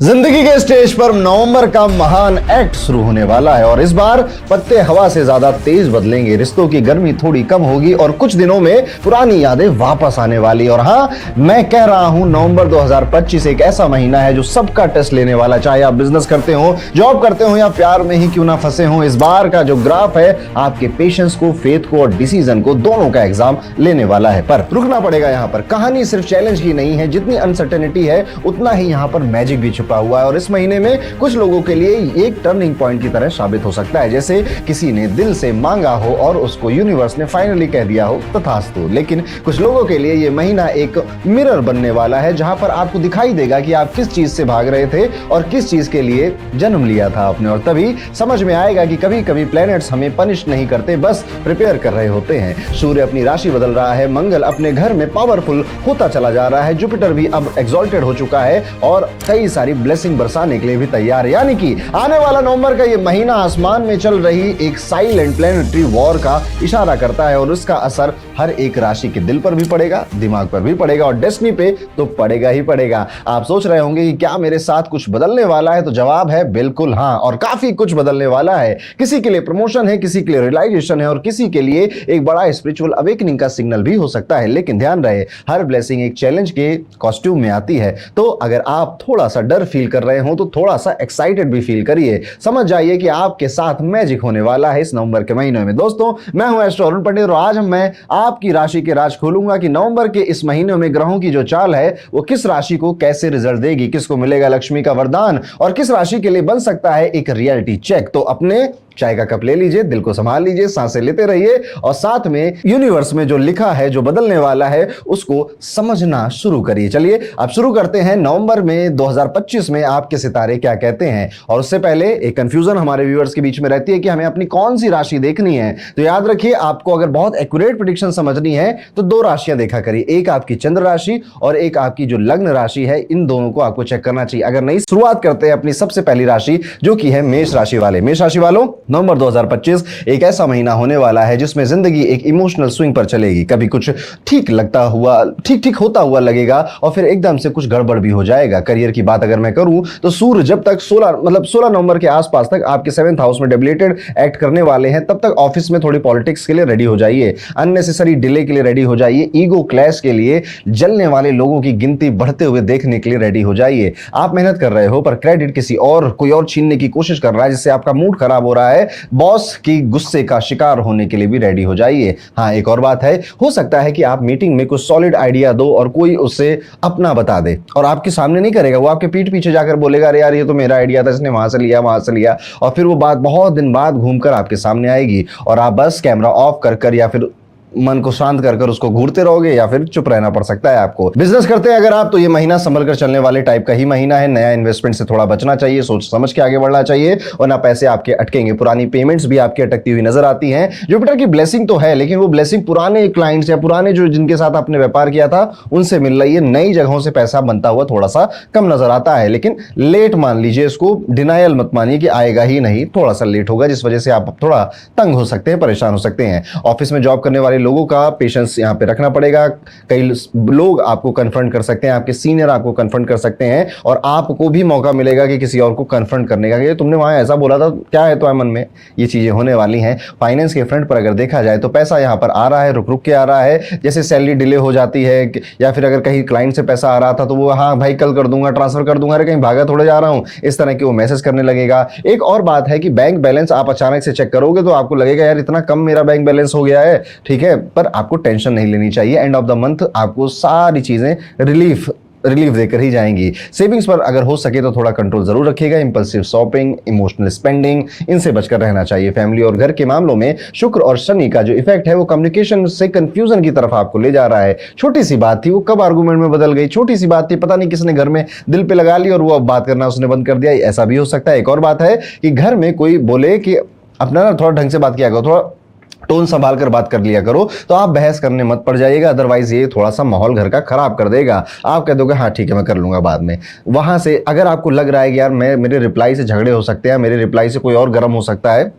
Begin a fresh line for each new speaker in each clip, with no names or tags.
जिंदगी के स्टेज पर नवंबर का महान एक्ट शुरू होने वाला है और इस बार पत्ते हवा से ज्यादा तेज बदलेंगे। रिश्तों की गर्मी थोड़ी कम होगी और कुछ दिनों में पुरानी यादें वापस आने वाली। और हाँ, मैं कह रहा हूं नवंबर 2025 एक ऐसा महीना है जो सबका टेस्ट लेने वाला। चाहे आप बिजनेस करते हो, जॉब करते हो या प्यार में ही क्यों ना फंसे हो, इस बार का जो ग्राफ है आपके पेशेंस को, फेथ को और डिसीजन को, दोनों का एग्जाम लेने वाला है। पर रुकना पड़ेगा। यहाँ पर कहानी सिर्फ चैलेंज की नहीं है, जितनी अनसर्टेनिटी है उतना ही यहाँ पर मैजिक भी छुपा हुआ है। और इस महीने में कुछ लोगों के लिए एक टर्निंग पॉइंट की तरह साबित हो सकता है, जैसे किसी ने दिल से मांगा हो और उसको यूनिवर्स ने फाइनली कह दिया हो तथास्तु। लेकिन कुछ लोगों के लिए यह महीना एक मिरर बनने वाला है, जहां पर आपको दिखाई देगा कि आप किस चीज से भाग रहे थे और किस चीज के लिए जन्म लिया था आपने। और तभी समझ में आएगा कि कभी कभी प्लैनेट्स हमें पनिश नहीं करते, बस प्रिपेयर कर रहे होते हैं। सूर्य अपनी राशि बदल रहा है, मंगल अपने घर में पावरफुल होता चला जा रहा है, जुपिटर भी अब एक्सॉल्टेड हो चुका है और कई सारी ब्लेसिंग बरसाने के लिए भी तैयार है। यानी कि आने वाला नवंबर का ये महीना आसमान में चल रही एक साइलेंट प्लैनेटरी वॉर का इशारा करता है और उसका असर हर एक राशि के दिल पर भी पड़ेगा, दिमाग पर भी पड़ेगा और डेस्टिनी पे तो पड़ेगा ही पड़ेगा। आप सोच रहे होंगे कि क्या मेरे साथ कुछ बदलने वाला है, तो जवाब है बिल्कुल हाँ, और काफी कुछ बदलने वाला है। किसी के लिए प्रमोशन है, किसी के लिए रियलाइजेशन है और किसी के लिए एक बड़ा स्पिरिचुअल अवेकनिंग का सिग्नल भी हो सकता है। लेकिन ध्यान रहे, हर ब्लेसिंग एक चैलेंज के कॉस्ट्यूम में आती है। तो अगर आप थोड़ा सा डर फील कर रहे हो तो थोड़ा सा एक्साइटेड भी फील करिए। समझ जाइए कि आपके साथ मैजिक होने वाला है इस नवंबर के महीने में। दोस्तों, मैं हूं एस्ट्रो अरुण पंडित और आज मैं आपकी राशि के राज खोलूंगा कि नवंबर के इस महीने में ग्रहों की जो चाल है वो किस राशि को कैसे रिजल्ट देगी, किसको मिलेगा लक्ष्मी का वरदान और किस राशि के लिए बन सकता है एक रियलिटी चेक। तो अपने चाय का कप ले लीजिए, दिल को संभाल लीजिए, सांसें लेते रहिए और साथ में यूनिवर्स में जो लिखा है, जो बदलने वाला है, उसको समझना शुरू करिए। चलिए अब शुरू करते हैं नवंबर में 2025 में आपके सितारे क्या कहते हैं। और उससे पहले एक कंफ्यूजन हमारे व्यूअर्स के बीच में रहती है कि हमें अपनी कौन सी राशि देखनी है। तो याद रखिए, आपको अगर बहुत एक्यूरेट प्रेडिक्शन समझनी है तो दो राशियां देखा करिए, एक आपकी चंद्र राशि और एक आपकी जो लग्न राशि है। इन दोनों को आपको चेक करना चाहिए। अगर नहीं, शुरुआत करते हैं अपनी सबसे पहली राशि जो कि है मेष राशि वाले। मेष राशि वालों, नवंबर 2025 एक ऐसा महीना होने वाला है जिसमें जिंदगी एक इमोशनल स्विंग पर चलेगी। कभी कुछ ठीक ठीक होता हुआ लगेगा और फिर एकदम से कुछ गड़बड़ भी हो जाएगा। करियर की बात अगर मैं करूं तो सूर्य जब तक 16 नवंबर के आसपास तक आपके 7th हाउस में डेबिलेटेड एक्ट करने वाले हैं, तब तक ऑफिस में थोड़ी पॉलिटिक्स के लिए रेडी हो जाइए, अननेसेसरी डिले के लिए रेडी हो जाइए, ईगो क्लैश के लिए जलने वाले लोगों की गिनती बढ़ते हुए देखने के लिए रेडी हो जाइए। आप मेहनत कर रहे हो पर क्रेडिट किसी और, कोई और छीनने की कोशिश कर रहा है जिससे आपका मूड खराब हो रहा है। बॉस की गुस्से का शिकार होने के लिए भी रेडी हो जाइए। हाँ, एक और बात है, हो सकता है कि आप मीटिंग में कुछ सॉलिड आइडिया दो और कोई उसे अपना बता दे और आपके सामने नहीं करेगा, वो आपके पीठ पीछे जाकर बोलेगा अरे यार ये तो मेरा आइडिया था, इसने वहां से लिया और फिर वो बात बहुत दिन बाद घूमकर आपके सामने आएगी और आप बस कैमरा ऑफ कर या फिर मन को शांत कर उसको घूरते रहोगे या फिर चुप रहना पड़ सकता है आपको। बिजनेस करते हैं अगर आप, तो ये महीना संभल कर चलने वाले टाइप का ही महीना है। नया इन्वेस्टमेंट से थोड़ा बचना चाहिए, सोच समझ के आगे बढ़ना चाहिए और ना पैसे आपके अटकेंगे। पुरानी पेमेंट्स भी आपकी अटकती हुई नजर आती हैं। जुपिटर की ब्लेसिंग तो है, लेकिन वो ब्लेसिंग पुराने क्लाइंट्स या पुराने जो जिनके साथ आपने व्यापार किया था उनसे मिल रही है। नई जगहों से पैसा बनता हुआ थोड़ा सा कम नजर आता है, लेकिन लेट मान लीजिए इसको, डिनायल मत मानिए कि आएगा ही नहीं, थोड़ा सा लेट होगा, जिस वजह से आप थोड़ा तंग हो सकते हैं, परेशान हो सकते हैं। ऑफिस में जॉब करने वाले लोगों का पेशेंस यहां पे रखना पड़ेगा। कई लोग आपको कन्फ्रंट कर सकते हैं, आपके सीनियर आपको कन्फ्रंट कर सकते हैं और आपको भी मौका मिलेगा कि किसी और को कन्फ्रंट करने का, कि तुमने वहां ऐसा बोला था, क्या है तो मन में। ये चीजें होने वाली हैं। फाइनेंस के फ्रंट पर अगर देखा जाए तो पैसा यहां पर आ रहा है, रुक रुक के आ रहा है। जैसे सैलरी डिले हो जाती है या फिर अगर कहीं क्लाइंट से पैसा आ रहा था तो वो हाँ भाई कल कर दूंगा, ट्रांसफर कर दूंगा, अरे कहीं भागा थोड़े जा रहा हूं, इस तरह की वो मैसेज करने लगेगा। एक और बात है कि बैंक बैलेंस आप अचानक से चेक करोगे तो आपको लगेगा यार इतना कम मेरा बैंक बैलेंस हो गया है, ठीक है, पर आपको टेंशन नहीं लेनी चाहिए। एंड ऑफ द मंथ आपको सारी चीजें रिलीफ देकर ही जाएंगी। सेविंग्स पर अगर हो सके तो थोड़ा कंट्रोल जरूर रखिएगा। इंपल्सिव शॉपिंग, इमोशनल स्पेंडिंग, इनसे बचकर रहना चाहिए। फैमिली और घर के मामलों में शुक्र और शनि का जो इफेक्ट है वो कम्युनिकेशन से कंफ्यूजन की तरफ आपको ले जा रहा है। छोटी सी बात थी वो कब आर्गुमेंट में बदल गई, छोटी सी बात थी, पता नहीं किसने घर में दिल पे लगा ली और वो अब बात करना उसने बंद कर दिया, ऐसा भी हो सकता है। एक और बात है कि घर में कोई बोले कि अपना ना थोड़ा ढंग से बात किया करो, थोड़ा टोन संभाल कर बात कर लिया करो, तो आप बहस करने मत पड़ जाइएगा, अदरवाइज ये थोड़ा सा माहौल घर का खराब कर देगा। आप कह दोगे हाँ ठीक है मैं कर लूंगा बाद में। वहां से अगर आपको लग रहा है कि यार मेरे रिप्लाई से झगड़े हो सकते हैं, मेरे रिप्लाई से कोई और गर्म हो सकता है,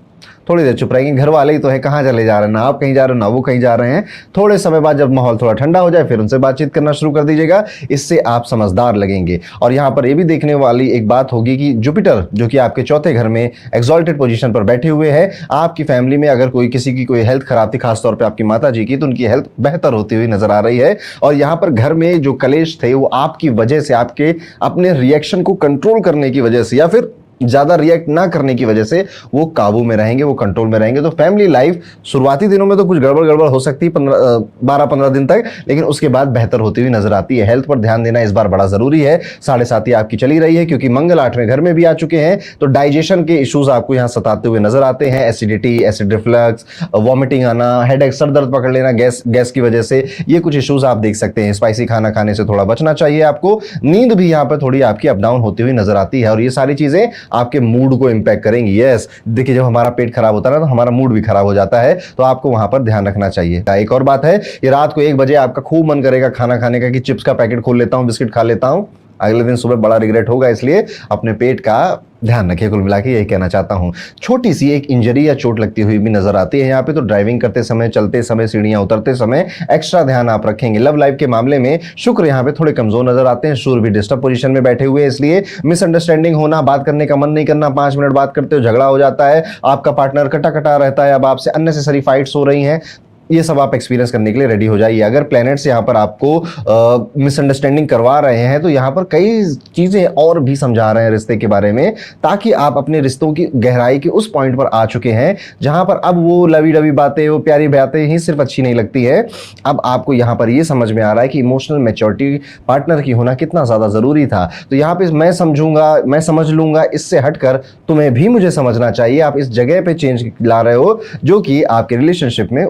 थोड़ी देर चुप रहेंगे, घर वाले ही तो है, कहाँ चले जा रहे हैं, ना आप कहीं जा रहे हो ना वो कहीं जा रहे हैं। थोड़े समय बाद जब माहौल थोड़ा ठंडा हो जाए फिर उनसे बातचीत करना शुरू कर दीजिएगा, इससे आप समझदार लगेंगे। और यहाँ पर ये भी देखने वाली एक बात होगी कि जुपिटर जो कि आपके चौथे घर में एक्सॉल्टेड पोजीशन पर बैठे हुए हैं, आपकी फैमिली में अगर किसी की कोई हेल्थ खराब थी, खासतौर पर आपकी माता जी की, तो उनकी हेल्थ बेहतर होती हुई नजर आ रही है। और यहाँ पर घर में जो कलेश थे वो आपकी वजह से, आपके अपने रिएक्शन को कंट्रोल करने की वजह से या फिर ज्यादा रिएक्ट ना करने की वजह से वो काबू में रहेंगे, वो कंट्रोल में रहेंगे। तो फैमिली लाइफ शुरुआती दिनों में तो कुछ गड़बड़ हो सकती है 12-15 दिन तक, लेकिन उसके बाद बेहतर होती हुई नजर आती है। हेल्थ पर ध्यान देना इस बार बड़ा जरूरी है। 7.5 आपकी चली रही है क्योंकि मंगल 8वें घर में भी आ चुके हैं, तो डाइजेशन के इश्यूज आपको यहाँ सताते हुए नजर आते हैं। एसिडिटी, एसिड रिफ्लक्स, वॉमिटिंग आना, हेडेक, सर दर्द पकड़ लेना गैस की वजह से, ये कुछ इश्यूज आप देख सकते हैं। स्पाइसी खाना खाने से थोड़ा बचना चाहिए आपको। नींद भी यहाँ पर थोड़ी आपकी अप डाउन होती हुई नजर आती है और ये सारी चीजें आपके मूड को इंपैक्ट करेंगी। यस, देखिए जब हमारा पेट खराब होता है ना तो हमारा मूड भी खराब हो जाता है, तो आपको वहां पर ध्यान रखना चाहिए। एक और बात है कि रात को 1 बजे आपका खूब मन करेगा खाना खाने का कि चिप्स का पैकेट खोल लेता हूं, बिस्किट खा लेता हूं, अगले दिन सुबह बड़ा रिग्रेट होगा। इसलिए अपने पेट का ध्यान रखिए। कुल मिला के यही कहना चाहता हूं। छोटी सी एक इंजरी या चोट लगती हुई भी नजर आती है यहाँ पे, तो ड्राइविंग करते समय, चलते समय, सीढ़ियां उतरते समय एक्स्ट्रा ध्यान आप रखेंगे। लव लाइफ के मामले में शुक्र यहाँ पे थोड़े कमजोर नजर आते हैं, सूर्य भी डिस्टर्ब पोजीशन में बैठे हुए हैं, इसलिए मिसअंडरस्टैंडिंग होना, बात करने का मन नहीं करना, 5 मिनट बात करते हो झगड़ा हो जाता है, आपका पार्टनर कटा कटा रहता है, अब आपसे अननेसेसरी फाइट्स हो रही हैं, ये सब आप एक्सपीरियंस करने के लिए रेडी हो जाइए। अगर प्लैनेट्स यहाँ पर आपको मिसअंडरस्टैंडिंग करवा रहे हैं तो यहाँ पर कई चीजें और भी समझा रहे हैं रिश्ते के बारे में, ताकि आप अपने रिश्तों की गहराई के उस पॉइंट पर आ चुके हैं जहां पर अब वो लवी डवी बातें, वो प्यारी बातें ही सिर्फ अच्छी नहीं लगती है। अब आपको यहाँ पर ये समझ में आ रहा है कि इमोशनल मैच्योरिटी पार्टनर की होना कितना ज्यादा जरूरी था। तो यहाँ पे मैं समझूंगा, मैं समझ लूंगा, इससे हटकर तुम्हें भी मुझे समझना चाहिए। आप इस जगह पे चेंज ला रहे हो जो कि आपके रिलेशनशिप में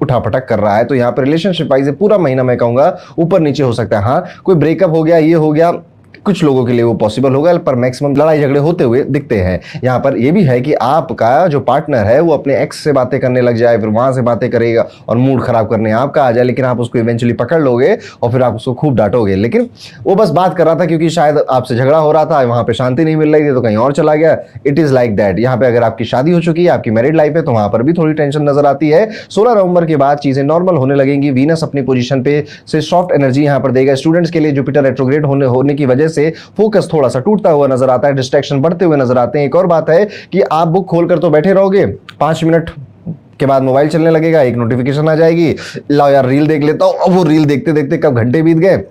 उठापटक कर रहा है। तो यहाँ पर रिलेशनशिप वाइज पूरा महीना मैं कहूंगा ऊपर नीचे हो सकता है। हाँ, कोई ब्रेकअप हो गया, ये हो गया, कुछ लोगों के लिए वो पॉसिबल होगा, पर मैक्सिमम लड़ाई झगड़े होते हुए दिखते हैं। यहाँ पर ये भी है कि आपका जो पार्टनर है वो अपने एक्स से बातें करने लग जाए, फिर वहां से बातें करेगा और मूड खराब करने आपका आ जाए, लेकिन आप उसको इवेंचुअली पकड़ लोगे और फिर आप उसको खूब डांटोगे। लेकिन वो बस बात कर रहा था क्योंकि शायद आपसे झगड़ा हो रहा था, वहां पर शांति नहीं मिल रही थी तो कहीं और चला गया। It is like that. यहाँ पे अगर आपकी शादी हो चुकी है, आपकी मैरिड लाइफ है, तो वहां पर भी थोड़ी टेंशन नजर आती है। 16 नवंबर के बाद चीजें नॉर्मल होने लगेंगी। वीनस अपनी पोजीशन पे से सॉफ्ट एनर्जी यहाँ पर देगा। स्टूडेंट्स के लिए जुपिटर रेट्रोग्रेड होने की वजह से फोकस थोड़ा सा टूटता हुआ नजर आता है, डिस्ट्रैक्शन बढ़ते हुए नजर आते हैं। एक और बात है कि आप बुक खोलकर तो बैठे रहोगे, 5 मिनट के बाद मोबाइल चलने लगेगा, एक नोटिफिकेशन आ जाएगी, लाओ यार रील देख लेता हूं। अब वो रील देखते देखते कब घंटे बीत गए,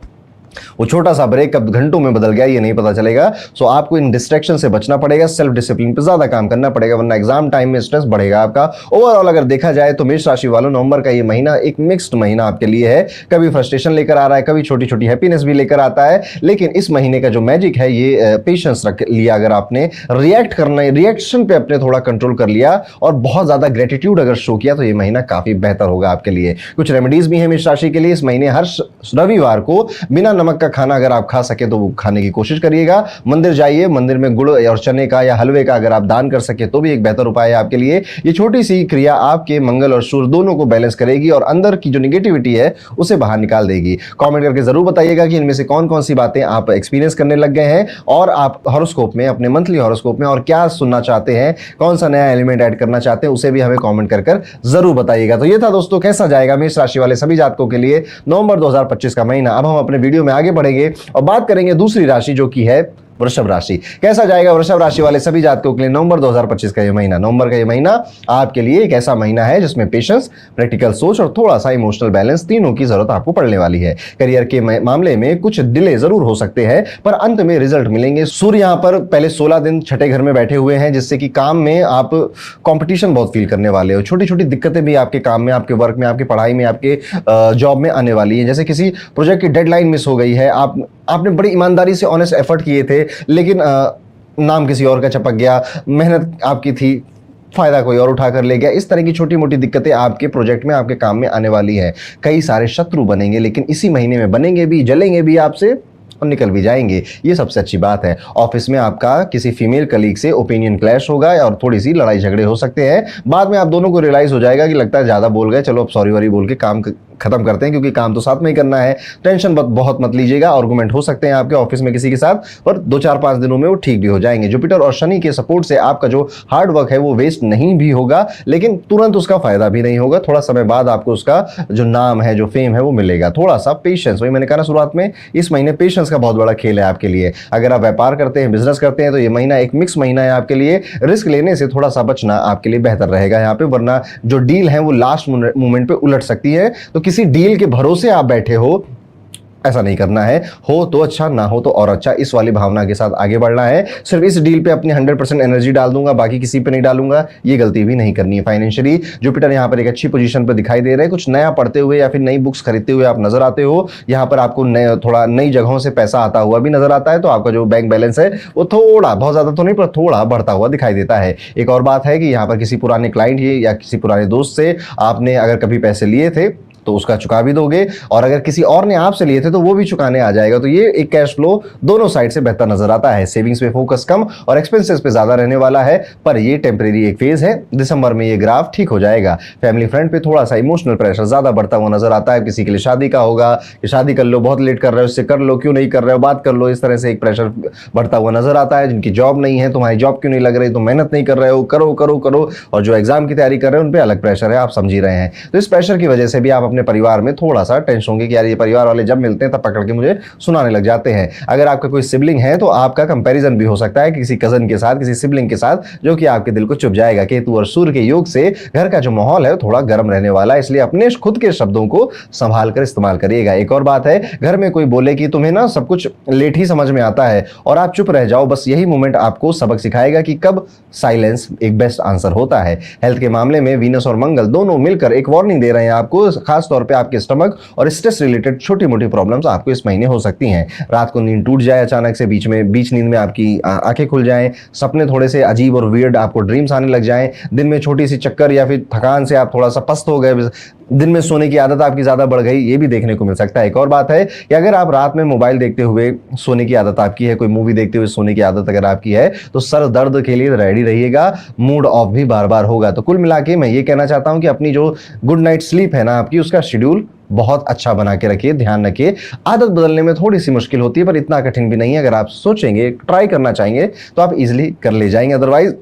वो छोटा सा ब्रेक कब घंटों में बदल गया ये नहीं पता चलेगा। सो आपको इन डिस्ट्रैक्शन से बचना पड़ेगा, सेल्फ डिसिप्लिन पे ज्यादा काम करना पड़ेगा, वरना एग्जाम टाइम में स्ट्रेस बढ़ेगा आपका। ओवरऑल अगर देखा जाए तो मेष राशि वालों, नवंबर का ये महीना एक मिक्स्ड महीना आपके लिए है। कभी फ्रस्ट्रेशन लेकर आ रहा है, कभी छोटी छोटी हैप्पीनेस भी लेकर आता है, लेकिन इस महीने का जो मैजिक है ये पेशेंस रख लिया। अगर आपने रिएक्ट करना, रिएक्शन पे अपने थोड़ा कंट्रोल कर लिया और बहुत ज्यादा ग्रेटिट्यूड अगर शो किया तो ये महीना काफी बेहतर होगा आपके लिए। कुछ रेमेडीज भी है मेष राशि के लिए इस महीने। हर रविवार को बिना नमक का खाना अगर आप खा सके तो वो खाने की कोशिश करिएगा। मंदिर जाइए, मंदिर में गुड़ और चने का या हलवे का अगर आप दान कर सके तो भी एक बेहतर उपाय है आपके लिए। ये छोटी सी क्रिया आपके मंगल और सूर्य दोनों को बैलेंस करेगी और अंदर की जो निगेटिविटी है उसे बाहर निकाल देगी। कमेंट करके जरूर बताइएगा कि इनमें से कौन कौन सी बातें आप एक्सपीरियंस करने लग गए हैं और आप हॉरोस्कोप में, अपने मंथली हॉरोस्कोप में और क्या सुनना चाहते हैं, कौन सा नया एलिमेंट ऐड करना चाहते हैं, उसे भी हमें कमेंट कर जरूर बताइएगा। तो ये था दोस्तों, कैसा जाएगा मेष राशि वाले सभी जातकों के लिए नवंबर 2025 का महीना। अब हम अपने वीडियो में आगे बढ़ेंगे और बात करेंगे दूसरी राशि जो कि है वृषभ राशि। कैसा जाएगा वृषभ राशि वाले सभी जातकों के लिए नवंबर 2025 का ये महीना। नवंबर का ये महीना आपके लिए एक ऐसा महीना है जिसमें पेशेंस, प्रैक्टिकल सोच और थोड़ा सा इमोशनल बैलेंस, तीनों की जरूरत आपको पड़ने वाली है। करियर के मामले में कुछ डिले जरूर हो सकते हैं पर अंत में रिजल्ट मिलेंगे। सूर्य यहाँ पर पहले 16 दिन छठे घर में बैठे हुए हैं, जिससे कि काम में आप कंपटीशन बहुत फील करने वाले हो। छोटी छोटी दिक्कतें भी आपके काम में, आपके वर्क में, आपकी पढ़ाई में, आपके जॉब में आने वाली है। जैसे किसी प्रोजेक्ट की डेडलाइन मिस हो गई है, आपने बड़ी ईमानदारी से ऑनेस्ट एफर्ट किए थे, लेकिन नाम किसी और का चपक गया, मेहनत आपकी थी, फायदा कोई और उठा कर ले गया। इस तरह की छोटी मोटी दिक्कतें आपके प्रोजेक्ट में, आपके काम में आने वाली है। कई सारे शत्रु बनेंगे, लेकिन इसी महीने में बनेंगे भी, जलेंगे भी आपसे और निकल भी जाएंगे। ये सबसे अच्छी बात है। ऑफिस में आपका किसी फीमेल कलीग से ओपिनियन क्लैश होगा और थोड़ी सी लड़ाई झगड़े हो सकते हैं। बाद में आप दोनों को रियलाइज हो जाएगा कि लगता है ज्यादा बोल गए, चलो अब सॉरी वॉरी बोल के काम खत्म करते हैं, क्योंकि काम तो साथ में ही करना है। टेंशन बहुत मत लीजिएगा। आर्गुमेंट हो सकते हैं आपके ऑफिस में किसी के साथ, पर 2-4-5 दिनों में वो ठीक भी हो जाएंगे। जुपिटर और शनि के सपोर्ट से आपका जो हार्ड वर्क है वो वेस्ट नहीं भी होगा, लेकिन तुरंत उसका फायदा भी नहीं होगा। थोड़ा समय बाद आपको उसका जो नाम है, जो फेम है, वो मिलेगा। थोड़ा सा पेशेंस, वही मैंने कहा ना शुरुआत में, इस महीने पेशेंस का बहुत बड़ा खेल है आपके लिए। अगर आप व्यापार करते हैं, बिजनेस करते हैं, तो ये महीना एक मिक्स महीना है आपके लिए। रिस्क लेने से थोड़ा सा बचना आपके लिए बेहतर रहेगा यहाँ पे, वरना जो डील है वो लास्ट मोमेंट पे उलट सकती है। तो किसी डील के भरोसे आप बैठे हो, ऐसा नहीं करना है। हो तो अच्छा, ना हो तो और अच्छा, इस वाली भावना के साथ आगे बढ़ना है। सिर्फ इस डील पे अपनी 100% एनर्जी डाल दूंगा, बाकी किसी पे नहीं डालूंगा, ये गलती भी नहीं करनी है। फाइनेंशियली जुपिटर यहाँ पर एक अच्छी पोजीशन पर दिखाई दे रहे हैं। कुछ नया पढ़ते हुए या फिर नई बुक्स खरीदते हुए आप नजर आते हो। यहाँ पर आपको थोड़ा नई जगहों से पैसा आता हुआ भी नजर आता है, तो आपका जो बैंक बैलेंस है वो थोड़ा, बहुत ज्यादा तो नहीं पर थोड़ा बढ़ता हुआ दिखाई देता है। एक और बात है कि यहाँ पर किसी पुराने क्लाइंट या किसी पुराने दोस्त से आपने अगर कभी पैसे लिए थे तो उसका चुका भी दोगे, और अगर किसी और ने आपसे लिए थे तो वो भी चुकाने आ जाएगा। तो ये एक कैश फ्लो दोनों साइड से बेहतर नजर आता है। सेविंग्स पे फोकस कम और एक्सपेंसेस पे ज्यादा रहने वाला है, पर ये टेम्परेरी एक फेज है। दिसंबर में ये ग्राफ ठीक हो जाएगा। फैमिली फ्रंट पे थोड़ा सा इमोशनल प्रेशर ज्यादा बढ़ता हुआ नजर आता है। किसी के लिए शादी का होगा कि शादी कर लो, बहुत लेट कर रहे हो, उससे कर लो, क्यों नहीं कर रहे हो, बात कर लो, इस तरह से एक प्रेशर बढ़ता हुआ नजर आता है। जिनकी जॉब नहीं है, तुम्हारी जॉब क्यों नहीं लग रही, तुम मेहनत नहीं कर रहे हो, करो करो करो, और जो एग्जाम की तैयारी कर रहे हो उन पर अलग प्रेशर है, आप समझ ही रहे हैं। तो इस प्रेशर की वजह से भी आप अपने परिवार में थोड़ा सा टेंशन होंगे कि यार ये परिवार वाले जब मिलते हैं तब पकड़ के मुझे सुनाने लग जाते हैं। अगर आपका कोई सिबलिंग है तो आपका कंपैरिजन भी हो सकता है किसी कजन के साथ, किसी सिबलिंग के साथ, जो कि आपके दिल को चुभ जाएगा। केतु और सूर्य के योग से घर का जो माहौल है थोड़ा गर्म रहने वाला है, इसलिए अपने खुद के शब्दों को संभाल कर इस्तेमाल करिएगा। एक और बात है, घर में कोई बोले कि तुम्हें ना सब कुछ लेट ही समझ में आता है और आप चुप रह जाओ, बस यही मोमेंट आपको सबक सिखाएगा कि कब साइलेंस एक बेस्ट आंसर होता है। हेल्थ के मामले में वीनस और मंगल दोनों मिलकर एक वार्निंग दे रहे हैं आपको, खास तौर पे आपके स्टमक और स्ट्रेस रिलेटेड छोटी मोटी प्रॉब्लम्स आपको इस महीने हो सकती हैं। रात को नींद टूट जाए अचानक से, बीच नींद में आपकी आंखें खुल जाएं, सपने थोड़े से अजीब और वियर्ड आपको ड्रीम्स आने लग जाएं, दिन में छोटी सी चक्कर या फिर थकान से आप थोड़ा सा पस्त हो गए, दिन में सोने की आदत आपकी ज्यादा बढ़ गई, ये भी देखने को मिल सकता है। एक और बात है कि अगर आप रात में मोबाइल देखते हुए सोने की आदत आपकी है, कोई मूवी देखते हुए सोने की आदत अगर आपकी है, तो सर दर्द के लिए रेडी रहिएगा, मूड ऑफ भी बार बार होगा। तो कुल मिला के मैं ये कहना चाहता हूं कि अपनी जो गुड नाइट स्लीप है ना आपकी, उसका शेड्यूल बहुत अच्छा बना के रखिए, ध्यान रखिए। आदत बदलने में थोड़ी सी मुश्किल होती है, पर इतना कठिन भी नहीं है। अगर आप सोचेंगे, ट्राई करना चाहेंगे, तो आप इजीली कर ले जाएंगे। अदरवाइज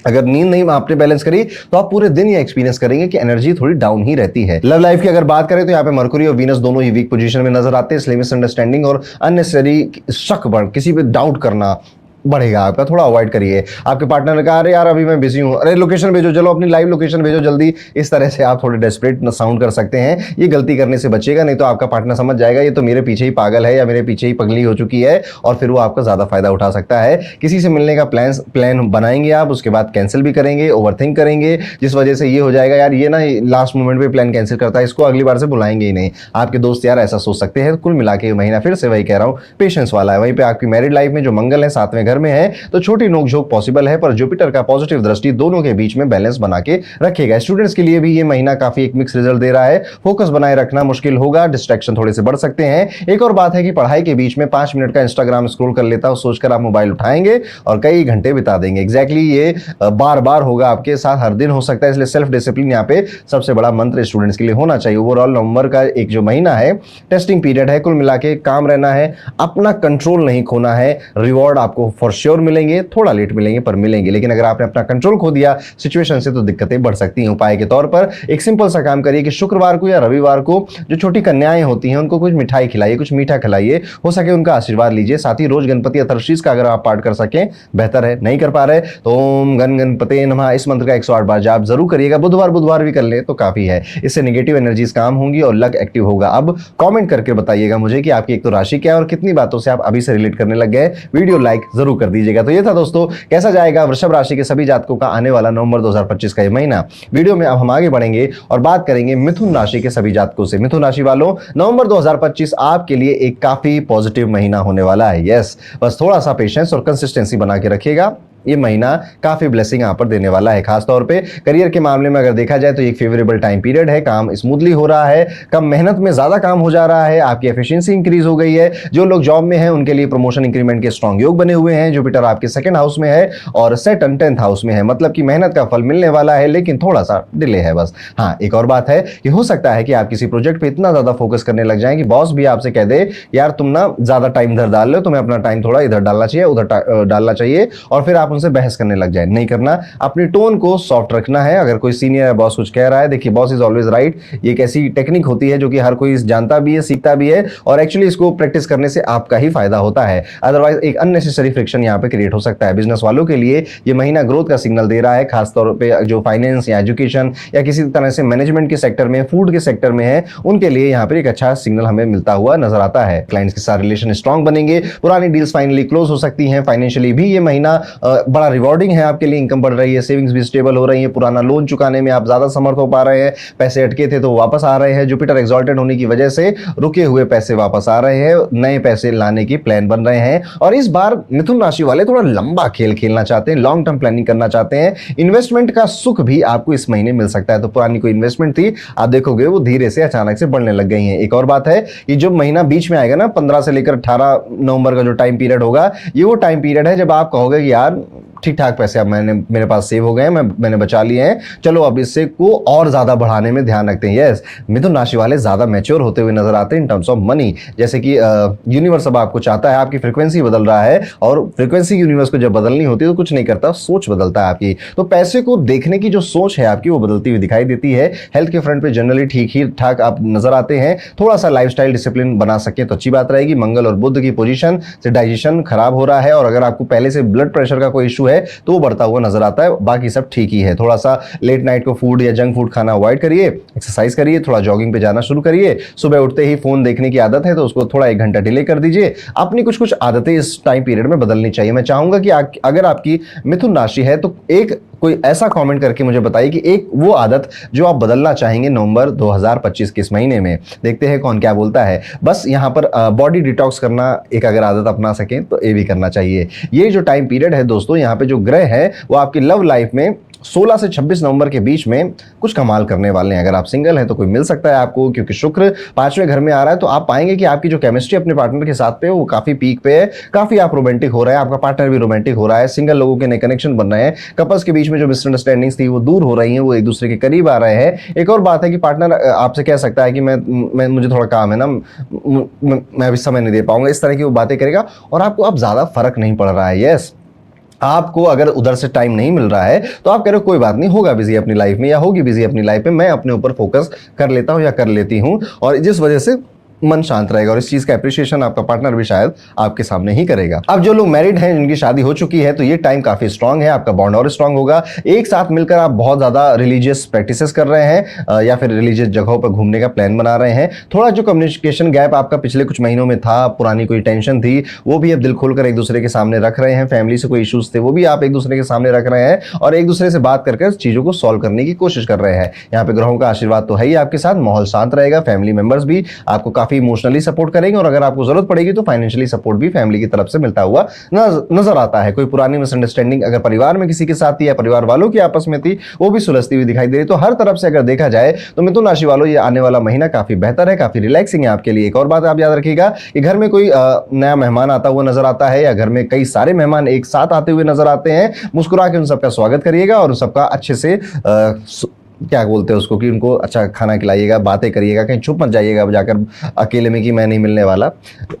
अगर नींद नहीं आपने बैलेंस करी तो आप पूरे दिन ये एक्सपीरियंस करेंगे कि एनर्जी थोड़ी डाउन ही रहती है। लव लाइफ की अगर बात करें तो यहाँ पे मरकुरी और वीनस दोनों ही वीक पोजीशन में नजर आते हैं, इसलिए मिसअंडरस्टैंडिंग और अननेसेसरी शक बढ़, किसी पे डाउट करना बढ़ेगा आपका, थोड़ा अवॉइड करिए। आपके पार्टनर ने कहा अरे यार अभी मैं बिजी हूं, अरे लोकेशन भेजो, चलो अपनी लाइव लोकेशन भेजो जल्दी, इस तरह से आप थोड़े डेस्परेट साउंड कर सकते हैं। ये गलती करने से बचेगा, नहीं तो आपका पार्टनर समझ जाएगा ये तो मेरे पीछे ही पागल है या मेरे पीछे ही पगली हो चुकी है, और फिर वो आपका ज्यादा फायदा उठा सकता है। किसी से मिलने का प्लान बनाएंगे आप, उसके बाद कैंसिल भी करेंगे, ओवरथिंक करेंगे, जिस वजह से ये हो जाएगा यार ये ना लास्ट मोमेंट पे प्लान कैंसिल करता है, इसको अगली बार से बुलाएंगे ही नहीं। आपके दोस्त यार ऐसा सोच सकते हैं। कुल मिला के महीना फिर से वही कह रहा हूँ, पेशेंस वाला है। वहीं पे आपकी मैरिड लाइफ में जो मंगल है 7वें घर में है, तो छोटी नोकझोंक पॉसिबल है, पर जुपिटर का पॉजिटिव दृष्टि दोनों के बीच में बैलेंस बना के रखेगा। स्टूडेंट्स के लिए भी ये महीना काफी एक मिक्स रिजल्ट दे रहा है। फोकस बनाए रखना मुश्किल होगा, डिस्ट्रैक्शन थोड़े से बढ़ सकते हैं। एक और बात है कि पढ़ाई के बीच में 5 मिनट का इंस्टाग्राम स्क्रॉल कर लेता हूं सोचकर आप मोबाइल उठाएंगे और कई घंटे बिता देंगे। एग्जैक्टली ये बार बार होगा आपके साथ, हर दिन हो सकता है, इसलिए सेल्फ डिसिप्लिन यहाँ पे सबसे बड़ा मंत्र स्टूडेंट्स के लिए होना चाहिए। ओवरऑल नवंबर का एक जो महीना है टेस्टिंग पीरियड है, कुल मिला के काम रहना है, अपना कंट्रोल नहीं खोना है। रिवॉर्ड आपको फॉर श्योर मिलेंगे, थोड़ा लेट मिलेंगे पर मिलेंगे, लेकिन अगर आपने अपना कंट्रोल खो दिया सिचुएशन से तो दिक्कतें बढ़ सकती हैं। उपाय के तौर पर एक सिंपल सा काम करिए कि शुक्रवार को या रविवार को जो छोटी कन्याएं होती हैं उनको कुछ मिठाई खिलाइए, कुछ मीठा खिलाइए, हो सके उनका आशीर्वाद लीजिए। साथ ही रोज गणपति अथर्वशीष का अगर आप पाठ कर सकें बेहतर है, नहीं कर पा रहे तो ओम गण गणपते नमः इस मंत्र का 108 बार जाप जरूर करिएगा। बुधवार भी कर ले तो काफी है, इससे नेगेटिव एनर्जीज काम होंगी और लक एक्टिव होगा। अब कमेंट करके बताइएगा मुझे कि आपकी एक तो राशि क्या है और कितनी बातों से आप अभी से रिलेट करने लग गए। वीडियो लाइक जरूर कर दीजिएगा। तो ये था दोस्तों, कैसा जाएगा वृषभ राशि के सभी जातकों का आने वाला नवंबर 2025 का ये महीना। वीडियो में अब हम आगे बढ़ेंगे और बात करेंगे मिथुन राशि के सभी जातकों से। मिथुन राशि वालों, नवंबर 2025 आपके लिए एक काफी पॉजिटिव महीना होने वाला है। यस, बस थोड़ा सा पेशेंस और कंसिस्टेंसी बना के रखिएगा, ये महीना काफी ब्लेसिंग यहाँ पर देने वाला है। खासतौर पे करियर के मामले में अगर देखा जाए तो एक फेवरेबल टाइम पीरियड है, काम स्मूथली हो रहा है, कम मेहनत में ज्यादा काम हो जा रहा है, आपकी एफिशिएंसी इंक्रीज हो गई है। जो लोग जॉब में हैं उनके लिए प्रमोशन इंक्रीमेंट के स्ट्रॉन्ग योग बने हुए हैं। जुपिटर आपके सेकंड हाउस में है और सैटर्न 10th हाउस में है, मतलब कि मेहनत का फल मिलने वाला है, लेकिन थोड़ा सा डिले है बस। हाँ, एक और बात है कि हो सकता है कि आप किसी प्रोजेक्ट पे इतना ज्यादा फोकस करने लग जाएं कि बॉस भी आपसे कह दे यार तुम ना ज्यादा टाइम इधर डाल लो, तुम्हें अपना टाइम थोड़ा इधर डालना चाहिए, उधर डालना चाहिए, और फिर आप उनसे बहस करने लग जाए। नहीं करना, अपनी टोन को सॉफ्ट रखना है। अगर कोई सीनियर या बॉस कुछ कह रहा है, देखिए बॉस इज ऑलवेज राइट, ये एक ऐसी टेक्निक होती है जो कि हर कोई जानता भी है, सीखता भी है, और एक्चुअली इसको प्रैक्टिस करने से आपका ही फायदा होता है। अदरवाइज एक अननेसेसरी फ्रिक्शन यहाँ पे क्रिएट हो सकता है। बिजनेस वालों के लिए ये महीना ग्रोथ का सिग्नल दे रहा है, खासतौर पे जो फाइनेंस या एजुकेशन या किसी तरह से मैनेजमेंट के सेक्टर में, फूड के सेक्टर में है, उनके लिए यहाँ पर एक अच्छा सिग्नल हमें मिलता हुआ नजर आता है। क्लाइंट्स के साथ रिलेशन स्ट्रॉन्ग बनेंगे, पुरानी डील्स फाइनली क्लोज हो सकती हैं। फाइनेंशियली भी ये महीना बड़ा रिवॉर्डिंग है आपके लिए, इनकम बढ़ रही है, सेविंग्स भी स्टेबल हो रही है, पुराना लोन चुकाने में आप ज्यादा समर्थ हो पा रहे हैं, पैसे अटके थे तो वापस आ रहे हैं। जुपिटर एक्सॉल्टेड होने की वजह से रुके हुए पैसे वापस आ रहे हैं, नए पैसे लाने की प्लान बन रहे हैं। और इस बार मिथुन राशि वाले थोड़ा लंबा खेल खेलना चाहते हैं, लॉन्ग टर्म प्लानिंग करना चाहते हैं। इन्वेस्टमेंट का सुख भी आपको इस महीने मिल सकता है। तो पुरानी कोई इन्वेस्टमेंट थी, आप देखोगे वो धीरे से अचानक से बढ़ने लग गई है। एक और बात है कि जो महीना बीच में आएगा ना, 15 से लेकर 18 नवंबर का जो टाइम पीरियड होगा, ये वो टाइम पीरियड है जब आप कहोगे कि यार ठीक ठाक पैसे अब मेरे पास सेव हो गए हैं, मैंने बचा लिए हैं, चलो अब इससे को और ज्यादा बढ़ाने में ध्यान रखते हैं। यस, मिथुन राशि वाले ज्यादा मैच्योर होते हुए नजर आते हैं इन टर्म्स ऑफ मनी। जैसे कि यूनिवर्स अब आपको चाहता है, आपकी फ्रीक्वेंसी बदल रहा है, और फ्रीक्वेंसी यूनिवर्स को जब बदलनी होती है तो कुछ नहीं करता, सोच बदलता है आपकी। तो पैसे को देखने की जो सोच है आपकी वो बदलती हुई दिखाई देती है। हेल्थ के फ्रंट पे जनरली ठीक ही ठाक आप नजर आते हैं। थोड़ा सा लाइफस्टाइल डिसिप्लिन बना सके तो अच्छी बात रहेगी। मंगल और बुध की पोजीशन से डाइजेशन खराब हो रहा है, और अगर आपको पहले से ब्लड प्रेशर का कोई इशू है तो वो बढ़ता हुआ नजर आता है। बाकी सब ठीक ही है। थोड़ा सा लेट नाइट को फूड या जंक फूड खाना अवॉइड करिए, एक्सरसाइज करिए, थोड़ा जॉगिंग पे जाना शुरू करिए। सुबह उठते ही फोन देखने की आदत है तो उसको थोड़ा 1 घंटा डिले कर दीजिए। अपनी कुछ कुछ आदतें इस टाइम पीरियड में बदलनी चाहिए। मैं चाहूंगा कि अगर आपकी मिथुन राशि है तो एक कोई ऐसा कमेंट करके मुझे बताइए कि एक वो आदत जो आप बदलना चाहेंगे नवंबर 2025 के इस महीने में। देखते हैं कौन क्या बोलता है। बस यहाँ पर बॉडी डिटॉक्स करना एक अगर आदत अपना सकें तो ये भी करना चाहिए। ये जो टाइम पीरियड है दोस्तों, यहाँ पे जो ग्रह है वो आपकी लव लाइफ में 16 से 26 नवंबर के बीच में कुछ कमाल करने वाले हैं। अगर आप सिंगल हैं तो कोई मिल सकता है आपको, क्योंकि शुक्र 5वें घर में आ रहा है, तो आप पाएंगे कि आपकी जो केमिस्ट्री अपने पार्टनर के साथ पे है वो काफी पीक पे है, काफी आप रोमांटिक हो रहे हैं, आपका पार्टनर भी रोमांटिक हो रहा है, सिंगल लोगों के नए कनेक्शन बन रहे हैं, कपल्स के बीच में जो मिसअंडरस्टैंडिंग्स थी वो दूर हो रही हैं, वो एक दूसरे के करीब आ रहे हैं। एक और बात है कि पार्टनर आपसे कह सकता है कि मैं मुझे थोड़ा काम है ना, मैं अभी समय नहीं दे पाऊंगा, इस तरह की वो बातें करेगा, और आपको अब ज्यादा फर्क नहीं पड़ रहा है। यस, आपको अगर उधर से टाइम नहीं मिल रहा है तो आप कह रहे हो कोई बात नहीं, होगा बिजी अपनी लाइफ में या होगी बिजी अपनी लाइफ में, मैं अपने ऊपर फोकस कर लेता हूं या कर लेती हूं, और जिस वजह से मन शांत रहेगा, और इस चीज का एप्रिसिएशन आपका पार्टनर भी शायद आपके सामने ही करेगा। अब जो लोग मैरिड हैं, जिनकी शादी हो चुकी है, तो ये टाइम काफी स्ट्रांग है, आपका बॉन्ड और स्ट्रांग होगा। एक साथ मिलकर आप बहुत ज्यादा रिलीजियस प्रैक्टिसेस कर रहे हैं या फिर रिलीजियस जगहों पर घूमने का प्लान बना रहे हैं। थोड़ा जो कम्युनिकेशन गैप आपका पिछले कुछ महीनों में था, पुरानी कोई टेंशन थी, वो भी अब दिल खोलकर एक दूसरे के सामने रख रहे हैं। फैमिली से कोई इश्यूज थे वो भी आप एक दूसरे के सामने रख रहे हैं, और एक दूसरे से बात करके चीजों को सॉल्व करने की कोशिश कर रहे हैं। यहाँ पे ग्रहों का आशीर्वाद तो है ही आपके साथ, माहौल शांत रहेगा, फैमिली मेंबर्स भी आपको काफी इमोशनली सपोर्ट करेंगे, और अगर आपको जरूरत पड़ेगी तो फाइनेंशियली सपोर्ट भी फैमिली की तरफ से मिलता हुआ नजर आता है। कोई पुरानी मिसअंडरस्टैंडिंग अगर परिवार में किसी के साथ थी या परिवार वालों की आपस में थी, वो भी सुलझती हुई दिखाई दे रही। तो हर तरफ से अगर देखा जाए तो मिथुन राशि वालों, ये आने वाला महीना काफी बेहतर है, काफी रिलैक्सिंग है आपके लिए। एक और बात आप याद रखिएगा कि घर में कोई नया मेहमान आता हुआ नजर आता है, या घर में कई सारे मेहमान एक साथ आते हुए नजर आते हैं, मुस्कुरा के उन सबका स्वागत करिएगा, और उन सबका अच्छे से क्या बोलते हैं उसको, कि उनको अच्छा खाना खिलाइएगा, बातें करिएगा, कहीं छुप मत जाइएगा जाकर अकेले में कि मैं नहीं मिलने वाला।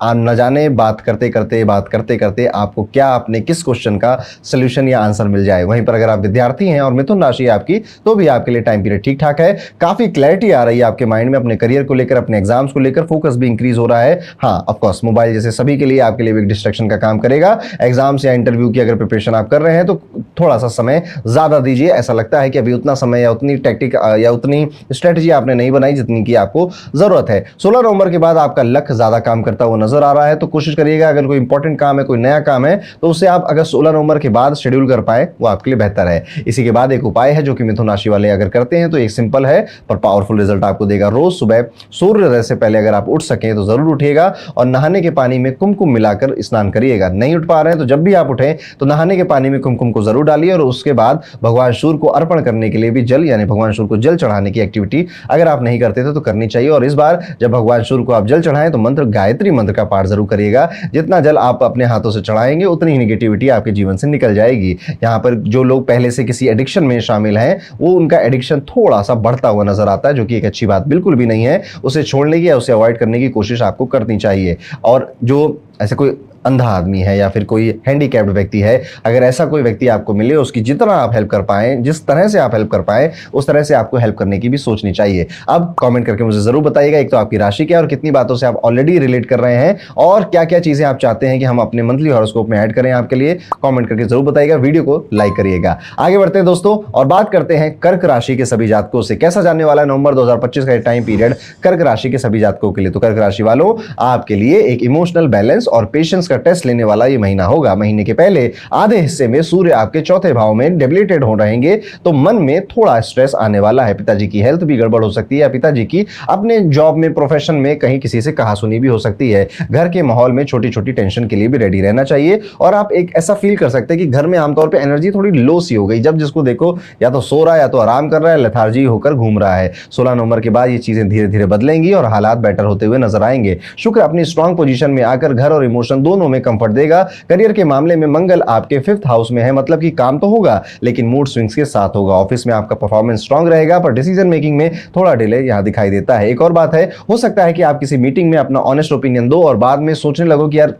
न जाने बात करते करते आपको क्या अपने किस क्वेश्चन का सोल्यूशन या आंसर मिल जाए। वहीं पर अगर आप विद्यार्थी हैं और मिथुन राशि है आपकी, तो भी आपके लिए टाइम पीरियड ठीक ठाक है। काफी क्लैरिटी आ रही है आपके माइंड में अपने करियर को लेकर, अपने एग्जाम्स को लेकर, फोकस भी इंक्रीज हो रहा है। हाँ, ऑफकोर्स मोबाइल जैसे सभी के लिए आपके लिए एक डिस्ट्रैक्शन का काम करेगा। एग्जाम्स या इंटरव्यू की अगर प्रिपरेशन आप कर रहे हैं तो थोड़ा सा समय ज्यादा दीजिए। ऐसा लगता है कि अभी उतना समय या उतनी टैक्टिक या उतनी स्ट्रेटजी आपने नहीं बनाई जितनी की आपको जरूरत है। 16 नवंबर के बाद आपका लक ज्यादा काम करता हुआ नजर आ रहा है, तो कोशिश करिएगा अगर कोई इंपॉर्टेंट काम है, कोई नया काम है, तो उसे आप अगर 16 नवंबर के बाद शेड्यूल कर पाए वो आपके लिए बेहतर है। इसी के बाद एक उपाय है जो कि मिथुन राशि वाले अगर करते हैं तो एक सिंपल है पर पावरफुल रिजल्ट आपको देगा। रोज सुबह सूर्योदय से पहले अगर आप उठ सकें तो जरूर उठिएगा और नहाने के पानी में कुमकुम मिलाकर स्नान करिएगा। नहीं उठ पा रहे हैं तो जब भी आप उठें तो नहाने के पानी में कुमकुम को जरूर डालिए और उसके बाद भगवान सूर्य को अर्पण करने के लिए भी जल यानी भगवान सूर्य को जल चढ़ाने की एक्टिविटी अगर आप नहीं करते थे तो करनी चाहिए। और इस बार जब भगवान सूर्य को आप जल चढ़ाएं तो मंत्र गायत्री मंत्र का पाठ जरूर करिएगा। जितना जल आप अपने हाथों से चढ़ाएंगे उतनी ही निगेटिविटी आपके जीवन से निकल जाएगी। यहाँ पर जो लोग पहले से किसी एडिक्शन में शामिल हैं वो उनका एडिक्शन थोड़ा सा बढ़ता हुआ नजर आता है, जो कि एक अच्छी बात बिल्कुल भी नहीं है। उसे छोड़ने की या उसे अवॉइड करने की कोशिश आपको करनी चाहिए। और जो ऐसे कोई अंधा आदमी है या फिर कोई हैंडीकैप्ड व्यक्ति है, अगर ऐसा कोई व्यक्ति आपको मिले उसकी जितना आप हेल्प कर पाए, जिस तरह से आप हेल्प कर पाए उस तरह से आपको हेल्प करने की भी सोचनी चाहिए। अब कमेंट करके मुझे जरूर बताइएगा एक तो आपकी राशि क्या है और कितनी बातों से आप ऑलरेडी रिलेट कर रहे हैं और क्या क्या चीजें आप चाहते हैं कि हम अपने मंथली हॉरोस्कोप में ऐड करें आपके लिए। कमेंट करके जरूर बताइएगा, वीडियो को लाइक करिएगा। आगे बढ़ते हैं दोस्तों और बात करते हैं कर्क राशि के सभी जातकों से कैसा जानने वाला है नवंबर 2025 का टाइम पीरियड कर्क राशि के सभी जातकों के लिए। तो कर्क राशि वालों, आपके लिए एक इमोशनल बैलेंस और पेशेंस का टेस्ट लेने वाला ये महीना होगा। महीने के पहले आधे हिस्से में सूर्य आपके चौथे भाव में डेबिलिटेड हो रहेंगे तो मन में थोड़ा स्ट्रेस आने वाला है। पिताजी की हेल्थ भी गड़बड़ हो सकती है या पिताजी की अपने जॉब में प्रोफेशन में कहीं किसी से कहासुनी भी हो सकती है। घर के माहौल में छोटी छोटी टेंशन के लिए भी रेडी रहना चाहिए और आप एक ऐसा फील कर सकते हैं कि घर में आमतौर पर एनर्जी थोड़ी लो सी हो गई। जब जिसको देखो या तो सो रहा है या तो आराम कर रहा है, लेथार्जी होकर घूम रहा है। 16 नवंबर के बाद ये चीजें धीरे धीरे बदलेंगी और हालात बेटर होते हुए नजर आएंगे। शुक्र अपनी स्ट्रॉन्ग पोजीशन में आकर घर और इमोशन दोनों में कंफर्ट देगा। करियर के मामले में मंगल आपके 5th हाउस में है, मतलब कि काम तो होगा लेकिन मूड स्विंग्स के साथ होगा। ऑफिस में आपका परफॉर्मेंस स्ट्रांग रहेगा पर डिसीजन मेकिंग में थोड़ा डिले यहां दिखाई देता है। एक और बात है, हो सकता है कि आप किसी मीटिंग में अपना ऑनेस्ट ओपिनियन दो और बाद में सोचने लगो कि यार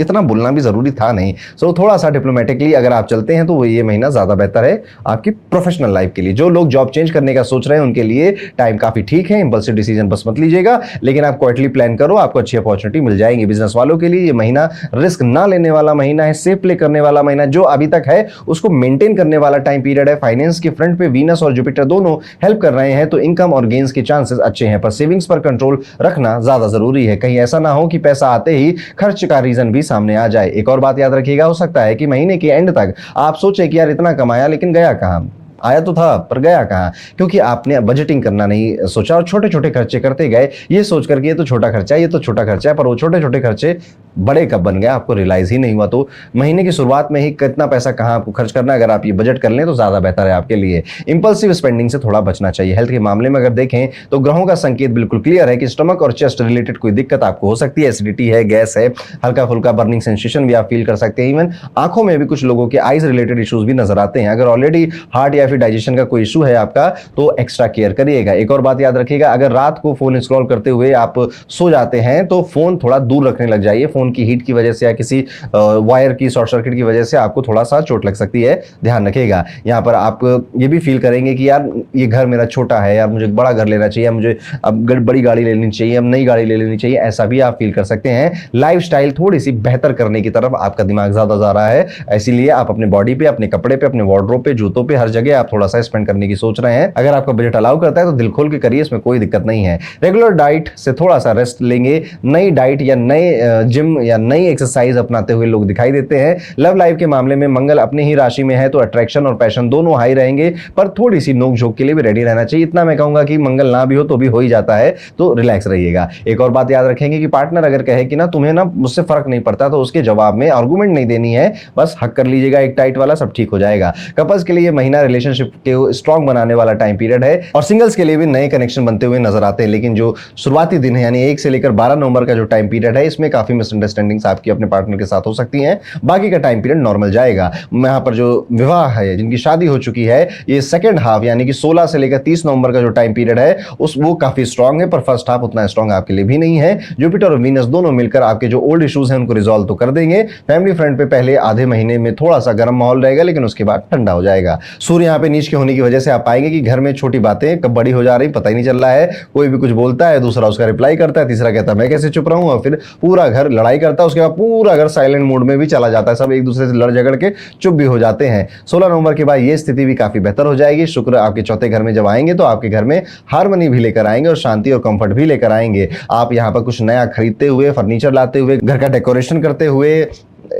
इतना बोलना भी जरूरी था नहीं। सो थोड़ा सा डिप्लोमेटिकली अगर आप चलते हैं तो वो ये महीना ज्यादा बेहतर है आपकी प्रोफेशनल लाइफ के लिए। जो लोग जॉब चेंज करने का सोच रहे हैं उनके लिए टाइम काफी ठीक है। इंपल्सिव डिसीजन बस मत लीजिएगा, लेकिन आप क्वाइटली प्लान करो, आपको अच्छी अपॉर्चुनिटी मिल जाएंगी। बिजनेस वालों के लिए ये महीना रिस्क ना लेने वाला महीना है, सेफ प्ले करने वाला महीना, जो अभी तक है उसको मेंटेन करने वाला टाइम पीरियड है। फाइनेंस के फ्रंट पे वीनस और जुपिटर दोनों हेल्प कर रहे हैं तो इनकम और गेन्स के चांसेस अच्छे हैं, पर सेविंग्स पर कंट्रोल रखना ज्यादा जरूरी है। कहीं ऐसा ना हो कि पैसा आते ही खर्च का रीजन भी सामने आ जाए। एक और बात याद रखिएगा, हो सकता है कि महीने के एंड तक आप सोचे कि यार इतना कमाया लेकिन गया कहां, आया तो था पर गया कहां, क्योंकि आपने बजटिंग करना नहीं सोचा और छोटे छोटे खर्चे करते गए ये सोच करके ये तो छोटा खर्चा है, ये तो छोटा खर्चा है, पर वो छोटे छोटे खर्चे बड़े कब बन गए आपको रियलाइज ही नहीं हुआ। तो महीने की शुरुआत में ही कितना पैसा कहां आपको खर्च करना है, अगर आप ये बजट कर लें तो ज्यादा बेहतर है आपके लिए। इंपल्सिव स्पेंडिंग से थोड़ा बचना चाहिए। हेल्थ के मामले में अगर देखें तो ग्रहों का संकेत बिल्कुल क्लियर है कि स्टमक और चेस्ट रिलेटेड कोई दिक्कत आपको हो सकती है। एसिडिटी है, गैस है, हल्का फुल्का बर्निंग सेंसेशन भी आप फील कर सकते हैं। इवन आंखों में भी कुछ लोगों के आईज रिलेटेड इश्यूज भी नजर आते हैं। अगर ऑलरेडी हार्ट या फिर डाइजेशन का कोई इशू है आपका तो एक्स्ट्रा केयर करिएगा। एक और बात याद रखिएगा, अगर रात को फोन स्क्रॉल करते हुए आप सो जाते हैं तो फोन थोड़ा दूर रखने लग जाइए। फोन की हीट की वजह से या किसी वायर की शॉर्ट सर्किट की वजह से आपको थोड़ा सा चोट लग सकती है, ध्यान रखिएगा। यहाँ पर आप ये भी फील करेंगे कि यार ये घर मेरा छोटा है, यार मुझे बड़ा घर लेना चाहिए, मुझे अब बड़ी गाड़ी लेनी चाहिए, अब नई गाड़ी ले लेनी चाहिए, ऐसा भी आप फील कर सकते हैं। लाइफस्टाइल थोड़ी सी बेहतर करने की तरफ आपका दिमाग ज्यादा जा रहा है, इसीलिए आप अपने बॉडी पे, अपने कपड़े पे, अपने वार्डरोब पे, जूतों पे, हर जगह आप थोड़ा सा स्पेंड करने की सोच रहे हैं। अगर आपका बजट अलाउ करता है तो दिल खोल के करिए, इसमें कोई दिक्कत नहीं है। रेगुलर डाइट से थोड़ा सा रेस्ट लेंगे, नई डाइट या नए जिम या नई एक्सरसाइज अपनाते हुए लोग दिखाई देते हैं। लव लाइफ के मामले में मंगल अपने ही राशि में है तो अट्रैक्शन और पैशन दोनों हाई रहेंगे, पर थोड़ी सी नोक झोंक के लिए भी रेडी रहना चाहिए। इतना मैं कहूंगा कि मंगल ना भी हो तो भी हो ही जाता है, तो रिलैक्स रहिएगा। एक और बात याद रखेंगे कि पार्टनर अगर कहे कि ना तुम्हें ना मुझसे फर्क नहीं पड़ता तो उसके जवाब में आर्गुमेंट नहीं देनी है, बस हक कर लीजिएगा एक टाइट वाला, सब ठीक हो जाएगा। कपल्स के लिए महीना रिलेशनशिप के स्ट्रॉन्ग बनाने वाला टाइम पीरियड है और सिंगल्स के लिए भी नए कनेक्शन बनते हुए नजर आते हैं। लेकिन जो शुरुआती दिन है यानी 1 से लेकर 12 नवंबर का जो टाइम पीरियड है इसमें काफी मिसअंडरस्टैंडिंग्स आपकी अपने पार्टनर के साथ हो सकती हैं। बाकी का टाइम पीरियड नॉर्मल जाएगा। यहाँ पर जो विवाह है, जिनकी शादी हो चुकी है, ये सेकंड हाफ यानी कि 16 से लेकर 30 नवंबर का जो टाइम पीरियड है वो काफी स्ट्रांग है, पर फर्स्ट हाफ उतना स्ट्रांग आपके लिए भी नहीं है। जुपिटर और वीनस दोनों मिलकर आपके जो ओल्ड इश्यूज हैं उनको रिजॉल्व तो कर देंगे। फैमिली फ्रंट पे पहले आधे महीने में थोड़ा सा गर्म माहौल रहेगा लेकिन उसके बाद ठंडा हो जाएगा। सूर्य यहाँ पे नीच के होने की वजह से आप पाएंगे कि घर में छोटी बातें कब बड़ी हो जा रही पता ही नहीं चल रहा है। कोई भी कुछ बोलता है, दूसरा उसका रिप्लाई करता है, तीसरा कहता है मैं कैसे चुप रहूं, और फिर पूरा घर लड़ाई करता है। उसके बाद पूरा घर साइलेंट मोड में भी चला जाता है, सब एक दूसरे से लड़ झगड़ के चुप भी हो जाते हैं। 16 नवंबर के बाद ये स्थिति भी काफी बेहतर हो जाएगी। शुक्र आपके चौथे घर में जब आएंगे तो आपके घर में हार्मनी भी लेकर आएंगे और शांति और कंफर्ट भी लेकर आएंगे। आप यहाँ पर कुछ नया खरीदते हुए, फर्नीचर लाते हुए, घर का डेकोरेशन करते हुए,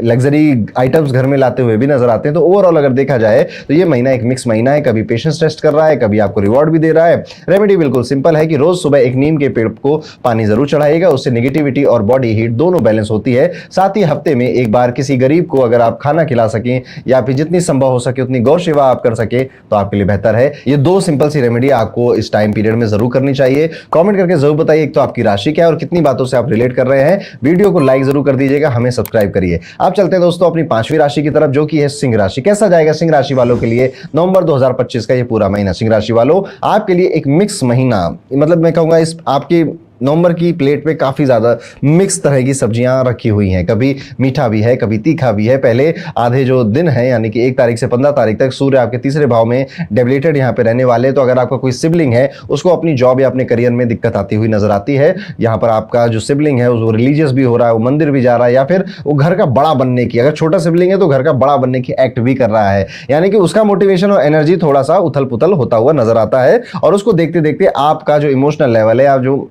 लग्जरी आइटम्स घर में लाते हुए भी नजर आते हैं। तो ओवरऑल अगर देखा जाए तो ये महीना एक मिक्स महीना है, कभी पेशेंस टेस्ट कर रहा है, कभी आपको रिवॉर्ड भी दे रहा है। रेमेडी बिल्कुल सिंपल है कि रोज सुबह एक नीम के पेड़ को पानी जरूर चढ़ाइएगा, उससे नेगेटिविटी और बॉडी हीट दोनों बैलेंस होती है। साथ ही हफ्ते में एक बार किसी गरीब को अगर आप खाना खिला सकें या फिर जितनी संभव हो सके उतनी गौ सेवा आप कर सके तो आपके लिए बेहतर है। ये दो सिंपल सी रेमेडी आपको इस टाइम पीरियड में जरूर करनी चाहिए। कॉमेंट करके जरूर बताइए एक तो आपकी राशि क्या है और कितनी बातों से आप रिलेट कर रहे हैं। वीडियो को लाइक जरूर कर दीजिएगा, हमें सब्सक्राइब करिए। आप चलते हैं दोस्तों अपनी पांचवी राशि की तरफ, जो कि है सिंह राशि। कैसा जाएगा सिंह राशि वालों के लिए नवंबर 2025 का ये पूरा महीना? सिंह राशि वालों आपके लिए एक मिक्स महीना, मतलब मैं कहूंगा इस आपकी नवंबर की प्लेट पे काफी ज्यादा मिक्स तरह की सब्जियां रखी हुई हैं। कभी मीठा भी है, कभी तीखा भी है। पहले आधे जो दिन है यानी कि 1 तारीख से 15 तारीख तक सूर्य आपके तीसरे भाव में डेबिलिटेड यहाँ पे रहने वाले। तो अगर आपका कोई सिबलिंग है उसको अपनी जॉब या अपने करियर में दिक्कत आती हुई नजर आती है। यहाँ पर आपका जो सिबलिंग है वो रिलीजियस भी हो रहा है, वो मंदिर भी जा रहा है, या फिर वो घर का बड़ा बनने की, अगर छोटा सिबलिंग है तो घर का बड़ा बनने की एक्ट भी कर रहा है। यानी कि उसका मोटिवेशन और एनर्जी थोड़ा सा उथल पुथल होता हुआ नजर आता है। और उसको देखते देखते आपका जो इमोशनल लेवल है, आप जो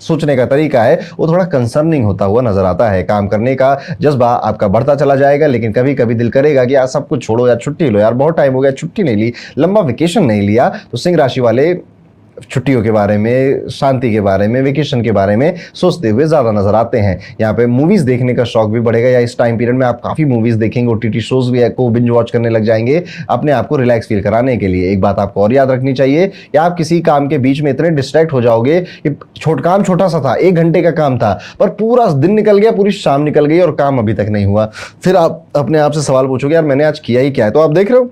सोचने का तरीका है वो थोड़ा कंसर्निंग होता हुआ नजर आता है। काम करने का जज्बा आपका बढ़ता चला जाएगा, लेकिन कभी कभी दिल करेगा कि यार सब कुछ छोड़ो यार, छुट्टी लो यार, बहुत टाइम हो गया छुट्टी नहीं ली, लंबा वेकेशन नहीं लिया। तो सिंह राशि वाले छुट्टियों के बारे में, शांति के बारे में, वेकेशन के बारे में सोचते हुए ज्यादा नजर आते हैं। यहाँ पे मूवीज देखने का शौक भी बढ़ेगा, या इस टाइम पीरियड में आप काफी मूवीज देखेंगे, ओटीटी शोज भी को बिंज वॉच करने लग जाएंगे अपने आप को रिलैक्स फील कराने के लिए। एक बात आपको और याद रखनी चाहिए कि आप किसी काम के बीच में इतने डिस्ट्रैक्ट हो जाओगे कि काम छोटा सा था, 1 घंटे का काम था, पर पूरा दिन निकल गया, पूरी शाम निकल गई और काम अभी तक नहीं हुआ। फिर आप अपने आप से सवाल पूछोगे यार मैंने आज किया ही क्या है। तो आप देख रहे हो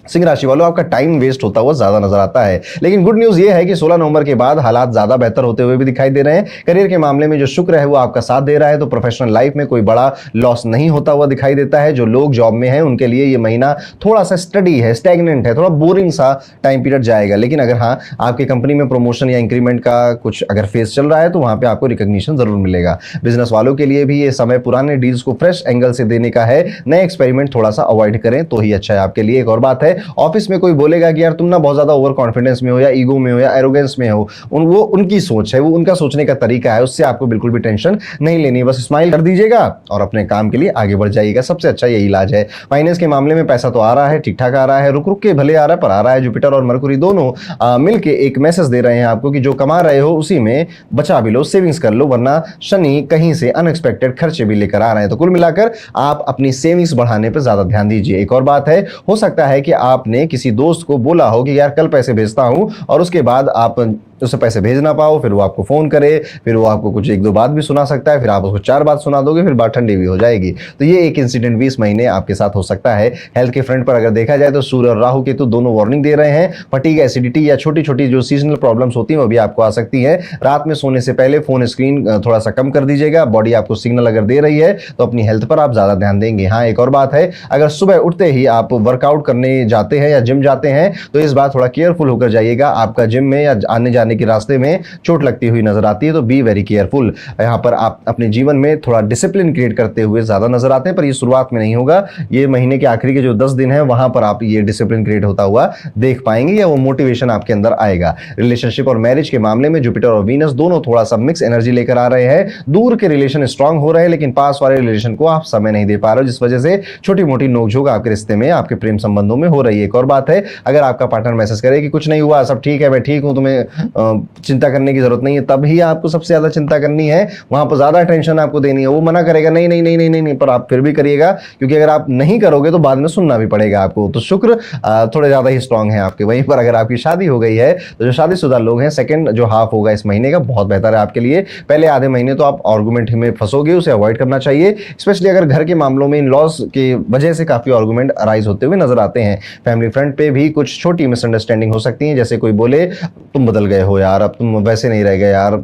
सिंह राशि वालों आपका टाइम वेस्ट होता हुआ ज्यादा नजर आता है। लेकिन गुड न्यूज ये है कि 16 नवंबर के बाद हालात ज्यादा बेहतर होते हुए भी दिखाई दे रहे हैं। करियर के मामले में जो शुक्र है वो आपका साथ दे रहा है, तो प्रोफेशनल लाइफ में कोई बड़ा लॉस नहीं होता हुआ दिखाई देता है। जो लोग जॉब में हैं उनके लिए ये महीना थोड़ा सा स्टडी है, स्टैग्नेंट है, थोड़ा बोरिंग सा टाइम पीरियड जाएगा। लेकिन अगर हाँ आपकी कंपनी में प्रमोशन या इंक्रीमेंट का कुछ अगर फेज चल रहा है तो वहां पर आपको रिकॉग्निशन जरूर मिलेगा। बिजनेस वालों के लिए भी ये समय पुराने डील्स को फ्रेश एंगल से देने का है। नए एक्सपेरिमेंट थोड़ा सा अवॉइड करें तो ही अच्छा है आपके लिए। एक और बात है, ऑफिस में बोलेगा कि यार तुम ना बहुत ज्यादा ओवर कॉन्फिडेंस में हो, या ईगो में हो, या एरोगेंस में हो, वो उनकी सोच है, वो उनका सोचने का तरीका है, उससे आपको बिल्कुल भी टेंशन नहीं लेनी। बस स्माइल कर दीजिएगा और अपने काम के लिए आगे बढ़ जाइएगा, सबसे अच्छा यही इलाज है। फाइनेंस के मामले में पैसा तो आ रहा है, ठीक ठाक आ रहा है, रुक रुक के भले आ रहा है पर आ रहा है। जुपिटर और मरकुरी दोनों मिलके एक मैसेज दे रहे हैं आपको कि जो कमा रहे हो उसी में बचा भी लो, सेविंग्स कर लो, वरना शनि कहीं से अनएक्सपेक्टेड खर्चे भी लेकर आ रहे हैं। तो कुल मिलाकर आप अपनी सेविंग्स बढ़ाने पर ज्यादा ध्यान दीजिए। एक और बात है, हो सकता है कि आपने किसी दोस्त को बोला हो कि यार कल पैसे भेजता हूं, और उसके बाद आप उसे पैसे भेज ना पाओ, फिर वो आपको फोन करे, फिर वो आपको कुछ 1-2 बात भी सुना सकता है, फिर आप उसको 4 बात सुना दोगे, फिर बात ठंडी भी हो जाएगी। तो ये एक इंसिडेंट भी इस महीने आपके साथ हो सकता है। हेल्थ के फ्रंट पर अगर देखा जाए तो सूर्य और राहु केतु दोनों वार्निंग दे रहे हैं। फटीग, एसिडिटी या छोटी छोटी जो सीजनल प्रॉब्लम्स होती हैं वो भी आपको आ सकती है। रात में सोने से पहले फोन स्क्रीन थोड़ा सा कम कर दीजिएगा। बॉडी आपको सिग्नल अगर दे रही है तो अपनी हेल्थ पर आप ज्यादा ध्यान देंगे। हाँ एक और बात है, अगर सुबह उठते ही आप वर्कआउट करने जाते हैं या जिम जाते हैं तो इस बार थोड़ा केयरफुल होकर जाइएगा। आपका जिम में या आने जाने के रास्ते में चोट लगती हुई नजर आती है, तो बी वेरी केयरफुल। यहाँ पर आप अपने जीवन में थोड़ा डिसिप्लिन क्रिएट करते हुए ज्यादा नजर आते हैं, पर ये शुरुआत में नहीं होगा। ये महीने के आखिरी के जो 10 दिन है वहां पर आप ये डिसिप्लिन क्रिएट होता हुआ देख पाएंगे, या वो मोटिवेशन आपके अंदर आएगा। रिलेशनशिप और मैरिज के मामले में जुपिटर और वीनस दोनों थोड़ा सा मिक्स एनर्जी लेकर आ रहे हैं। दूर के रिलेशन स्ट्रांग हो रहे हैं, लेकिन पास वाले रिलेशन को आप समय नहीं दे पा रहे हो, जिस वजह से छोटी मोटी नोकझोंक आपके रिश्ते में, आपके प्रेम संबंधों में हो रही है। एक और बात है, अगर आपका पार्टनर मैसेज करे कि कुछ नहीं हुआ, सब ठीक है, मैं ठीक हूं, तुम्हें चिंता करने की जरूरत नहीं है, तब ही आपको सबसे ज्यादा चिंता करनी है, वहां पर ज्यादा टेंशन आपको देनी है। वो मना करेगा नहीं नहीं नहीं नहीं नहीं, नहीं पर आप फिर भी करिएगा, क्योंकि अगर आप नहीं करोगे तो बाद में सुनना भी पड़ेगा आपको। तो शुक्र थोड़े ज्यादा ही स्ट्रांग है आपके। वहीं पर अगर आपकी शादी हो गई है तो जो शादीशुदा लोग हैं, सेकंड जो हाफ होगा इस महीने का बहुत बेहतर है आपके लिए। पहले आधे महीने तो आप आर्गुमेंट में फंसोगे, उसे अवॉइड करना चाहिए। स्पेशली अगर घर के मामलों में इन लॉस की वजह से काफी आर्गुमेंट अराइज होते हुए नजर आते हैं। फैमिली फ्रंट पे भी कुछ छोटी मिसअंडरस्टैंडिंग हो सकती है, जैसे कोई बोले तुम बदल गए हो यार, अब तुम वैसे नहीं रह गए यार,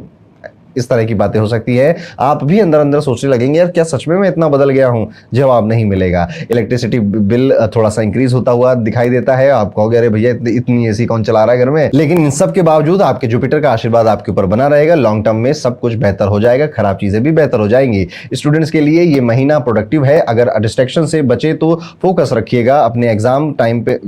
इस तरह की बातें हो सकती है। आप भी अंदर अंदर सोचने लगेंगे यार क्या सच में मैं इतना बदल गया हूं? जवाब नहीं मिलेगा। इलेक्ट्रिसिटी बिल थोड़ा सा इंक्रीज होता हुआ दिखाई देता है। आप कहोगे अरे भैया इतनी एसी कौन चला रहा है घर में? लेकिन इन सब के बावजूद आपके जुपिटर का आशीर्वाद आपके ऊपर बना रहेगा। लॉन्ग टर्म में सब कुछ बेहतर हो जाएगा, खराब चीजें भी बेहतर हो जाएंगी। स्टूडेंट्स के लिए ये महीना प्रोडक्टिव है। अगर डिस्ट्रैक्शन से बचे तो फोकस रखिएगा अपने एग्जाम टाइम पे।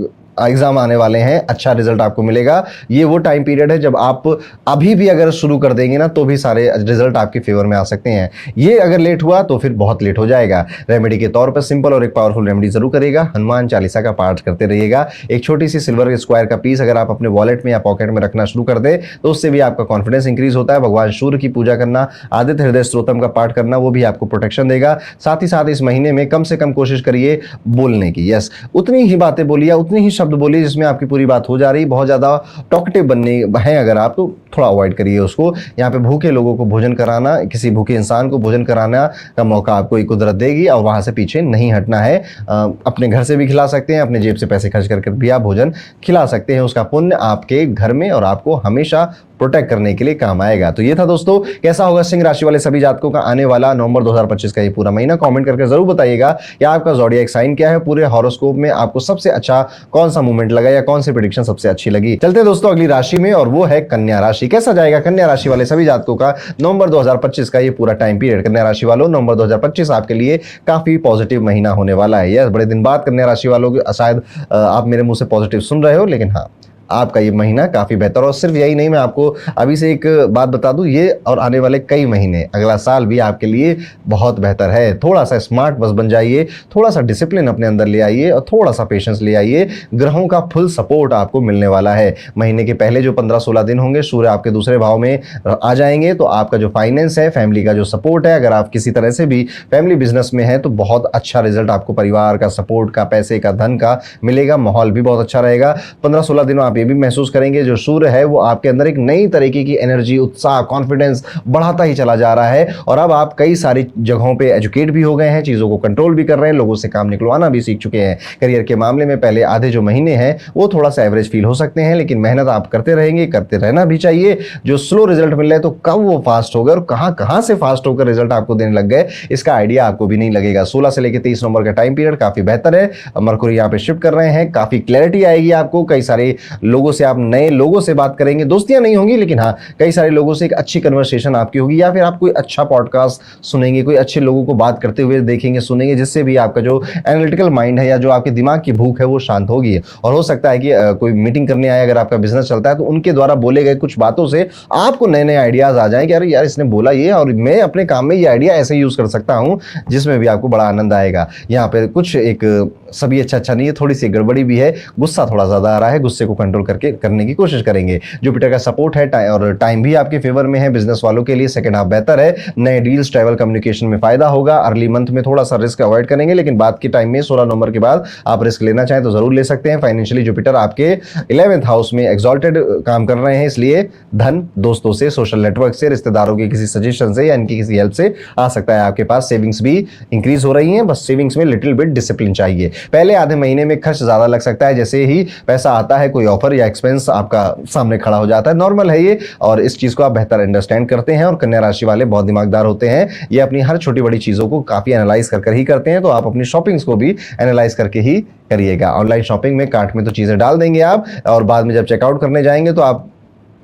एग्जाम आने वाले हैं, अच्छा रिजल्ट आपको मिलेगा। ये वो टाइम पीरियड है जब आप अभी भी अगर शुरू कर देंगे ना तो भी सारे रिजल्ट आपके फेवर में आ सकते हैं। ये अगर लेट हुआ तो फिर बहुत लेट हो जाएगा। रेमेडी के तौर पर सिंपल और एक पावरफुल रेमेडी जरूर करेगा। हनुमान चालीसा का पाठ करते रहिएगा। एक छोटी सी सिल्वर स्क्वायर का पीस अगर आप अपने वॉलेट में या पॉकेट में रखना शुरू कर दे तो उससे भी आपका कॉन्फिडेंस इंक्रीज होता है। भगवान सूर्य की पूजा करना, आदित्य हृदय स्तोत्रम का पाठ करना, वो भी आपको प्रोटेक्शन देगा। साथ ही साथ इस महीने में कम से कम कोशिश करिए बोलने की। यस, उतनी ही बातें बोलिए, उतनी ही शब्द बोलिए जिसमें आपकी पूरी बात हो जा रही। बहुत ज्यादा टॉकटिव बनने हैं अगर आप तो थोड़ा अवॉइड करिए उसको। यहाँ पे भूखे लोगों को भोजन कराना, किसी भूखे इंसान को भोजन कराना का मौका आपको ये कुदरत देगी और वहां से पीछे नहीं हटना है। अपने घर से भी खिला सकते हैं, अपने जेब से पैसे खर्च करके भी आप भोजन खिला सकते हैं। उसका पुण्य आपके घर में और आपको हमेशा प्रोटेक्ट करने के लिए काम आएगा। तो ये था दोस्तों, कैसा होगा सिंह राशि वाले सभी जातकों का आने वाला नवंबर 2025 का ये पूरा महीना। कमेंट करके जरूर बताइएगा कि आपका ज़ोडिएक साइन क्या है। पूरे हॉरोस्कोप में आपको सबसे अच्छा कौन सा मूवमेंट लगा या कौन सी प्रेडिक्शन सबसे अच्छी लगी। चलते हैं दोस्तों अगली राशि में और वो है कन्या राशि। कैसा जाएगा कन्या राशि वाले सभी जातकों का नवंबर 2025 का ये पूरा टाइम पीरियड। कन्या राशि वालों, नवंबर 2025 आपके लिए काफी पॉजिटिव महीना होने वाला है। यस, बड़े दिन बाद कन्या राशि वालों शायद आप मेरे मुंह से पॉजिटिव सुन रहे हो, लेकिन हाँ, आपका ये महीना काफी बेहतर। और सिर्फ यही नहीं, मैं आपको अभी से एक बात बता दूं, ये और आने वाले कई महीने, अगला साल भी आपके लिए बहुत बेहतर है। थोड़ा सा स्मार्ट बस बन जाइए, थोड़ा सा डिसिप्लिन अपने अंदर ले आइए और थोड़ा सा पेशेंस ले आइए। ग्रहों का फुल सपोर्ट आपको मिलने वाला है। महीने के पहले जो 15-16 दिन होंगे सूर्य आपके दूसरे भाव में आ जाएंगे, तो आपका जो फाइनेंस है, फैमिली का जो सपोर्ट है, अगर आप किसी तरह से भी फैमिली बिजनेस में है तो बहुत अच्छा रिजल्ट आपको परिवार का सपोर्ट का, पैसे का, धन का मिलेगा। माहौल भी बहुत अच्छा रहेगा। 15-16 दिनों आप ये भी महसूस करेंगे जो सूर्य है वो आपके अंदर एक नई तरीके की एनर्जी, उत्साह, कॉन्फिडेंस बढ़ाता ही चला जा रहा है। और अब आप कई सारी जगहों पे एजुकेट भी हो गए हैं, चीजों को कंट्रोल भी कर रहे हैं, लोगों से काम निकलवाना भी सीख चुके हैं। करियर के मामले में पहले आधे जो महीने हैं वो थोड़ा सा एवरेज फील हो सकते हैं, लेकिन मेहनत आप करते रहेंगे, करते रहना भी चाहिए। जो स्लो रिजल्ट मिल रहा है तो कब वो फास्ट होगा और कहां से फास्ट होकर रिजल्ट आपको देने लग गए, इसका आइडिया आपको भी नहीं लगेगा। 16 से लेकर 23 नवंबर का टाइम पीरियड काफी बेहतर है। मरकुरी यहाँ पे शिफ्ट कर रहे हैं, काफी क्लैरिटी आएगी आपको। कई सारे लोगों से, आप नए लोगों से बात करेंगे, दोस्तियां नहीं होंगी लेकिन हाँ कई सारे लोगों से एक अच्छी कन्वर्सेशन आपकी होगी, या फिर आप कोई अच्छा पॉडकास्ट सुनेंगे, कोई अच्छे लोगों को बात करते हुए देखेंगे, सुनेंगे, जिससे भी आपका जो एनालिटिकल माइंड है या जो आपके दिमाग की भूख है वो शांत होगी। और हो सकता है कि कोई मीटिंग करने आए, अगर आपका बिजनेस चलता है तो उनके द्वारा बोले गए कुछ बातों से आपको नए नए आइडियाज आ जाएं कि अरे यार इसने बोला ये और मैं अपने काम में ये आइडिया ऐसे यूज कर सकता हूं, जिसमें भी आपको बड़ा आनंद आएगा। यहाँ पे कुछ एक सभी अच्छा नहीं है, थोड़ी सी गड़बड़ी भी है, गुस्सा थोड़ा ज्यादा आ रहा है, गुस्से को कंट्रोल करके करने की कोशिश करेंगे। जुपिटर का सपोर्ट है और टाइम भी आपके फेवर में है। बिजनेस वालों के लिए सेकंड हाफ बेहतर है। नए डील्स, ट्रैवल, कम्युनिकेशन में फायदा होगा। अर्ली मंथ में थोड़ा सा रिस्क अवॉइड करेंगे, लेकिन बाद के टाइम में 16 नवंबर के बाद आप रिस्क लेना चाहें तो जरूर ले सकते हैं। फाइनेंशियली जुपिटर आपके 11th हाउस में एक्सॉल्टेड काम कर रहे हैं, इसलिए धन दोस्तों से, सोशल नेटवर्क से, रिश्तेदारों के किसी सजेशन से या इनकी किसी हेल्प से आ सकता है आपके पास। सेविंग्स भी इंक्रीज हो रही हैं, बस सेविंग्स में लिटिल बिट डिसिप्लिन चाहिए। पहले आधे महीने में खर्च ज्यादा लग सकता है, जैसे ही पैसा आता है कोई ऑफर या एक्सपेंस आपका सामने खड़ा हो जाता है, नॉर्मल है ये, और इस चीज को आप बेहतर अंडरस्टैंड करते हैं। और कन्या राशि वाले बहुत दिमागदार होते हैं, ये अपनी हर छोटी बड़ी चीजों को काफी एनालाइज कर ही करते हैं, तो आप अपनी शॉपिंग्स को भी एनालाइज करके ही करिएगा। ऑनलाइन शॉपिंग में कार्ट में तो चीजें डाल देंगे आप, और बाद में जब चेकआउट करने जाएंगे तो आप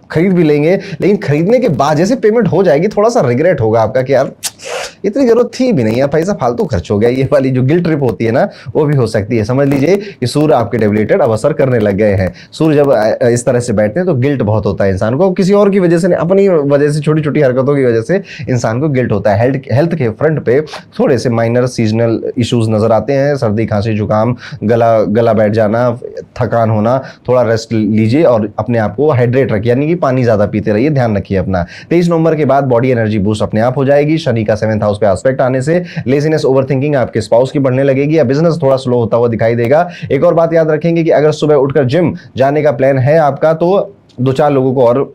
खरीद भी लेंगे, लेकिन खरीदने के बाद जैसे पेमेंट हो जाएगी थोड़ा सा रिग्रेट होगा आपका कि यार इतनी जरूरत थी भी नहीं, पैसा फालतू खर्च हो गया। ये वाली जो गिल्ट ट्रिप होती है ना, वो भी हो सकती है। समझ लीजिए कि सूर्य आपके डेबिलेटेड अब असर करने लग गए हैं। सूर्य जब इस तरह से बैठते हैं तो गिल्ट बहुत होता है इंसान को, किसी और की वजह से नहीं, अपनी वजह से, छोटी छोटी हरकतों की वजह से इंसान को गिल्ट होता है। हेल्थ के फ्रंट पे थोड़े से माइनर सीजनल इश्यूज नजर आते हैं, सर्दी, खांसी, जुकाम, गला बैठ जाना, थकान होना। थोड़ा रेस्ट लीजिए और अपने आप को हाइड्रेट रखिए, यानी कि पानी ज्यादा पीते रहिए, ध्यान रखिए अपना। 23 नवंबर के बाद बॉडी एनर्जी बूस्ट अपने आप हो जाएगी। शनि का 7th हाउस पे एस्पेक्ट आने से लेजीनेस, ओवरथिंकिंग आपके स्पाउस की बढ़ने लगेगी, या बिजनेस थोड़ा स्लो होता हुआ दिखाई देगा। एक और बात याद रखेंगे कि अगर सुबह उठकर जिम जाने का प्लान है आपका तो 2-4 लोगों को और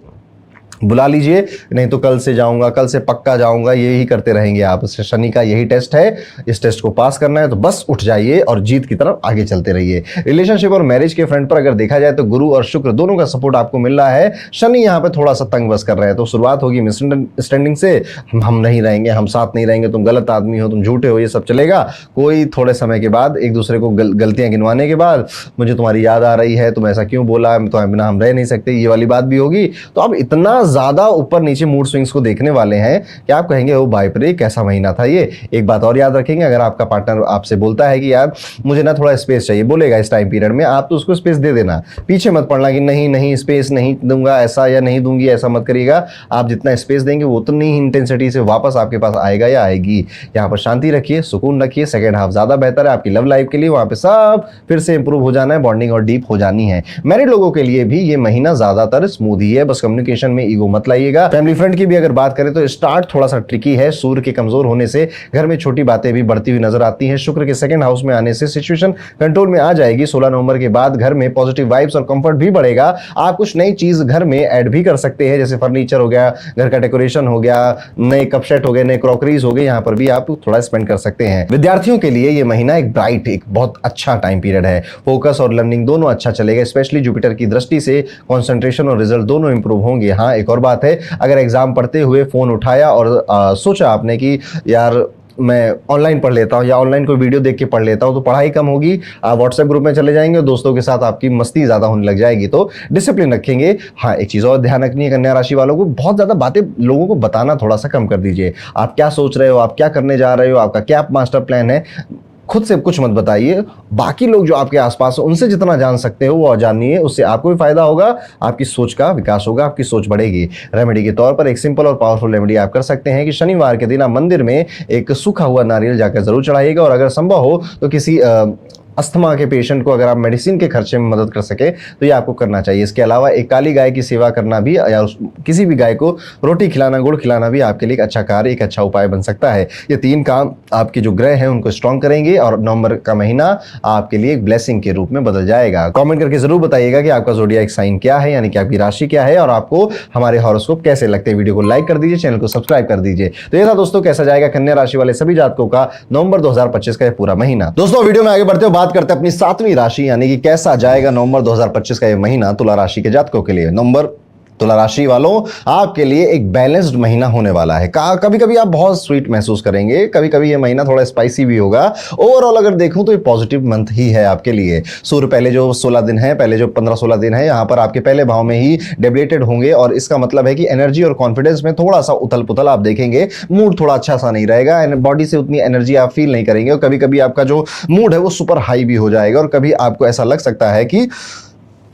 बुला लीजिए, नहीं तो कल से जाऊंगा, कल से पक्का जाऊंगा, यही करते रहेंगे आप। शनि का यही टेस्ट है, इस टेस्ट को पास करना है तो बस उठ जाइए और जीत की तरफ आगे चलते रहिए। रिलेशनशिप और मैरिज के फ्रंट पर अगर देखा जाए तो गुरु और शुक्र दोनों का सपोर्ट आपको मिल रहा है। शनि यहाँ पे थोड़ा सा तंग बस कर रहे हैं, तो शुरुआत होगी मिसअंडरस्टैंडिंग से, हम नहीं रहेंगे, हम साथ नहीं रहेंगे, तुम गलत आदमी हो, तुम झूठे हो, ये सब चलेगा। कोई थोड़े समय के बाद एक दूसरे को गलतियां गिनवाने के बाद मुझे तुम्हारी याद आ रही है, तुम ऐसा क्यों बोला, तुम्हारे बिना हम रह नहीं सकते, ये वाली बात भी होगी। तो अब इतना ज्यादा ऊपर नीचे मूड स्विंग्स को देखने वाले हैं कि आप कहेंगे ओ भाई रे कैसा महीना था ये। एक बात और याद रखेंगे, अगर आपका पार्टनर आपसे बोलता है कि यार मुझे ना थोड़ा स्पेस चाहिए, बोलेगा इस टाइम पीरियड में, आप तो उसको स्पेस दे देना, पीछे मत पड़ना कि नहीं नहीं स्पेस नहीं दूंगा ऐसा या नहीं दूंगी, ऐसा मत करिएगा। आप जितना स्पेस देंगे वो उतनी ही इंटेंसिटी से वापस आपके पास आएगा या आएगी। यहाँ पर शांति रखिए, सुकून रखिए, सेकंड हाफ ज्यादा बेहतर है आपकी लव लाइफ के लिए, वहां पे सब फिर से इंप्रूव हो जाना है, बॉन्डिंग और डीप हो जानी है। मैरिड लोगों के लिए भी ये महीना ज्यादातर स्मूथ ही है, बस कम्युनिकेशन में ईगो मत लाइएगा। फैमिली फ्रंट की भी अगर बात करें तो स्टार्ट थोड़ा सा ट्रिकी है, सूर्य के कमजोर होने से घर में छोटी बातें भी बढ़ती हुई नजर आती हैं। शुक्र के सेकंड हाउस में आने से सिचुएशन कंट्रोल में आ जाएगी। 16 नवंबर के बाद घर में पॉजिटिव वाइब्स और कंफर्ट भी बढ़ेगा। आप कुछ नई चीज घर में ऐड भी कर सकते हैं, जैसे फर्नीचर हो गया, घर का डेकोरेशन हो गया, नए कप सेट हो गए, नए क्रॉकरीज हो गए, यहाँ पर भी आप थोड़ा स्पेंड कर सकते हैं। विद्यार्थियों के लिए ये महीना एक ब्राइट, एक बहुत अच्छा टाइम पीरियड है। फोकस और लर्निंग दोनों अच्छा चलेगा, स्पेशली जुपिटर की दृष्टि से कंसंट्रेशन और रिजल्ट दोनों इंप्रूव होंगे। हाँ, एक और बात है, अगर एग्जाम पढ़ते हुए फोन उठाया और सोचा आपने कि यार मैं ऑनलाइन पढ़ लेता हूँ या ऑनलाइन कोई वीडियो देख के पढ़ लेता हूँ, तो पढ़ाई कम होगी, आप व्हाट्सएप ग्रुप में चले जाएंगे और दोस्तों के साथ आपकी मस्ती ज्यादा होने लग जाएगी, तो डिसिप्लिन रखेंगे। हाँ, एक चीज और ध्यान रखनी है कन्या राशि वालों को, बहुत ज्यादा बातें लोगों को बताना थोड़ा सा कम कर दीजिए। आप क्या सोच रहे हो, आप क्या करने जा रहे हो, आपका क्या मास्टर प्लान है, खुद से कुछ मत बताइए। बाकी लोग जो आपके आसपास हैं उनसे जितना जान सकते हो वो जानिए, उससे आपको भी फायदा होगा, आपकी सोच का विकास होगा, आपकी सोच बढ़ेगी। रेमेडी के तौर पर एक सिंपल और पावरफुल रेमेडी आप कर सकते हैं कि शनिवार के दिन आप मंदिर में एक सूखा हुआ नारियल जाकर जरूर चढ़ाइएगा, और अगर संभव हो तो किसी अस्थमा के पेशेंट को अगर आप मेडिसिन के खर्चे में मदद कर सके तो ये आपको करना चाहिए। इसके अलावा एक काली गाय की सेवा करना भी, या किसी भी गाय को रोटी खिलाना, गुड़ खिलाना भी आपके लिए एक अच्छा कार्य, एक अच्छा उपाय बन सकता है। ये 3 काम आपके जो ग्रह हैं उनको स्ट्रॉन्ग करेंगे और नवंबर का महीना आपके लिए एक ब्लेसिंग के रूप में बदल जाएगा। कमेंट करके जरूर बताइएगा कि आपका ज़ोडिएक साइन क्या है, यानी कि आपकी राशि क्या है, और आपको हमारे हॉरोस्कोप कैसे लगते हैं। वीडियो को लाइक कर दीजिए, चैनल को सब्सक्राइब कर दीजिए। तो ये था दोस्तों कैसा जाएगा कन्या राशि वाले सभी जातकों का नवंबर 2025 का ये पूरा महीना। दोस्तों वीडियो में आगे बढ़ते हुए बात करते हैं अपनी 7वीं राशि, यानी कि कैसा जाएगा नवंबर 2025 का ये महीना तुला राशि के जातकों के लिए। नवंबर तुला राशि वालों, आपके लिए एक बैलेंस्ड महीना होने वाला है। कभी कभी आप बहुत स्वीट महसूस करेंगे, कभी कभी ये महीना थोड़ा स्पाइसी भी होगा। ओवरऑल अगर देखूं तो ये पॉजिटिव मंथ ही है आपके लिए। सूर्य पहले जो 16 दिन है, पहले जो 15-16 दिन है, यहाँ पर आपके पहले भाव में ही डेबिलेटेड होंगे, और इसका मतलब है कि एनर्जी और कॉन्फिडेंस में थोड़ा सा उथल पुथल आप देखेंगे। मूड थोड़ा अच्छा सा नहीं रहेगा, बॉडी से उतनी एनर्जी आप फील नहीं करेंगे, और कभी कभी आपका जो मूड है वो सुपर हाई भी हो जाएगा, और कभी आपको ऐसा लग सकता है कि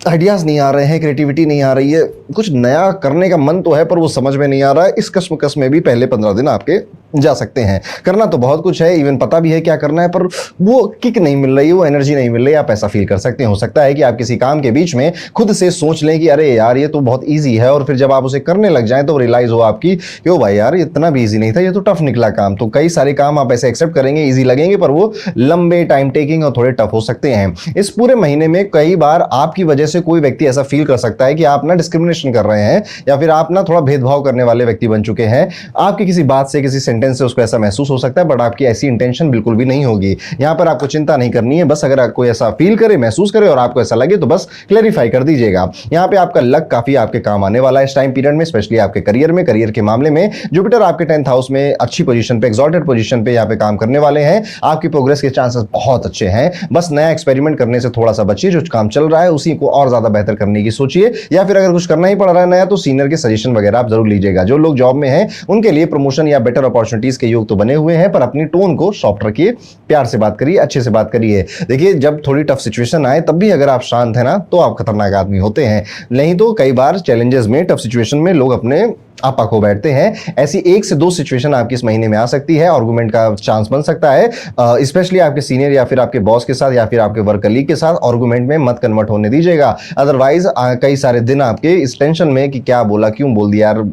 आइडियाज नहीं आ रहे हैं, क्रिएटिविटी नहीं आ रही है, कुछ नया करने का मन तो है पर वो समझ में नहीं आ रहा है। इस कश्मकश में भी पहले 15 दिन आपके जा सकते हैं। करना तो बहुत कुछ है, इवन पता भी है क्या करना है, पर वो किक नहीं मिल रही है, वो एनर्जी नहीं मिल रही है, आप ऐसा फील कर सकते हैं। हो सकता है कि आप किसी काम के बीच में खुद से सोच लें कि अरे यार ये तो बहुत ईजी है, और फिर जब आप उसे करने लग जाएं तो रियलाइज हो आपकी कि ओ भाई यार इतना भी ईजी नहीं था, ये तो टफ निकला काम। तो कई सारे काम आप ऐसे एक्सेप्ट करेंगे, ईजी लगेंगे, पर वो लंबे, टाइम टेकिंग और थोड़े टफ हो सकते हैं। इस पूरे महीने में कई बार आपकी वजह से कोई व्यक्ति ऐसा फील कर सकता है कि आप ना डिस्क्रिमिनेशन कर रहे हैं, या फिर आप ना थोड़ा भेदभाव करने वाले व्यक्ति बन चुके हैं। आपकी किसी बात से, किसी सेंटेंस से उसको ऐसा महसूस हो सकता है, बट आपकी ऐसी इंटेंशन बिल्कुल भी नहीं होगी। यहां पर आपको चिंता नहीं करनी है, बस अगर कोई ऐसा फील करे, महसूस करे और आपको ऐसा लगे तो बस क्लैरिफाई कर दीजिएगा। यहां पे आपका लक काफी आपके काम आने वाला है इस टाइम पीरियड में, स्पेशली आपके करियर में। करियर के मामले में जुपिटर आपके 10th हाउस में अच्छी पोजीशन पे, एक्सॉल्टेड पोजीशन पे यहां पे काम करने वाले हैं। आपकी प्रोग्रेस के चांसेस बहुत अच्छे हैं, बस नया एक्सपेरिमेंट करने से थोड़ा सा बचिए। जो काम चल रहा है उसी को और ज्यादा बेहतर करने की सोचिए, या फिर अगर कुछ करना ही पड़ रहा है नया तो सीनियर के सजेशन वगैरह आप जरूर लीजिएगा। जो लोग जॉब में हैं उनके लिए प्रमोशन या बेटर अपॉर्चुनिटीज के योग तो बने हुए हैं, पर अपनी टोन को सॉफ्ट रखिए, प्यार से बात करिए, अच्छे से बात करिए। देखिए जब थोड़ी टफ सिचुएशन आए तब भी अगर आप शांत हैं ना तो आप खतरनाक आदमी होते हैं, नहीं तो कई बार चैलेंजेस में, टफ सिचुएशन में लोग अपने आपा खो बैठते हैं। ऐसी 1 से 2 सिचुएशन आपकी इस महीने में आ सकती है, आर्गुमेंट का चांस बन सकता है, स्पेशली आपके सीनियर या फिर आपके बॉस के साथ या फिर आपके वर्क कलीग के साथ। आर्गुमेंट में मत कन्वर्ट होने दीजिएगा, अदरवाइज कई सारे दिन आपके इस टेंशन में कि क्या बोला, क्यों बोल दिया यार,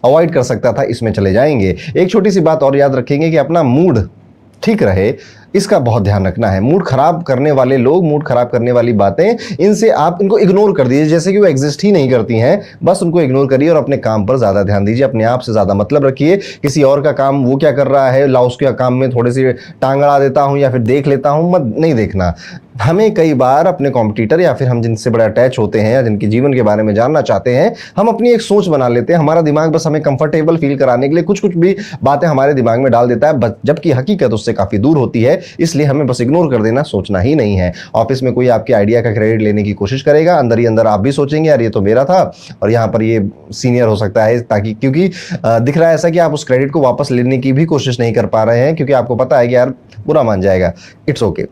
अवॉइड कर सकता था, इसमें चले जाएंगे। एक छोटी सी बात और याद रखेंगे कि अपना मूड ठीक रहे, इसका बहुत ध्यान रखना है। मूड खराब करने वाले लोग, मूड खराब करने वाली बातें, इनसे आप इनको इग्नोर कर दीजिए, जैसे कि वो एग्जिस्ट ही नहीं करती हैं। बस उनको इग्नोर करिए और अपने काम पर ज्यादा ध्यान दीजिए, अपने आप से ज्यादा मतलब रखिए। किसी और का काम वो क्या कर रहा है, ला उसके काम में थोड़ी सी टांग अड़ा देता हूं या फिर देख लेता हूं, मत नहीं देखना। हमें कई बार अपने कॉम्पिटिटर या फिर हम जिनसे बड़ा अटैच होते हैं या जिनके जीवन के बारे में जानना चाहते हैं, हम अपनी एक सोच बना लेते हैं। हमारा दिमाग बस हमें कंफर्टेबल फील कराने के लिए कुछ कुछ भी बातें हमारे दिमाग में डाल देता है, जबकि हकीकत उससे काफी दूर होती है। इसलिए हमें बस इग्नोर कर देना, सोचना ही नहीं है। ऑफिस में कोई आपके आइडिया का क्रेडिट लेने की कोशिश करेगा, अंदर ही अंदर आप भी सोचेंगे यार ये तो मेरा था और यहाँ पर ये सीनियर हो सकता है, ताकि क्योंकि दिख रहा है ऐसा कि आप उस क्रेडिट को वापस लेने की भी कोशिश नहीं कर पा रहे हैं, क्योंकि आपको पता है कि यार बुरा मान जाएगा। It's okay.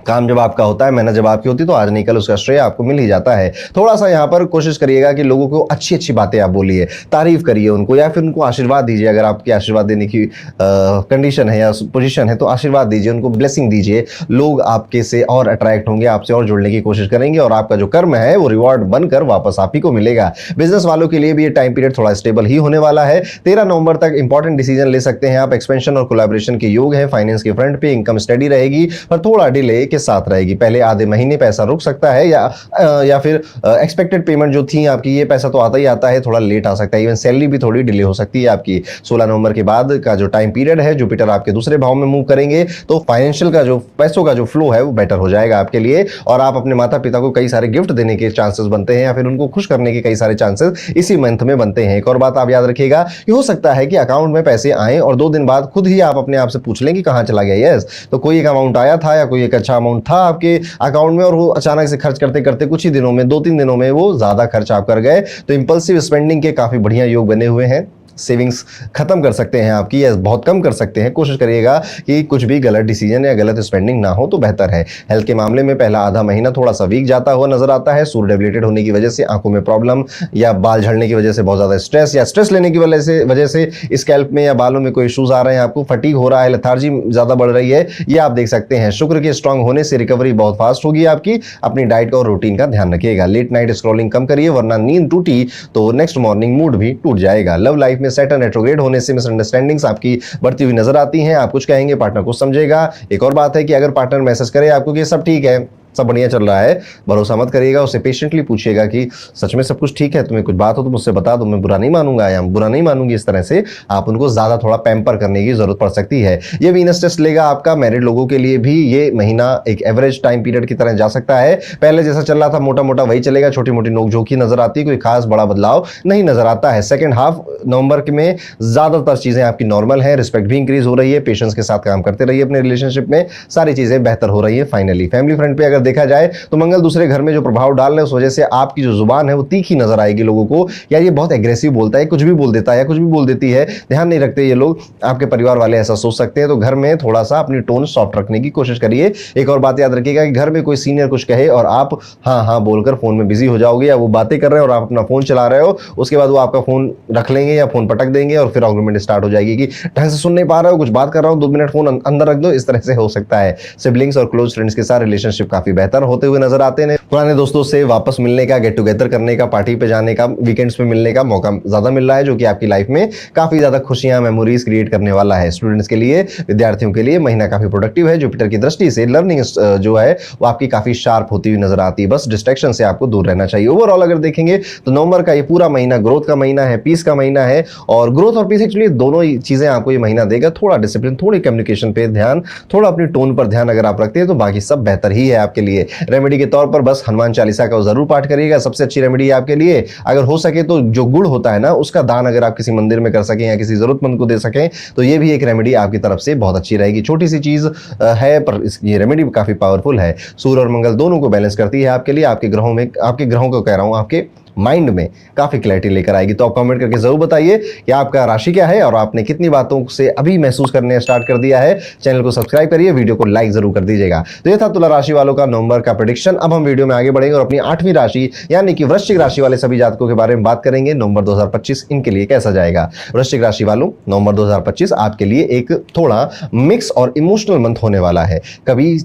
काम जब आपका होता है, मेहनत जब आपकी होती है, तो आज नहीं कल उसका श्रेय आपको मिल ही जाता है। थोड़ा सा यहाँ पर कोशिश करिएगा कि लोगों को अच्छी अच्छी बातें आप बोलिए, तारीफ करिए उनको, या फिर उनको आशीर्वाद दीजिए। अगर आपकी आशीर्वाद देने की कंडीशन है या पोजीशन है तो आशीर्वाद दीजिए, उनको ब्लेसिंग दीजिए। लोग आपके से और अट्रैक्ट होंगे, आपसे और जुड़ने की कोशिश करेंगे और आपका जो कर्म है वो रिवॉर्ड बनकर वापस आप ही को मिलेगा। बिजनेस वालों के लिए भी ये टाइम पीरियड थोड़ा स्टेबल ही होने वाला है। 13 नवंबर तक इंपॉर्टेंट डिसीजन ले सकते हैं आप। एक्सपेंशन और कोलैबोरेशन के योग है। फाइनेंस के फ्रंट पे इनकम स्टडी रहेगी पर थोड़ा डिले के साथ रहेगी। पहले आधे महीने पैसा रुक सकता है या फिर एक्सपेक्टेड पेमेंट जो थी आपकी, ये पैसा तो आता ही आता है, थोड़ा लेट आ सकता है। इवन सैलरी भी थोड़ी डिले हो सकती है आपकी। 16 नवंबर के बाद का जो टाइम पीरियड है, जुपिटर आपके दूसरे भाव में मूव करेंगे तो फाइनेंशियल का जो पैसों का जो फ्लो है वो बेटर हो जाएगा आपके लिए, और आप अपने माता पिता को कई सारे गिफ्ट देने के चांसेस बनते हैं या फिर उनको खुश करने के कई सारे चांसेस इसी मंथ में बनते हैं। एक और बात आप याद रखिएगा कि हो सकता है कि अकाउंट में पैसे आए और 2 दिन बाद खुद ही आप अपने आप से पूछ लें कि कहां चला गया। यस, तो कोई एक अमाउंट आया था या कोई एक अच्छा अमाउंट था आपके अकाउंट में और वो अचानक से खर्च करते करते कुछ ही दिनों में, 2-3 दिनों में वो ज्यादा खर्च आप कर गए। तो इंपल्सिव स्पेंडिंग के काफी बढ़िया योग बने हुए हैं। सेविंग्स खत्म कर सकते हैं आपकी या बहुत कम कर सकते हैं। कोशिश करिएगा कि कुछ भी गलत डिसीजन या गलत स्पेंडिंग ना हो तो बेहतर है। हेल्थ के मामले में पहला आधा महीना थोड़ा सा वीक जाता हुआ नजर आता है। सूर्य डेबिलेटेड होने की वजह से आंखों में प्रॉब्लम या बाल झड़ने की वजह से बहुत ज्यादा स्ट्रेस या स्ट्रेस लेने की वजह से स्कैल्प में या बालों में कोई इश्यूज आ रहे हैं, आपको फटीग हो रहा है, लेथार्जी ज्यादा बढ़ रही है, ये आप देख सकते हैं। शुक्र के स्ट्रांग होने से रिकवरी बहुत फास्ट होगी आपकी। अपनी डाइट और रूटीन का ध्यान रखिएगा। लेट नाइट स्क्रॉलिंग कम करिए वरना नींद टूटी तो नेक्स्ट मॉर्निंग मूड भी टूट जाएगा। लव लाइफ में सैटर्न रेट्रोग्रेड होने से मिसअंडरस्टैंडिंग्स आपकी बढ़ती हुई नजर आती हैं। आप कुछ कहेंगे, पार्टनर कुछ समझेगा। एक और बात है कि अगर पार्टनर मैसेज करे आपको कि सब ठीक है, सब बढ़िया चल रहा है, भरोसा मत करिएगा। उससे पेशेंटली पूछिएगा कि सच में सब कुछ ठीक है, तुम्हें कुछ बात हो तो मुझसे बता दो, मैं बुरा नहीं मानूंगा या बुरा नहीं मानूंगी। इस तरह से आप उनको ज्यादा थोड़ा पैम्पर करने की जरूरत पड़ सकती है। ये वीनस टेस्ट लेगा आपका। मैरिड लोगों के लिए भी ये महीना एक एवरेज टाइम पीरियड की तरह जा सकता है। पहले जैसा चल रहा था मोटा मोटा वही चलेगा। छोटी मोटी नोकझोंक नजर आती है, कोई खास बड़ा बदलाव नहीं नजर आता है। सेकंड हाफ नवंबर में ज्यादातर चीजें आपकी नॉर्मल है। रिस्पेक्ट भी इंक्रीज हो रही है। पेशेंस के साथ काम करते रहिए अपने रिलेशनशिप में, सारी चीजें बेहतर हो रही है। फाइनली फैमिली फ्रंट पे अगर देखा जाए तो मंगल दूसरे घर में जो प्रभाव डाल रहे हैं उस वजह से आपकी जो जुबान है वो तीखी नजर आएगी लोगों को। यार ये बहुत एग्रेसिव बोलता है, कुछ भी बोल देता है या कुछ भी बोल देती है, ध्यान नहीं रखते ये लोग। आपके परिवार वाले ऐसा सोच सकते हैं, तो घर में थोड़ा सा अपनी टोन सॉफ्ट रखने की कोशिश करिए। एक और बात याद रखिएगा कि घर में कोई सीनियर कुछ कहे और आप हाँ हाँ बोलकर फोन में बिजी हो जाओगे, या वो बातें कर रहे हो और आप अपना फोन चला रहे हो, उसके बाद वो आपका फोन रख लेंगे या फोन पटक देंगे और फिर आर्गुमेंट स्टार्ट हो जाएगी कि ढंग से सुन नहीं पा रहे हो, कुछ बात कर रहा हूं, 2 मिनट फोन अंदर रख दो। इस तरह से हो सकता है। सिबलिंग्स और क्लोज फ्रेंड्स के साथ रिलेशनशिप काफी बेहतर होते हुए नजर आते हैं। पुराने दोस्तों से वापस मिलने का, गेट टुगेदर करने का, पार्टी पे जाने का, वीकेंड्स पे मिलने का मौका ज्यादा मिल रहा है, जो कि आपकी लाइफ में काफी ज्यादा खुशियां, मेमोरीज क्रिएट करने वाला है। स्टूडेंट्स के लिए, विद्यार्थियों के लिए महीना काफी प्रोडक्टिव है। जुपिटर की दृष्टि से लर्निंग जो है वो आपकी काफी शार्प होती हुई नजर आती है। बस डिस्ट्रैक्शन से आपको दूर रहना चाहिए। ओवरऑल अगर देखेंगे तो नवंबर का ये पूरा महीना ग्रोथ का महीना है, पीस का महीना है, और ग्रोथ और पीस एक्चुअली दोनों ही चीजें आपको ये महीना देगा। थोड़ा डिसिप्लिन, थोड़ी कम्युनिकेशन पे ध्यान, थोड़ा अपनी टोन पर ध्यान अगर आप रखते हैं तो बाकी सब बेहतर ही है आपके लिए। रेमेडी के तौर पर बस हनुमान चालीसा का जरूर पाठ करिएगा, सबसे अच्छी रेमेडी है आपके लिए। अगर हो सके तो जो गुड़ होता है ना, उसका दान अगर आप किसी मंदिर में कर सकें या किसी जरूरतमंद को दे सकें तो ये भी एक रेमेडी आपकी तरफ से बहुत अच्छी रहेगी। छोटी सी चीज है पर ये रेमेडी काफी पावरफुल है। सूर्य और मंगल दोनों को बैलेंस करती है आपके लिए। आपके ग्रहों को कह रहा हूं, आपके माइंड में काफी क्लैरिटी लेकर आएगी। तो आप कमेंट करके जरूर बताइए कि आपका राशि क्या है और आपने कितनी बातों से अभी महसूस करने स्टार्ट कर दिया है। चैनल को सब्सक्राइब करिए, वीडियो को लाइक जरूर कर दीजिएगा। तो ये था तुला राशि वालों का नवंबर का प्रेडिक्शन। अब हम वीडियो में आगे बढ़ेंगे और अपनी 8वीं राशि यानी कि वृश्चिक राशि वाले सभी जातकों के बारे में बात करेंगे। नवंबर 2025 इनके लिए कैसा जाएगा। वृश्चिक राशि वालों, नवंबर 2025 आपके लिए एक थोड़ा मिक्स और इमोशनल मंथ होने वाला है। कभी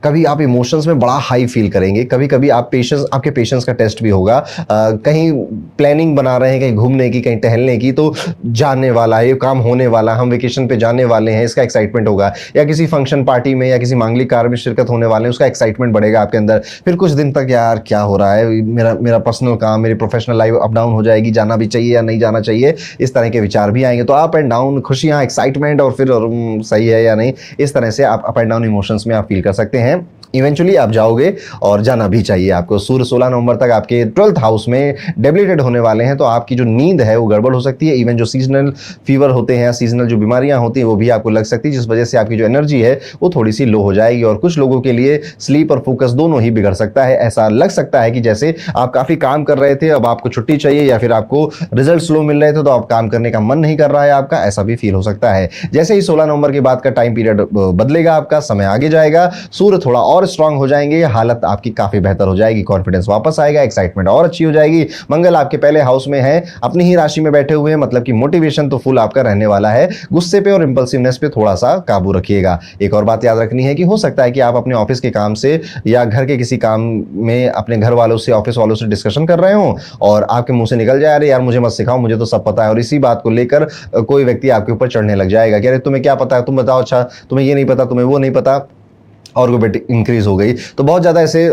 कभी आप इमोशंस में बड़ा हाई फील करेंगे, कभी कभी आप आपके पेशेंस का टेस्ट भी होगा। कहीं प्लानिंग बना रहे हैं कहीं घूमने की, कहीं टहलने की, तो जाने वाला है, ये काम होने वाला, हम वेकेशन पे जाने वाले हैं, इसका एक्साइटमेंट होगा। या किसी फंक्शन पार्टी में या किसी मांगलिक कार्य में शिरकत होने वाले हैं, उसका एक्साइटमेंट बढ़ेगा आपके अंदर। फिर कुछ दिन तक यार क्या हो रहा है, मेरा मेरा पर्सनल काम, मेरी प्रोफेशनल लाइफ अप डाउन हो जाएगी, जाना भी चाहिए या नहीं जाना चाहिए, इस तरह के विचार भी आएंगे। तो अप एंड डाउन, खुशियां, एक्साइटमेंट, और फिर सही है या नहीं, इस तरह से आप अप एंड डाउन इमोशंस में आप फील कर सकते हैं। इवेंचुअली आप जाओगे और जाना भी चाहिए आपको। सूर्य 16 नवंबर तक आपके 12th हाउस में डेबिलिटेड होने वाले हैं, तो आपकी जो नींद है वो गड़बड़ हो सकती है। इवन जो सीजनल फीवर होते हैं, सीजनल जो बीमारियां होती हैं, वो भी आपको लग सकती है, जिस वजह से आपकी जो एनर्जी है वो थोड़ी सी लो हो जाएगी। और कुछ लोगों के लिए स्लीप और फोकस दोनों ही बिगड़ सकता है। ऐसा लग सकता है कि जैसे आप काफी काम कर रहे थे, अब आपको छुट्टी चाहिए, या फिर आपको रिजल्ट स्लो मिल रहे थे तो आप काम करने का मन नहीं कर रहा है आपका, ऐसा भी फील हो सकता है। जैसे ही 16 नवंबर के बाद का टाइम पीरियड बदलेगा, आपका समय आगे जाएगा, सूर्य थोड़ा और स्ट्रांग हो जाएंगे, हालत आपकी काफी बेहतर हो जाएगी, कॉन्फिडेंस वापस आएगा, एक्साइटमेंट और अच्छी हो जाएगी। मंगल आपके पहले हाउस में है, अपनी ही राशि में बैठे हुए हैं, मतलब कि मोटिवेशन तो फुल आपका रहने वाला है। गुस्से पे और इंपल्सिवनेस पे थोड़ा सा काबू रखिएगा। एक और बात याद रखनी है कि हो सकता है कि आप अपने ऑफिस के काम से या घर के किसी काम में अपने घर वालों से, ऑफिस वालों से डिस्कशन कर रहे हो और आपके मुंह से निकल जाए, अरे यार मुझे मत सिखाओ, मुझे तो सब पता है। और इसी बात को लेकर कोई व्यक्ति आपके ऊपर चढ़ने लग जाएगा कि अरे तुम्हें क्या पता है, तुम बताओ, अच्छा तुम्हें ये नहीं पता, तुम्हें वो नहीं पता, और वो बेट इंक्रीज हो गई। तो बहुत ज़्यादा ऐसे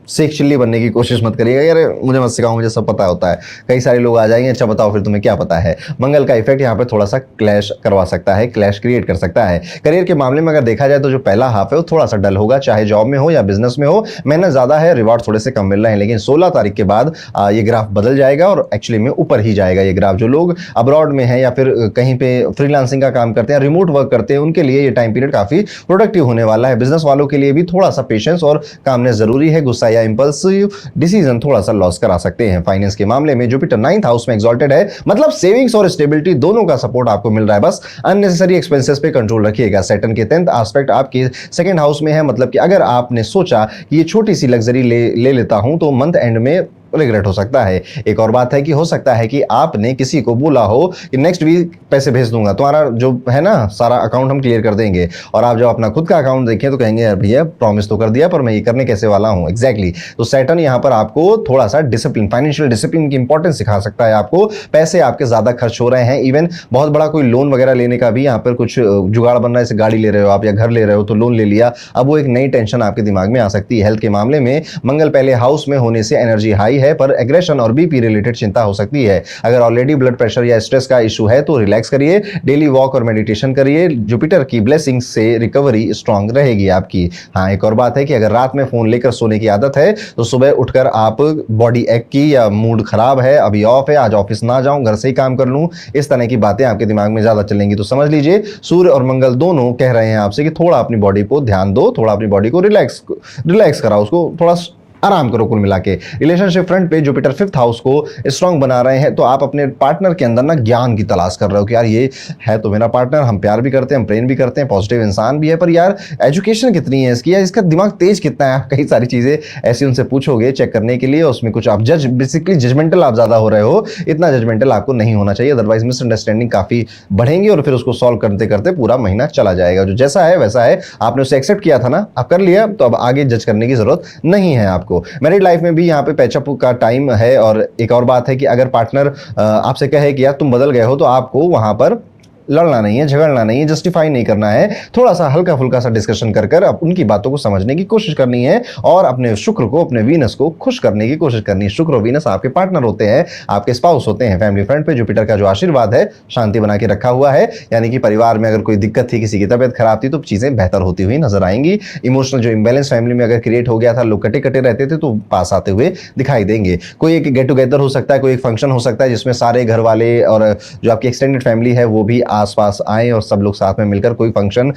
शेख चिल्ली बनने की कोशिश मत करिएगा, यार मुझे मत सिखाओ, मुझे सब पता होता है। कई सारे लोग आ जाएंगे, अच्छा बताओ फिर तुम्हें क्या पता है। मंगल का इफेक्ट यहाँ पे थोड़ा सा क्लैश करवा सकता है, क्लैश क्रिएट कर सकता है। करियर के मामले में अगर देखा जाए तो जो पहला हाफ है वो थोड़ा सा डल होगा, चाहे जॉब में हो या बिजनेस में हो। मेहनत ज्यादा है, रिवॉर्ड थोड़े से कम मिल रहे हैं, लेकिन 16 तारीख के बाद ये ग्राफ बदल जाएगा और एक्चुअली में ऊपर ही जाएगा ये ग्राफ। जो लोग अब्रॉड में है या फिर कहीं पे फ्रीलांसिंग का काम करते हैं, रिमोट वर्क करते हैं, उनके लिए ये टाइम पीरियड काफी प्रोडक्टिव होने वाला है। बिजनेस वालों के लिए भी थोड़ा सा पेशेंस और कामनेस जरूरी है। गुस्सा या इंपल्सिव डिसीजन थोड़ा सा लॉस करा सकते हैं। फाइनेंस के मामले में जुपिटर 9th हाउस में एक्सॉल्टेड है, मतलब सेविंग्स और स्टेबिलिटी दोनों का सपोर्ट आपको मिल रहा है। बस अननेसेसरी एक्सपेंसेस पे कंट्रोल रखिएगा। सैटर्न के 10th एस्पेक्ट आपके 2nd हाउस में है, मतलब कि अगर आपने सोचा कि ये छोटी सी लग्जरी ले लेता हूं तो मंथ एंड में रिग्रेट हो सकता है। एक और बात है कि हो सकता है कि आपने किसी को बोला हो कि नेक्स्ट वीक पैसे भेज दूंगा, तुम्हारा जो है ना सारा अकाउंट हम क्लियर कर देंगे, और आप जब अपना खुद का अकाउंट देखें तो कहेंगे यार भैया प्रॉमिस तो कर दिया पर मैं ये करने कैसे वाला हूं। एग्जैक्टली। तो सैटर्न यहाँ पर आपको थोड़ा सा डिसिप्लिन, फाइनेंशियल डिसिप्लिन की इंपॉर्टेंस सिखा सकता है आपको। पैसे आपके ज्यादा खर्च हो रहे हैं, इवन बहुत बड़ा कोई लोन वगैरह लेने का भी यहाँ पर कुछ जुगाड़ बन रहा है। जैसे गाड़ी ले रहे हो आप या घर ले रहे हो तो लोन ले लिया, अब वो एक नई टेंशन आपके दिमाग में आ सकती है। हेल्थ के मामले में मंगल पहले हाउस में होने से एनर्जी हाई है, पर एग्रेशन और बीपी रिलेटेड चिंता हो सकती है। अगर ऑलरेडी ब्लड प्रेशर या स्ट्रेस का इशू है तो रिलैक्स करिए, डेली वॉक और मेडिटेशन करिए। जुपिटर की ब्लेसिंग से रिकवरी स्ट्रांग रहेगी आपकी। हाँ, एक और बात है कि अगर रात में फोन लेकर सोने की आदत है तो सुबह उठकर आप बॉडी एक की या मूड खराब है, अभी ऑफ है, आज ऑफिस ना जाऊं, घर से ही काम कर लूं, इस तरह की बातें आपके दिमाग में ज्यादा चलेंगी। तो समझ लीजिए सूर्य और मंगल दोनों कह रहे हैं आपसे कि थोड़ा अपनी बॉडी को ध्यान दो, थोड़ा अपनी बॉडी को रिलैक्स कराओ, उसको थोड़ा आराम करो। कुल मिला के रिलेशनशिप फ्रंट पे जुपिटर 5th हाउस को स्ट्रांग बना रहे हैं, तो आप अपने पार्टनर के अंदर ना ज्ञान की तलाश कर रहे हो कि यार ये है तो मेरा पार्टनर, हम प्यार भी करते हैं, हम प्रेम भी करते हैं, पॉजिटिव इंसान भी है, पर यार एजुकेशन कितनी है इसकी, या इसका दिमाग तेज कितना है। आप कई सारी चीजें ऐसी उनसे पूछोगे चेक करने के लिए, उसमें कुछ आप बेसिकली जजमेंटल आप ज्यादा हो रहे हो। इतना जजमेंटल आपको नहीं होना चाहिए, अदरवाइज मिसअंडरस्टैंडिंग काफी बढ़ेंगी और फिर उसको सॉल्व करते करते पूरा महीना चला जाएगा। जो जैसा है वैसा है, आपने उसे एक्सेप्ट किया था ना, आप कर लिया, तो अब आगे जज करने की जरूरत नहीं है आपको। मैरिड लाइफ में भी यहाँ पे पैचअप का टाइम है। और एक और बात है कि अगर पार्टनर आपसे कहे कि यार तुम बदल गए हो, तो आपको वहां पर लड़ना नहीं है, झगड़ना नहीं है, जस्टिफाई नहीं करना है, थोड़ा सा हल्का फुल्का सा डिस्कशन कर उनकी बातों को समझने की कोशिश करनी है और अपने शुक्र को, अपने वीनस को खुश करने की कोशिश करनी है। शुक्र और वीनस आपके पार्टनर होते हैं, आपके स्पाउस होते हैं। फैमिली फ्रंट पे जुपिटर का जो आशीर्वाद है शांति बना के रखा हुआ है, यानी कि परिवार में अगर कोई दिक्कत थी, किसी की तबियत खराब थी, तो चीजें बेहतर होती हुई नजर आएंगी। इमोशनल जो इम्बैलेंस फैमिली में अगर क्रिएट हो गया था, लोग कटे कटे रहते थे, तो पास आते हुए दिखाई देंगे। कोई एक गेट टुगेदर हो सकता है, कोई एक फंक्शन हो सकता है जिसमें सारे घर वाले और जो आपकी एक्सटेंडेड फैमिली है वो भी आसपास आए और सब लोग साथ में मिलकर कोई फंक्शन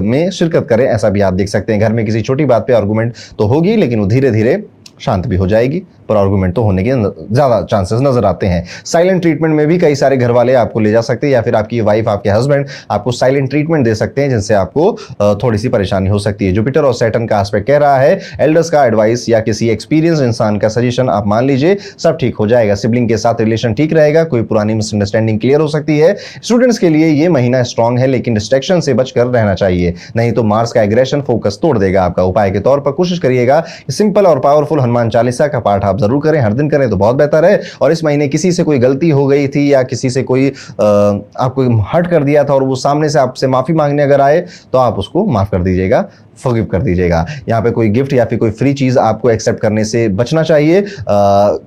में शिरकत करें, ऐसा भी आप देख सकते हैं। घर में किसी छोटी बात पे आर्गुमेंट तो होगी, लेकिन वो धीरे धीरे शांत भी हो जाएगी। पर आर्गुमेंट तो होने के ज्यादा चांसेस नजर आते हैं। साइलेंट ट्रीटमेंट में भी कई सारे घर वाले आपको ले जा सकते हैं या फिर आपकी वाइफ, आपके हस्बैंड आपको साइलेंट ट्रीटमेंट दे सकते हैं, जिनसे आपको थोड़ी सी परेशानी हो सकती है। जुपिटर और सैटर्न का एस्पेक्ट कह रहा है एल्डर्स का एडवाइस या किसी एक्सपीरियंस इंसान का सजेशन आप मान लीजिए, सब ठीक हो जाएगा। सिबलिंग के साथ रिलेशन ठीक रहेगा, कोई पुरानी मिसअंडरस्टैंडिंग क्लियर हो सकती है। स्टूडेंट्स के लिए ये महीना स्ट्रांग है, लेकिन डिस्ट्रैक्शन से बचकर रहना चाहिए, नहीं तो मार्स का एग्रेशन फोकस तोड़ देगा आपका। उपाय के तौर पर कोशिश करिएगा सिंपल और पावरफुल हनुमान चालीसा का पाठ आप जरूर करें, हर दिन करें तो बहुत बेहतर है। और इस महीने किसी से कोई गलती हो गई थी या किसी से कोई आपको हर्ट कर दिया था और वो सामने से आपसे माफी मांगने अगर आए तो आप उसको माफ कर दीजिएगा, फॉरगिव कर दीजिएगा। यहाँ पे कोई गिफ्ट या फिर कोई फ्री चीज आपको एक्सेप्ट करने से बचना चाहिए।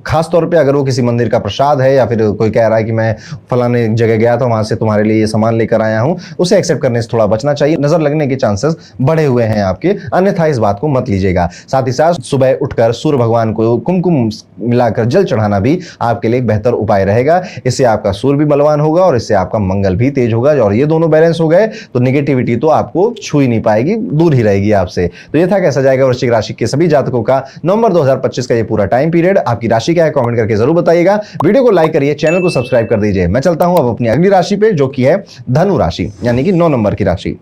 खास तौर पे अगर वो किसी मंदिर का प्रसाद है या फिर कोई कह रहा है कि मैं फलाने जगह गया था वहां से तुम्हारे लिए ये सामान लेकर आया हूं, उसे एक्सेप्ट करने से थोड़ा बचना चाहिए। नजर लगने के चांसेस बढ़े हुए हैं आपके, अन्यथा इस बात को मत लीजिएगा। साथ ही साथ सुबह उठकर सूर्य भगवान को कुमकुम मिलाकर जल चढ़ाना भी आपके लिए एक बेहतर उपाय रहेगा। इससे आपका सूर्य भी बलवान होगा और इससे आपका मंगल भी तेज होगा, और ये दोनों बैलेंस हो गए तो निगेटिविटी तो आपको छू ही नहीं पाएगी, दूर ही रहेगी आपसे। तो ये था कैसा जाएगा वृश्चिक राशि के सभी जातकों का नवंबर 2025 का ये पूरा टाइम पीरियड। आपकी राशि क्या है कमेंट करके जरूर बताइएगा। वीडियो को लाइक करिए, चैनल को सब्सक्राइब कर दीजिए। मैं चलता हूं अब अपनी अगली राशि पे, जो कि है धनु राशि, यानी कि 9 नंबर की राशि।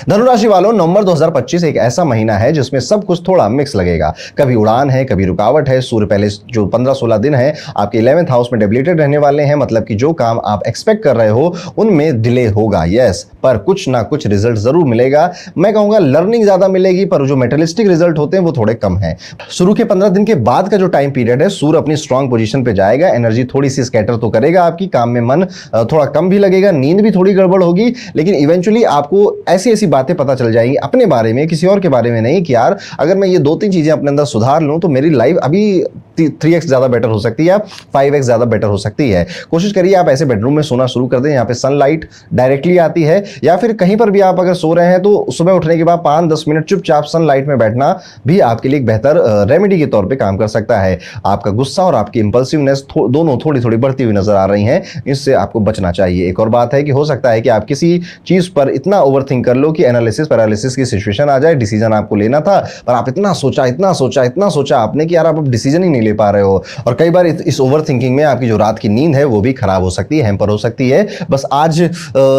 धनुराशि वालों, नवंबर 2025 एक ऐसा महीना है जिसमें सब कुछ थोड़ा मिक्स लगेगा। कभी उड़ान है, कभी रुकावट है। सूर्य पहले जो 15-16 दिन है आपके 11th हाउस में डेबिलिटेड रहने वाले हैं, मतलब कि जो काम आप एक्सपेक्ट कर रहे हो उनमें डिले होगा, यस, पर कुछ ना कुछ रिजल्ट जरूर मिलेगा। मैं कहूंगा लर्निंग ज्यादा मिलेगी, पर जो मेटेरियलिस्टिक रिजल्ट होते हैं वो थोड़े कम है। शुरू के 15 दिन के बाद का जो टाइम पीरियड है, सूर्य अपनी स्ट्रांग पोजीशन पे जाएगा। एनर्जी थोड़ी सी स्कैटर तो करेगा, आपकी काम में मन थोड़ा कम भी लगेगा, नींद भी थोड़ी गड़बड़ होगी, लेकिन इवेंचुअली आपको ऐसी बातें पता चल जाएंगी अपने बारे में, किसी और के बारे में नहीं, कि यार अगर मैं ये 2-3 चीजें अपने अंदर सुधार लूं तो मेरी लाइफ अभी 3x ज्यादा बेटर हो सकती है या 5x ज्यादा बेटर हो सकती है। कोशिश करिए आप ऐसे बेडरूम में सोना शुरू कर दें यहाँ पे सनलाइट डायरेक्टली आती है, या फिर कहीं पर भी आप अगर सो रहे हैं तो सुबह उठने के बाद 5-10 मिनट चुपचाप सनलाइट में बैठना भी आपके लिए एक बेहतर रेमेडी के तौर पे काम कर सकता है। आपका गुस्सा और आपकी इंपल्सिवनेस दोनों थोड़ी थोड़ी बढ़ती हुई नजर आ रही हैं, इससे आपको बचना चाहिए। एक और बात है कि हो सकता है कि आप किसी चीज पर इतना ओवरथिंक कर लो कि एनालिसिस पैरालिसिस की सिचुएशन आ जाए। डिसीजन आपको लेना था पर आप इतना सोचा आपने कि यार आप अब डिसीजन ही नहीं ले पा रहे हो, और कई बार इस ओवर थिंकिंग में आपकी जो रात की नींद है वो भी खराब हो सकती है, हैम्पर हो सकती है। बस आज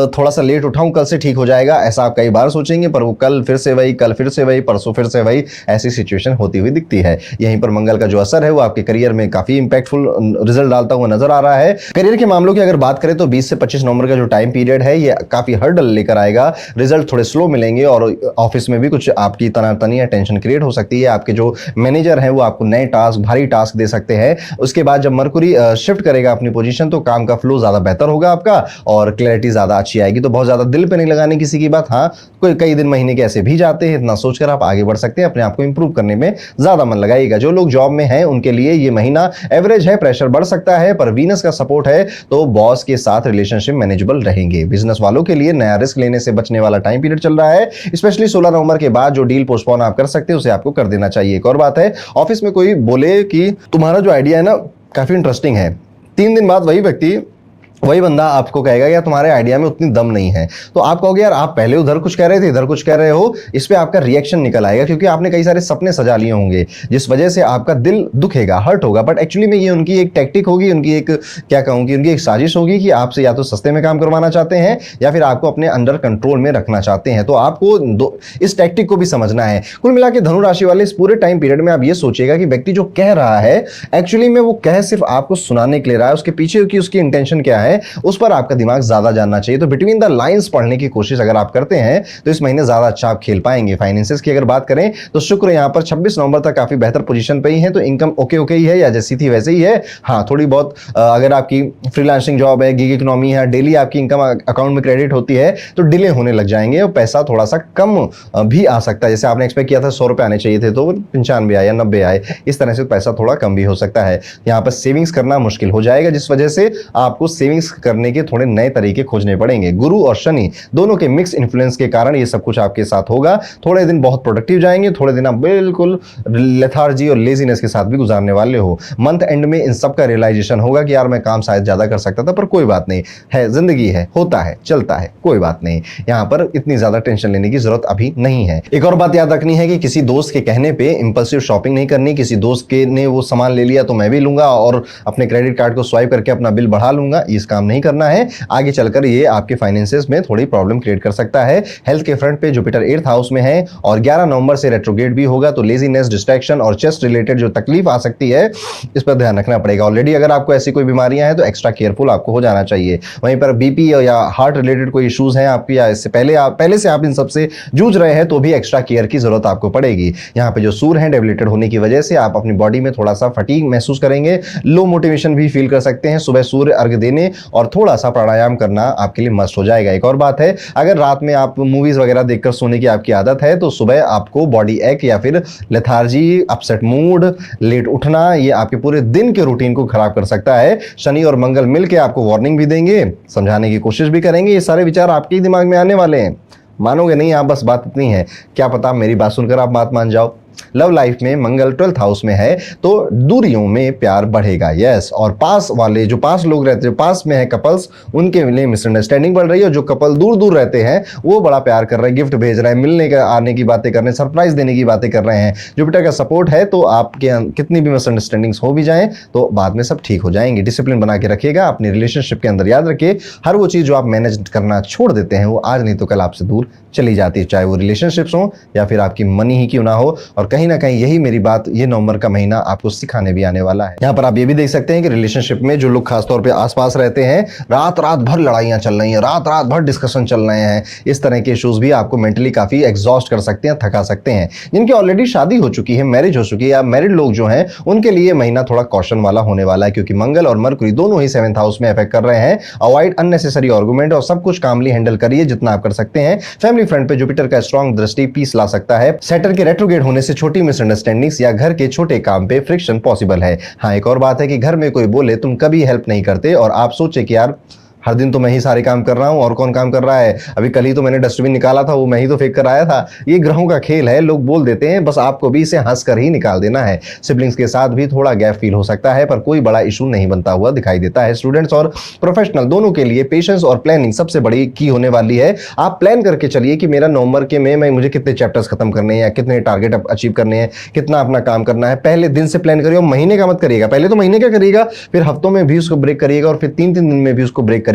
थोड़ा सा लेट उठाऊं, कल से ठीक हो जाएगा, ऐसा आप कई बार सोचेंगे, पर वो कल फिर से वही, कल फिर से वही, परसों फिर से वही, ऐसी सिचुएशन होती हुई दिखती है। यहीं पर मंगल का जो असर है वो आपके करियर में काफी इंपैक्टफुल रिजल्ट डालता हुआ नजर आ रहा है। करियर के मामलों की अगर बात करें तो 20 से 25 नवंबर का जो टाइम पीरियड है ये काफी हर्डल लेकर आएगा, रिजल्ट थोड़े स्लो मिलेंगे, और ऑफिस में भी कुछ आपकी तनातनी या टेंशन क्रिएट हो सकती है। आपके जो मैनेजर हैं वो आपको नए टास्क, भारी टास्क दे सकते हैं। उसके बाद जब मरकुरी शिफ्ट करेगा अपनी पोजीशन तो काम का फ्लो ज्यादा बेहतर होगा आपका, और क्लैरिटी ज्यादा अच्छी आएगी। तो बहुत ज्यादा दिल पे नहीं लगाने किसी की बात, हाँ कोई कई दिन महीने के ऐसे भी जाते हैं, इतना सोचकर आप आगे बढ़ सकते हैं, अपने आप को इंप्रूव करने में ज्यादा मन लगाइएगा। जो लोग जॉब में हैं उनके लिए ये महीना एवरेज है, प्रेशर बढ़ सकता है, पर वीनस का सपोर्ट है तो बॉस के साथ रिलेशनशिप मैनेजेबल रहेंगे। बिजनेस वालों के लिए नया रिस्क लेने से बचने वाला टाइम पीरियड चल रहा है, स्पेशली 16 नवंबर के बाद जो डील पोस्टपोन आप कर सकते हैं उसे आपको कर देना चाहिए। एक और बात है, ऑफिस में कोई बोले कि तुम्हारा जो आइडिया है ना काफी इंटरेस्टिंग है, 3 दिन बाद वही बंदा आपको कहेगा यार तुम्हारे आइडिया में उतनी दम नहीं है, तो आप कहोगे यार आप पहले उधर कुछ कह रहे थे, इधर कुछ कह रहे हो। इस पे आपका रिएक्शन निकल आएगा, क्योंकि आपने कई सारे सपने सजा लिए होंगे जिस वजह से आपका दिल दुखेगा, हर्ट होगा, बट एक्चुअली में ये उनकी एक टैक्टिक होगी, उनकी एक क्या कहूँ कि उनकी एक साजिश होगी कि आपसे या तो सस्ते में काम करवाना चाहते हैं या फिर आपको अपने अंडर कंट्रोल में रखना चाहते हैं। तो आपको इस टैक्टिक को भी समझना है। कुल मिला के धनु राशि वाले इस पूरे टाइम पीरियड में आप ये सोचिएगा कि व्यक्ति जो कह रहा है एक्चुअली में वो कह सिर्फ आपको सुनाने के लिए रहा है, उसके पीछे की उसकी इंटेंशन क्या है उस पर आपका दिमाग ज्यादा जानना चाहिए। तो बिटवीन द लाइंस पढ़ने की कोशिश अगर आप करते हैं तो इस महीने ज्यादा अच्छा आप खेल पाएंगे। फाइनेंसेस की अगर बात करें तो शुक्र यहां पर 26 नवंबर तक काफी बेहतर पोजीशन पे ही है, तो इनकम ओके ही है या जैसी थी वैसे ही है। हाँ थोड़ी बहुत अगर आपकी फ्रीलांसिंग जॉब है, गिग इकोनॉमी है, डेली आपकी इनकम अकाउंट में क्रेडिट होती है तो डिले होने लग जाएंगे और पैसा थोड़ा सा कम भी आ सकता है। जैसे आपने एक्सपेक्ट किया था 100 रुपए आने चाहिए थे तो 95 आए या 90 आए, इस तरह से पैसा थोड़ा कम भी हो सकता है। यहाँ पर सेविंग्स करना मुश्किल हो जाएगा, जिस वजह से आपको सेविंग अर्निंग्स करने के थोड़े नए तरीके खोजने पड़ेंगे। गुरु और शनि दोनों के मिक्स इन्फ्लुएंस के कारण ये सब कुछ आपके साथ होगा। थोड़े दिन बहुत प्रोडक्टिव जाएंगे, थोड़े दिन आप बिल्कुल लेथार्जी और लेजीनेस के साथ भी गुजारने वाले हो। मंथ एंड में इन सब का रियलाइजेशन होगा कि यार मैं काम शायद ज्यादा कर सकता था, पर कोई बात नहीं है, जिंदगी है, होता है, चलता है, कोई बात नहीं। यहां पर इतनी ज्यादा टेंशन लेने की जरूरत अभी नहीं है। एक और बात याद रखनी है कि किसी दोस्त के कहने पे इंपल्सिव शॉपिंग नहीं करनी। किसी दोस्त के ने वो सामान ले लिया तो मैं भी लूंगा और अपने क्रेडिट कार्ड को स्वाइप करके अपना बिल बढ़ा लूंगा, इस काम नहीं करना है। आगे चलकर ये आपके फाइनेंसेस में थोड़ी प्रॉब्लम क्रिएट कर सकता है। हेल्थ के फ्रंट पे जुपिटर 8th हाउस में है और 11 नवंबर से रेट्रोग्रेड भी होगा, तो लेजीनेस, डिस्ट्रैक्शन और चेस्ट रिलेटेड जो तकलीफ आ सकती है इस पर ध्यान रखना पड़ेगा। ऑलरेडी अगर आपको ऐसी कोई बीमारियां हैं तो एक्स्ट्रा केयरफुल आपको हो जाना चाहिए। वहीं पर बीपी या हार्ट रिलेटेड कोई इश्यूज हैं आपकी, या इससे पहले से आप इन सबसे जूझ रहे हैं तो भी एक्स्ट्रा केयर की जरूरत आपको पड़ेगी। यहाँ पे जो सूर्य है डेबिलिटेड होने की वजह से आप अपनी बॉडी में थोड़ा सा फटीग महसूस करेंगे, लो मोटिवेशन भी फील कर सकते हैं। सुबह सूर्य अर्घ्य देने और थोड़ा सा प्राणायाम करना आपके लिए मस्ट हो जाएगा। एक और बात है, अगर रात में आप मूवीज वगैरह देखकर सोने की आपकी आदत है तो सुबह आपको बॉडी एक या फिर लेथार्जी, अपसेट मूड, लेट उठना, ये आपके पूरे दिन के रूटीन को खराब कर सकता है। शनि और मंगल मिलकर आपको वार्निंग भी देंगे, समझाने की कोशिश भी करेंगे। ये सारे विचार आपके ही दिमाग में आने वाले हैं, मानोगे नहीं आप, बस बात इतनी है। क्या पता मेरी बात सुनकर आप बात मान जाओ। लव लाइफ में मंगल 12th हाउस में है तो दूरियों में प्यार बढ़ेगा, यस। और पास वाले जो पास लोग रहते हैं, पास में है कपल्स, उनके लिए मिसअंडरस्टैंडिंग बढ़ रही है। जो कपल दूर दूर रहते हैं वो बड़ा प्यार कर रहे हैं, गिफ्ट भेज रहे हैं, मिलने का आने की बातें कर रहे हैं, सरप्राइज देने की बातें कर रहे हैं। जुपिटर का सपोर्ट है तो आपके कितनी भी मिसअंडरस्टैंडिंग्स हो भी जाएं तो बाद में सब ठीक हो जाएंगे। डिसिप्लिन बना के रखिएगा अपनी रिलेशनशिप के अंदर। याद रखिए, हर वो चीज जो आप मैनेज करना छोड़ देते हैं वो आज नहीं तो कल आपसे दूर चली जाती है, चाहे वो रिलेशनशिप्स हो या फिर आपकी मनी ही क्यों ना हो। और कहीं ना कहीं यही मेरी बात ये नवंबर का महीना आपको सिखाने भी आने वाला है। यहाँ पर आप ये भी देख सकते हैं कि रिलेशनशिप में जो लोग खासतौर पे आसपास रहते हैं, रात रात भर लड़ाइयां चल रही हैं, रात रात भर डिस्कशन चल रहे हैं, इस तरह के इश्यूज भी आपको मेंटली काफी एग्जॉस्ट कर सकते हैं, थका सकते हैं। जिनकी ऑलरेडी शादी हो चुकी है, मैरिज हो चुकी है, या मैरिड लोग जो हैं उनके लिए महीना थोड़ा कॉशन वाला होने वाला है, क्योंकि मंगल और मरकुरी दोनों ही 7th हाउस में अफेक्ट कर रहे हैं। अवॉइड अननेसेसरी आर्गुमेंट और सब कुछ कामली हैंडल करिए जितना आप कर सकते हैं। फैमिली फ्रंट पे जुपिटर का स्ट्रॉन्ग दृष्टि पीस ला सकता है। सैटर्न के रेट्रोग्रेड होने से छोटी मिसअंडरस्टैंडिंग्स या घर के छोटे काम पे फ्रिक्शन पॉसिबल है। हाँ, एक और बात है कि घर में कोई बोले तुम कभी हेल्प नहीं करते और आप सोचे कि यार हर दिन तो मैं ही सारे काम कर रहा हूं और कौन काम कर रहा है, अभी कल ही तो मैंने डस्टबिन निकाला था, वो मैं ही तो फेंक कर आया था। ये ग्रहों का खेल है, लोग बोल देते हैं, बस आपको भी इसे हंसकर ही निकाल देना है। सिबलिंग्स के साथ भी थोड़ा गैप फील हो सकता है पर कोई बड़ा इशू नहीं बनता हुआ दिखाई देता है। स्टूडेंट्स और प्रोफेशनल दोनों के लिए पेशेंस और प्लानिंग सबसे बड़ी की होने वाली है। आप प्लान करके चलिए कि मेरा नवंबर के में मुझे कितने चैप्टर्स खत्म करने हैं या कितने टारगेट अचीव करने हैं, कितना अपना काम करना है। पहले दिन से प्लान करिए, महीने का मत करिएगा। पहले तो महीने का करिएगा, फिर हफ्तों में भी उसको ब्रेक करिएगा और फिर 3-3 दिन में भी उसको ब्रेक करिएगा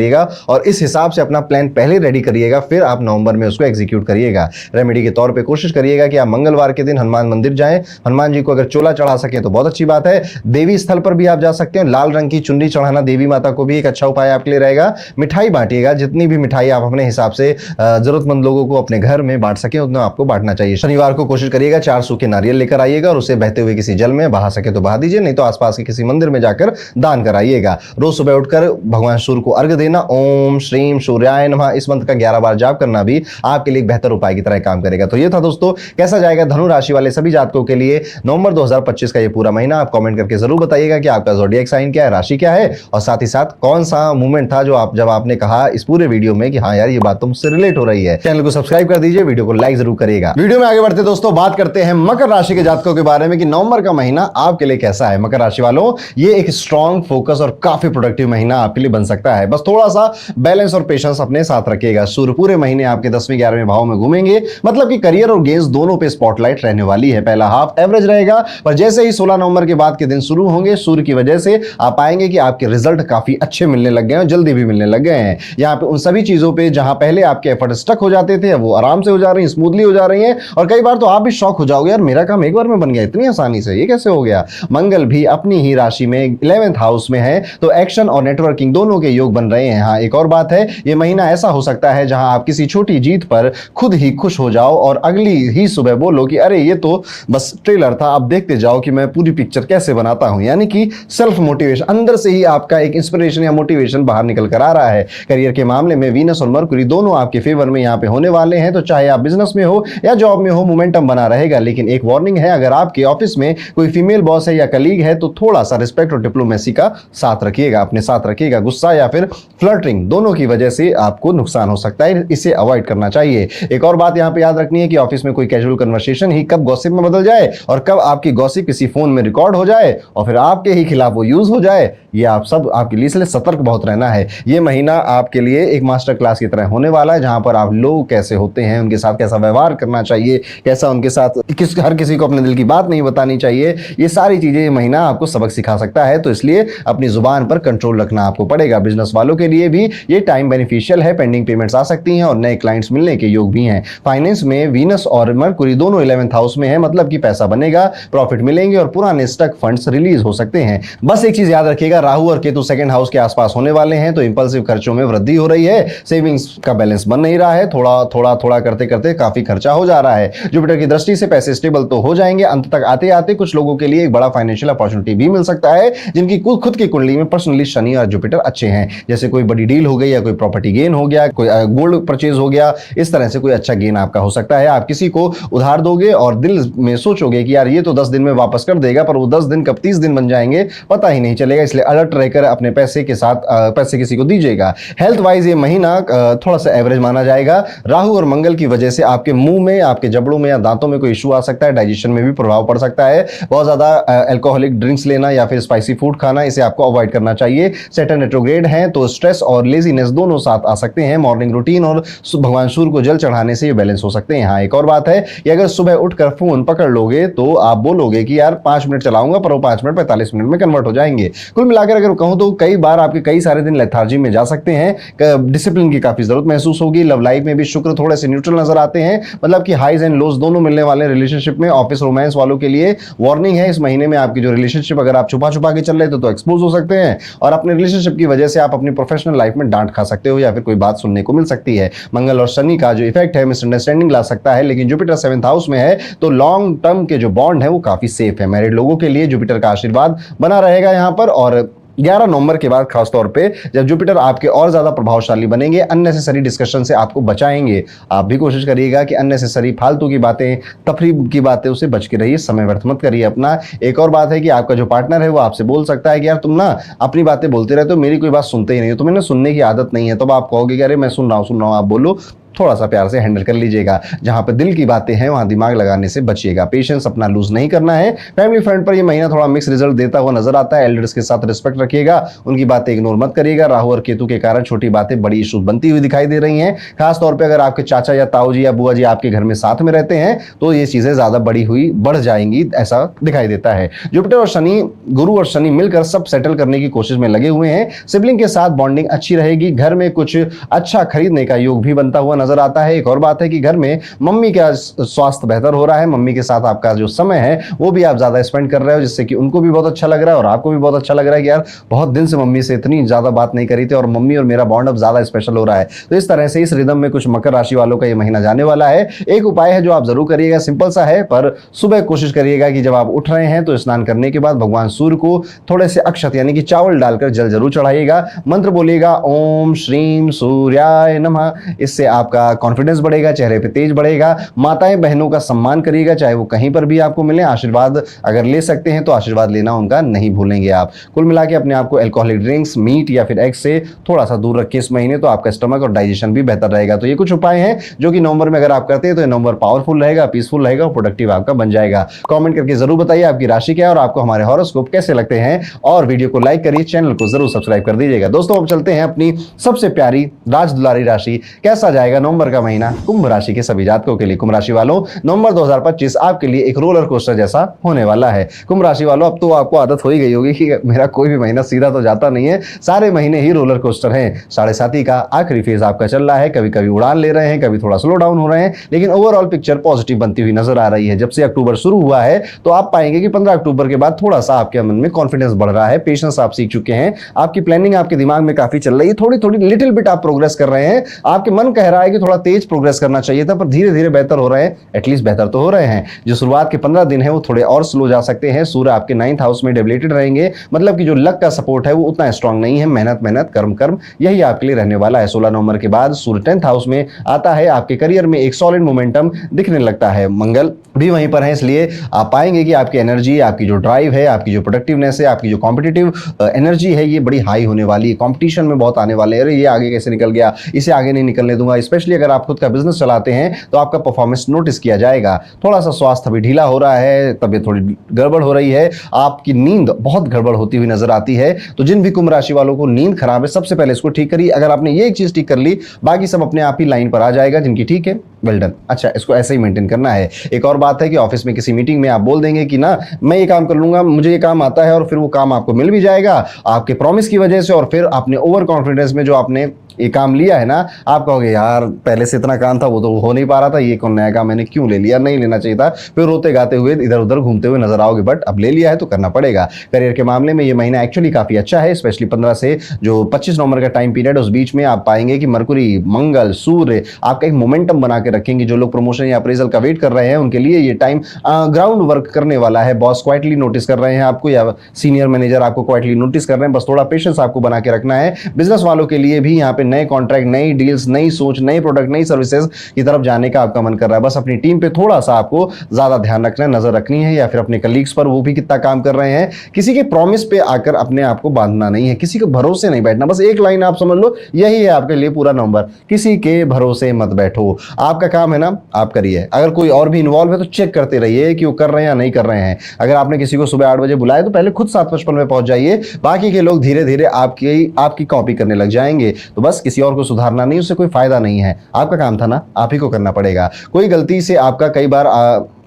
और इस हिसाब से अपना प्लान पहले रेडी करिएगा, फिर आप नवंबर में उसको एग्जीक्यूट करिएगा। रेमेडी के तौर पे कोशिश करिएगा कि आप मंगलवार के दिन हनुमान मंदिर जाएं, हनुमान जी को अगर चोला चढ़ा सके तो बहुत अच्छी बात है। देवी स्थल पर भी आप जा सकते हैं, लाल रंग की चुनरी चढ़ाना देवी माता को भी एक अच्छा उपाय आपके लिए रहेगा। मिठाई बांटिएगा, जितनी भी मिठाई आप अपने हिसाब से जरूरतमंद लोगों को अपने घर में बांट सके उतना आपको बांटना चाहिए। शनिवार को कोशिश करिएगा 4 सूखे नारियल लेकर आइएगा और उसे बहते हुए किसी जल में बहा सके तो बहा दीजिए, नहीं तो आसपास के किसी मंदिर में जाकर दान कराइएगा। रोज सुबह उठकर भगवान सूर्य को अर्घ्य देना, ओम श्रीम सूर्याय नमः, इस मंत्र का 11 बार जाप करना भी आपके लिए एक बेहतर उपाय की तरह काम करेगा। तो ये था दोस्तों, कैसा जाएगा धनु राशि वाले सभी जातकों के लिए नवंबर 2025 का ये पूरा महीना। आप कमेंट करके जरूर बताइएगा कि आपका ज़ोडिएक साइन क्या है, राशि क्या है, और साथ ही साथ कौन सा मूवमेंट था जो जब आपने कहा इस पूरे वीडियो में कि हाँ यार ये बात तो मुझसे रिलेट हो रही है। चैनल को सब्सक्राइब कर दीजिए, वीडियो को लाइक जरूर करिएगा। वीडियो में आगे बढ़ते दोस्तों बात करते हैं मकर राशि के जातकों के बारे में कि नवंबर का महीना आपके लिए कैसा है। मकर राशि वालों, ये एक स्ट्रॉन्ग, फोकस और काफी प्रोडक्टिव महीना आपके लिए बन सकता है। बस थोड़ा सा बैलेंस और पेशेंस अपने साथ रखिएगा। सूर्य पूरे महीने आपके 10वें 11वें भाव में घूमेंगे, मतलब कि करियर और गेम्स दोनों पे स्पॉटलाइट रहने वाली है। पहला हाफ एवरेज रहेगा, पर जैसे ही 16 नवंबर के बाद के दिन शुरू होंगे, सूर्य की वजह से आप पाएंगे कि आपके रिजल्ट काफी अच्छे मिलने लग गए हैं, जल्दी भी मिलने लग गए हैं। यहाँ पे उन सभी चीजों पे जहां पहले आपके एफर्ट स्टक हो जाते थे, वो आराम से हो जा रही हैं, स्मूथली हो जा रही हैं, और कई बार तो आप भी शॉक हो जाओगे, यार मेरा काम एक बार में बन गया इतनी आसानी से, ये कैसे हो गया। मंगल भी अपनी ही राशि में 11th हाउस में है, तो एक्शन और नेटवर्किंग दोनों के योग बन रहे हैं। हाँ, एक और बात है, ये महीना ऐसा हो सकता है जहां आप किसी छोटी जीत पर खुद ही खुश हो जाओ और अगली ही सुबह बोलो कि अरे ये तो बस ट्रेलर था, अब देखते जाओ कि मैं पूरी पिक्चर कैसे बनाता हूं। यानी कि सेल्फ मोटिवेशन, अंदर से ही आपका एक इंस्पिरेशन या मोटिवेशन बाहर निकल कर आ रहा है। करियर के मामले में वीनस और मरकुरी दोनों आपके फेवर में यहां पे होने वाले हैं, तो चाहे आप बिजनेस में हो या जॉब में हो, मोमेंटम बना रहेगा। लेकिन एक वार्निंग है, अगर आपके ऑफिस में कोई फीमेल बॉस है या कलीग है तो थोड़ा सा रिस्पेक्ट और डिप्लोमेसी का साथ रखिएगा, अपने साथ रखिएगा। गुस्सा या फिर फ्लर्टिंग, दोनों की वजह से आपको नुकसान हो सकता है, इसे अवॉइड करना चाहिए। एक और बात यहां पे याद रखनी है कि ऑफिस में कोई कैजुअल कन्वर्सेशन ही कब गॉसिप में बदल जाए और कब आपकी गॉसिप किसी फोन में रिकॉर्ड हो जाए और फिर आपके ही खिलाफ वो यूज हो जाए, ये आप सब आपके लिए इसलिए सतर्क बहुत रहना है। ये महीना आपके लिए एक मास्टर क्लास की तरह होने वाला है, जहां पर आप लोग कैसे होते हैं, उनके साथ कैसा व्यवहार करना चाहिए, कैसा उनके साथ हर किसी को अपने दिल की बात नहीं बतानी चाहिए, ये सारी चीजें ये महीना आपको सबक सिखा सकता है। तो इसलिए अपनी जुबान पर कंट्रोल रखना आपको पड़ेगा। बिजनेस वालों के लिए भी ये टाइम बेनिफिशियल है, पेंडिंग पेमेंट्स आ सकती हैं और नए क्लाइंट्स मिलने के योग भी हैं। फाइनेंस में वीनस और मरकुरी दोनों 11th हाउस में है, मतलब कि पैसा बनेगा, प्रॉफिट मिलेंगे और पुराने स्टक फंड्स रिलीज हो सकते हैं। बस एक चीज याद रखिएगा, राहु और केतु सेकंड हाउस के आसपास होने वाले हैं, तो इंपल्सिव खर्चों में वृद्धि हो रही है, सेविंग्स का बैलेंस बन नहीं रहा है, थोड़ा थोड़ा करते करते काफी खर्चा हो जा रहा है। जुपिटर की दृष्टि से पैसे स्टेबल तो हो जाएंगे, अंत तक आते आते कुछ लोगों के लिए एक बड़ा फाइनेंशियल अपॉर्चुनिटी भी मिल सकता है, जिनकी खुद की कुंडली में पर्सनली शनि और जुपिटर अच्छे हैं। जैसे कोई बड़ी डील हो गई या कोई प्रॉपर्टी गेन हो गया, कोई गोल्ड परचेज हो गया, इस तरह से कोई अच्छा गेन आपका हो सकता है। आप किसी को उधार दोगे और दिल में सोचोगे कि यार ये तो 10 दिन में वापस कर देगा, पर वो 10 दिन कब 30 दिन बन जाएंगे पता ही नहीं चलेगा। इसलिए अलर्ट रहकर अपने पैसे के साथ पैसे किसी को दीजिएगा। हेल्थ वाइज ये महीना थोड़ा सा एवरेज माना जाएगा। राहु और मंगल की वजह से आपके मुंह में, आपके जबड़ों में या दांतों में कोई इशू आ सकता है, डाइजेशन में भी प्रभाव पड़ सकता है। बहुत ज्यादा अल्कोहलिक ड्रिंक्स लेना या फिर स्पाइसी फूड खाना, इसे आपको अवॉइड करना चाहिए। सैटर्न रेट्रोग्रेड है तो स्ट्रेस और लेजीनेस दोनों साथ आ सकते हैं। मॉर्निंग रूटीन और भगवान सूर्य को जल चढ़ाने से ये बैलेंस हो सकते हैं। हाँ, एक और बात है कि अगर सुबह उठकर फोन पकड़ लोगे तो आप बोलोगे कि यार 5 मिनट चलाऊंगा, पर वो 5 मिनट 45 मिनट में कन्वर्ट हो जाएंगे। कुल मिलाकर अगर कहूं तो कई बार आपके कई सारे दिन लेथार्जी में जा सकते हैं। डिसिप्लिन की काफी जरूरत महसूस होगी। लव लाइफ में भी शुक्र थोड़े से न्यूट्रल नजर आते हैं, मतलब कि हाइज एंड लोज दोनों मिलने वाले रिलेशनशिप में। ऑफिस रोमांस वालों के लिए वार्निंग है, इस महीने में आपकी जो रिलेशनशिप अगर आप छुपा छुपा के चल रहे थे तो एक्सपोज हो सकते हैं और अपने रिलेशनशिप की वजह से आप अपनी प्रोफेशनल लाइफ में डांट खा सकते हो या फिर कोई बात सुनने को मिल सकती है। मंगल और शनि का जो इफेक्ट है मिसअंडरस्टैंडिंग ला सकता है, लेकिन जुपिटर 7th हाउस में है तो लॉन्ग टर्म के जो बॉन्ड है वो काफी सेफ है। मैरिड लोगों के लिए जुपिटर का आशीर्वाद बना रहेगा यहां पर। और 11 नवंबर के बाद खासतौर पे जब जुपिटर आपके और ज्यादा प्रभावशाली बनेंगे, अननेसेसरी डिस्कशन से आपको बचाएंगे। आप भी कोशिश करिएगा कि अननेसेसरी फालतू की बातें, तफरीह की बातें, उसे बच के रहिए, समय व्यर्थ मत करिए अपना। एक और बात है कि आपका जो पार्टनर है वो आपसे बोल सकता है कि यार तुम ना अपनी बातें बोलते रहते हो, मेरी कोई बात सुनते ही नहीं हो, तुम्हें ना सुनने की आदत नहीं है। तब आप कहोगे कि अरे मैं सुन रहा हूं, आप बोलो। थोड़ा सा प्यार से हैंडल कर लीजिएगा। जहां पर दिल की बातें हैं वहां दिमाग लगाने से बचिएगा। पेशेंस अपना लूज नहीं करना है। फैमिली फ्रंट पर यह महीना थोड़ा मिक्स रिजल्ट देता हुआ नजर आता है। एल्डर्स के साथ रिस्पेक्ट रखिएगा, उनकी बातें इग्नोर मत करिएगा। राहु और केतु के कारण छोटी बातें बड़ी इशू बनती हुई दिखाई दे रही हैं। खासतौर पर अगर आपके चाचा या ताऊ जी या बुआ जी आपके घर में साथ में रहते हैं तो ये चीजें ज्यादा बढ़ जाएंगी, ऐसा दिखाई देता है। जुपिटर और शनि, गुरु और शनि मिलकर सब सेटल करने की कोशिश में लगे हुए हैं। सिबलिंग के साथ बॉन्डिंग अच्छी रहेगी। घर में कुछ अच्छा खरीदने का योग भी बनता हुआ नजर आता है। एक और बात है कि घर में मम्मी का स्वास्थ्य बेहतर हो रहा है। मम्मी के साथ आपका जो समय है वो भी आप ज्यादा स्पेंड कर रहे हो, जिससे कि उनको भी बहुत अच्छा लग रहा है और आपको भी बहुत अच्छा लग रहा है कि यार बहुत दिन से मम्मी से इतनी ज्यादा बात नहीं करी थी और मम्मी और मेरा बॉन्ड अब ज्यादा स्पेशल हो रहा है। तो इस तरह से इस रिदम में कुछ मकर राशि वालों का ये महीना जाने वाला है। एक उपाय है जो आप जरूर करिएगा, सिंपल सा है, पर सुबह कोशिश करिएगा कि जब आप उठ रहे हैं तो स्नान करने के बाद भगवान सूर्य को थोड़े से अक्षत यानी कि चावल डालकर जल जरूर चढ़ाइएगा। मंत्र बोलिएगा ओम श्रीम सूर्याय नमः। इससे आपका कॉन्फिडेंस बढ़ेगा, चेहरे पे तेज बढ़ेगा। माताएं बहनों का सम्मान करिएगा, चाहे वो कहीं पर भी आपको मिले। आशीर्वाद अगर ले सकते हैं तो आशीर्वाद लेना उनका नहीं भूलेंगे आप। कुल मिला के अपने आप को अल्कोहलिक ड्रिंक्स, मीट या फिर एग से थोड़ा सा दूर रखिए इस महीने, तो आपका स्टमक और डाइजेशन भी बेहतर रहेगा। तो ये कुछ उपाय हैं जो कि नवंबर में अगर आप करते हैं तो ये नवंबर पावरफुल रहेगा, पीसफुल रहेगा और प्रोडक्टिव आपका बन जाएगा। कमेंट करके जरूर बताइए आपकी राशि क्या है और आपको हमारे हॉरोस्कोप कैसे लगते हैं, और वीडियो को लाइक करिए, चैनल को जरूर सब्सक्राइब कर दीजिएगा। दोस्तों अब चलते हैं अपनी सबसे प्यारी राज दुलारी राशि, कैसा जाएगा नवंबर का महीना कुंभ राशि के सभी जातकों के लिए। कुंभ राशि वालों, नवंबर 2025 आपके लिए एक रोलर कोस्टर जैसा होने वाला है। कुंभ राशि वालों, अब तो आपको आदत हो ही गई होगी कि मेरा कोई भी महीना सीधा तो जाता नहीं है, सारे महीने ही रोलर कोस्टर हैं। 7.5 का आखिरी फेज आपका चल रहा है। कभी कभी उड़ान ले रहे हैं, कभी थोड़ा स्लो डाउन हो रहे हैं, लेकिन ओवरऑल पिक्चर पॉजिटिव बनती हुई नजर आ रही है। जब से अक्टूबर शुरू हुआ है तो आप पाएंगे कि 15 अक्टूबर के बाद थोड़ा सा आपके मन में कॉन्फिडेंस बढ़ रहा है, पेशेंस आप सीख चुके हैं, आपकी प्लानिंग आपके दिमाग में काफी चल रही है, थोड़ी थोड़ी लिटिल बिट आप प्रोग्रेस कर रहे हैं। आपके मन कह रहा है कि थोड़ा तेज प्रोग्रेस करना चाहिए था, पर धीरे धीरे बेहतर हो रहे हैं, एटलीस्ट बेहतर तो हो रहे हैं। जो शुरुआत के 15 दिन है वो थोड़े और स्लो जा सकते हैं। सूर्य आपके 9th हाउस में डेबिलेटेड रहेंगे, मतलब कि जो लक का सपोर्ट है वो उतना स्ट्रांग नहीं है। मेहनत मेहनत कर्म कर्म यही आपके लिए रहने वाला है। 16 नवंबर के बाद सूर्य 10th हाउस में आता है, आपके करियर में एक सॉलिड मोमेंटम दिखने लगता है। मंगल भी वहीं पर है, इसलिए आप पाएंगे कि आपकी एनर्जी, आपकी जो ड्राइव है, आपकी जो प्रोडक्टिवनेस है, आपकी जो कॉम्पिटिटिव एनर्जी है, ये बड़ी हाई होने वाली है। कंपटीशन में बहुत आने वाले हैं, अरे ये आगे कैसे निकल गया, इसे आगे नहीं निकलने दूंगा। स्पेशली अगर आप खुद का बिजनेस चलाते हैं तो आपका परफॉर्मेंस नोटिस किया जाएगा। थोड़ा सा स्वास्थ्य अभी ढीला हो रहा है, तबीयत थोड़ी गड़बड़ हो रही है, आपकी नींद बहुत गड़बड़ होती हुई नजर आती है। तो जिन भी कुंभ राशि वालों को नींद खराब है, सबसे पहले इसको ठीक करिए। अगर आपने ये एक चीज ठीक कर ली, बाकी सब अपने आप ही लाइन पर आ जाएगा। जिनकी ठीक है, वेल डन। अच्छा, इसको ऐसे ही मेंटेन करना है। एक और बात है कि ऑफिस में किसी मीटिंग में आप बोल देंगे कि ना मैं ये काम कर लूंगा, मुझे ये काम आता है, और फिर वो काम आपको मिल भी जाएगा आपके प्रॉमिस की वजह से। और फिर आपने ओवर कॉन्फिडेंस में जो आपने ये काम लिया है ना, आप कहोगे यार पहले से इतना काम था, वो तो हो नहीं पा रहा था, ये कौन नया काम मैंने क्यों ले लिया, नहीं लेना चाहिए था। फिर रोते गाते हुए इधर उधर घूमते हुए नजर आओगे, बट अब ले लिया है तो करना पड़ेगा। करियर के मामले में ये महीना एक्चुअली काफी अच्छा है। स्पेशली 15 से जो 25 नवंबर का टाइम पीरियड है, उस बीच में आप पाएंगे कि मरकुरी, मंगल, सूर्य आपका एक मोमेंटम बना के रखेंगे। जो लोग प्रमोशन या अप्रेजल का वेट कर रहे हैं उनके लिए ये टाइम ग्राउंड वर्क करने वाला है। बॉस क्वाइटली नोटिस कर रहे हैं आपको, या सीनियर मैनेजर आपको क्वाइटली नोटिस कर रहे हैं। बस थोड़ा पेशेंस आपको बना के रखना है। बिजनेस वालों के लिए भी यहाँ पे नए कॉन्ट्रैक्ट, नई डील्स, नई सोच, नए प्रोडक्ट, नई सर्विसेज की तरफ जाने का आपका मन कर रहा है। बस अपनी टीम पे थोड़ा सा आपको ज्यादा ध्यान रखना है, नजर रखनी है, या फिर अपने कलीग्स पर, वो भी कितना काम कर रहे हैं। किसी के प्रॉमिस पे आकर अपने आप को बांधना नहीं है, किसी के भरोसे नहीं बैठना। बस एक लाइन आप समझ लो, यही है आपके लिए पूरा नवंबर, किसी के भरोसे मत बैठो। आपका काम है ना, आप करिए। अगर कोई और भी इन्वॉल्व है तो चेक करते रहिए कि वो कर रहे हैं या नहीं कर रहे हैं। अगर आपने किसी को सुबह 8 बजे बुलाया तो पहले खुद 7:55 में पहुंच जाइए, बाकी के लोग धीरे धीरे आपकी कॉपी करने लग जाएंगे। तो बस किसी और को सुधारना नहीं, उससे कोई फायदा नहीं है। आपका काम था ना, आप ही को करना पड़ेगा। कोई गलती से आपका कई बार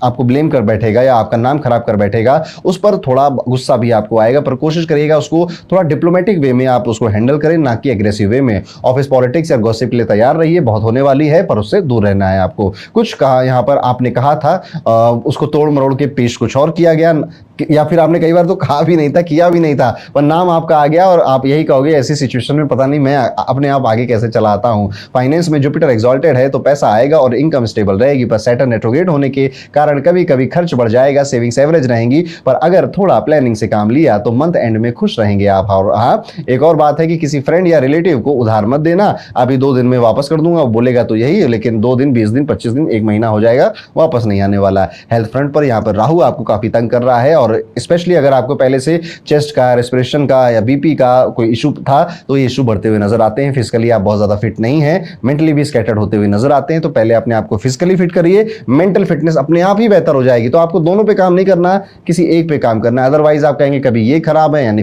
आपको ब्लेम कर बैठेगा या आपका नाम खराब कर बैठेगा, उस पर थोड़ा गुस्सा भी आपको आएगा, पर कोशिश करिएगा उसको थोड़ा डिप्लोमेटिक वे में आप उसको हैंडल करें, ना कि एग्रेसिव वे में। ऑफिस पॉलिटिक्स या गॉसिप के लिए तैयार रहिए, बहुत होने वाली है, पर उससे दूर रहना है आपको। कुछ कहा यहाँ पर आपने कहा था, उसको तोड़ मरोड़ के पेश कुछ और किया गया, या फिर आपने कई बार तो कहा भी नहीं था, किया भी नहीं था, पर नाम आपका आ गया और आप यही कहोगे ऐसी सिचुएशन में पता नहीं मैं अपने आप आगे कैसे चलाता हूं। फाइनेंस में जुपिटर एक्सॉल्टेड है तो पैसा आएगा और इनकम स्टेबल रहेगी, पर सैटर्न रेट्रोग्रेड होने के कारण कभी कभी खर्च बढ़ जाएगा, सेविंग्स एवरेज रहेंगी। पर अगर थोड़ा प्लानिंग से काम लिया तो मंथ एंड में खुश रहेंगे आप। और हाँ, एक और बात है कि किसी फ्रेंड या रिलेटिव को उधार मत देना। अभी 2 दिन में वापस कर दूंगा, बोलेगा तो यही है, लेकिन 2 दिन, 20 दिन, 25 दिन, 1 महीना हो जाएगा, वापस नहीं आने वाला। हेल्थ फ्रंट पर यहाँ पर राहु आपको काफी तंग कर रहा है, और स्पेशली अगर आपको पहले से चेस्ट का, रेस्पिरेशन का या बीपी का कोई इशू था तो ये इशू बढ़ते हुए नजर आते हैं। फिजिकली आप बहुत ज्यादा फिट नहीं है, मेंटली भी स्कैटर्ड होते हुए नजर आते हैं। तो पहले अपने आप को फिजिकली फिट करिए, मेंटल फिटनेस अपने आप ही बेहतर हो जाएगी। तो आपको दोनों पे काम नहीं करना, किसी एक पे काम करना है। अदरवाइज आप कहेंगे कभी ये खराब है, यानी